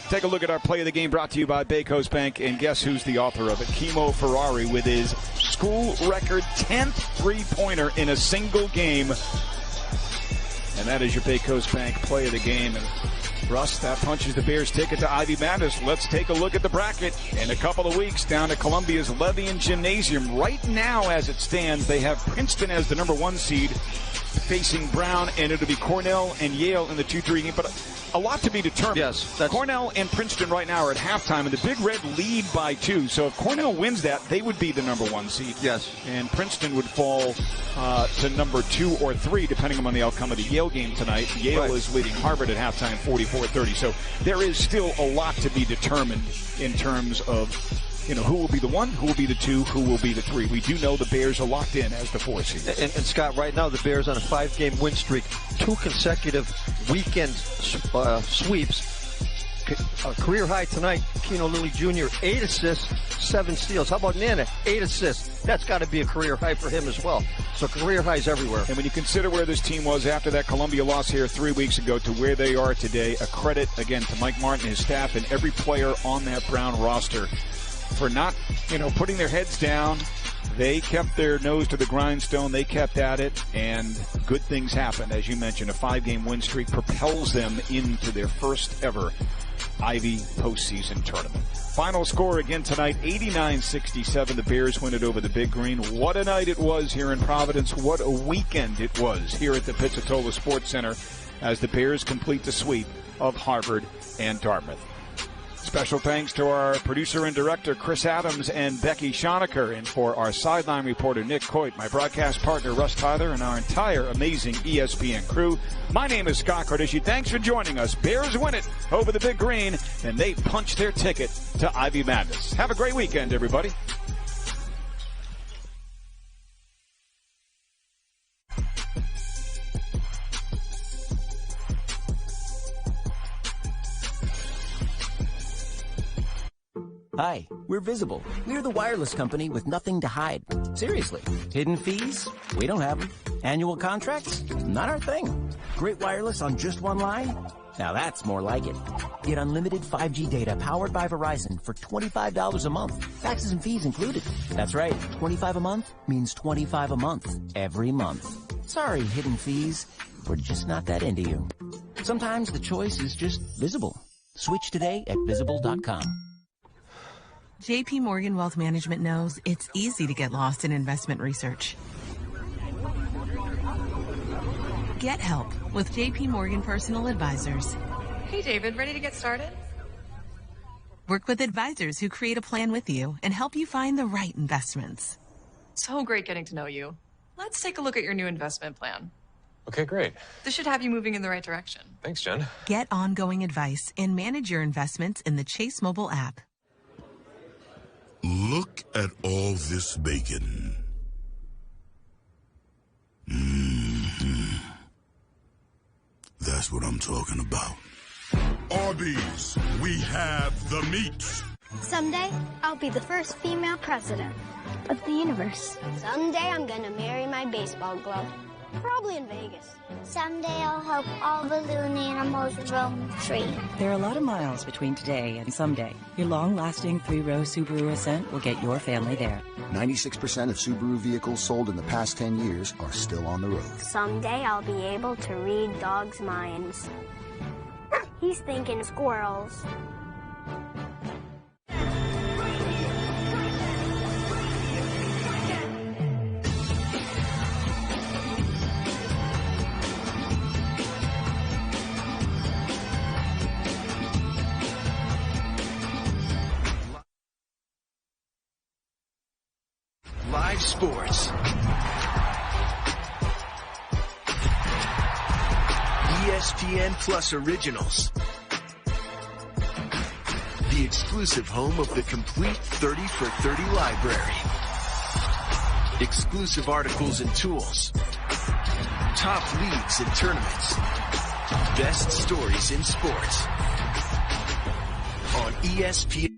Take a look at our play of the game brought to you by Bay Coast Bank, and guess who's the author of it? Kimo Ferrari with his school record 10th three-pointer in a single game. And that is your Bay Coast Bank play of the game. And Russ, that punches the Bears' ticket to Ivy Madness. Let's take a look at the bracket. In a couple of weeks, down to Columbia's Levy Gymnasium. Right now, as it stands, they have Princeton as the number 1 seed, facing Brown, and it'll be Cornell and Yale in the 2-3 game. But a lot to be determined. Yes. Cornell and Princeton right now are at halftime, and the Big Red lead by 2. So if Cornell wins that, they would be the number 1 seed. Yes. And Princeton would fall to number 2 or 3, depending on the outcome of the Yale game tonight. Yale is leading Harvard at halftime 44-30. So there is still a lot to be determined in terms of who will be the 1, who will be the 2, who will be the 3. We do know the Bears are locked in as the 4 seed. And Scott, right now the Bears on a 5-game win streak, 2 consecutive weekend sweeps. A career high tonight, Keno Lilly Jr., 8 assists, 7 steals. How about Nana? 8 assists. That's got to be a career high for him as well. So career highs everywhere. And when you consider where this team was after that Columbia loss here 3 weeks ago to where they are today, a credit, again, to Mike Martin and his staff and every player on that Brown roster for not, putting their heads down. They kept their nose to the grindstone. They kept at it, and good things happened. As you mentioned, a 5-game win streak propels them into their first ever Ivy postseason tournament. Final score again tonight, 89-67. The Bears win it over the Big Green. What a night it was here in Providence. What a weekend it was here at the Pizzatola Sports Center as the Bears complete the sweep of Harvard and Dartmouth. Special thanks to our producer and director, Chris Adams and Becky Schonecker, and for our sideline reporter, Nick Coit, my broadcast partner, Russ Tyler, and our entire amazing ESPN crew. My name is Scott Cardisci. Thanks for joining us. Bears win it over the Big Green, and they punch their ticket to Ivy Madness. Have a great weekend, everybody. Hi, we're Visible. We're the wireless company with nothing to hide. Seriously. Hidden fees? We don't have them. Annual contracts? Not our thing. Great wireless on just one line? Now that's more like it. Get unlimited 5G data powered by Verizon for $25 a month. Taxes and fees included. That's right. $25 a month means $25 a month. Every month. Sorry, hidden fees. We're just not that into you. Sometimes the choice is just Visible. Switch today at Visible.com. JP Morgan Wealth Management knows it's easy to get lost in investment research. Get help with JP Morgan Personal Advisors. Hey, David, ready to get started? Work with advisors who create a plan with you and help you find the right investments. So great getting to know you. Let's take a look at your new investment plan. Okay, great. This should have you moving in the right direction. Thanks, Jen. Get ongoing advice and manage your investments in the Chase mobile app. Look at all this bacon. That's what I'm talking about. Arby's, we have the meat. Someday, I'll be the first female president of the universe. Someday, I'm gonna marry my baseball glove. Probably in Vegas. Someday, I'll help all balloon animals roam free. There are a lot of miles between today and someday. Your long-lasting 3-row Subaru Ascent will get your family there. 96% of Subaru vehicles sold in the past 10 years are still on the road. Someday, I'll be able to read dogs' minds. He's thinking squirrels. Live sports. ESPN Plus Originals. The exclusive home of the complete 30 for 30 library. Exclusive articles and tools. Top leagues and tournaments. Best stories in sports. On ESPN.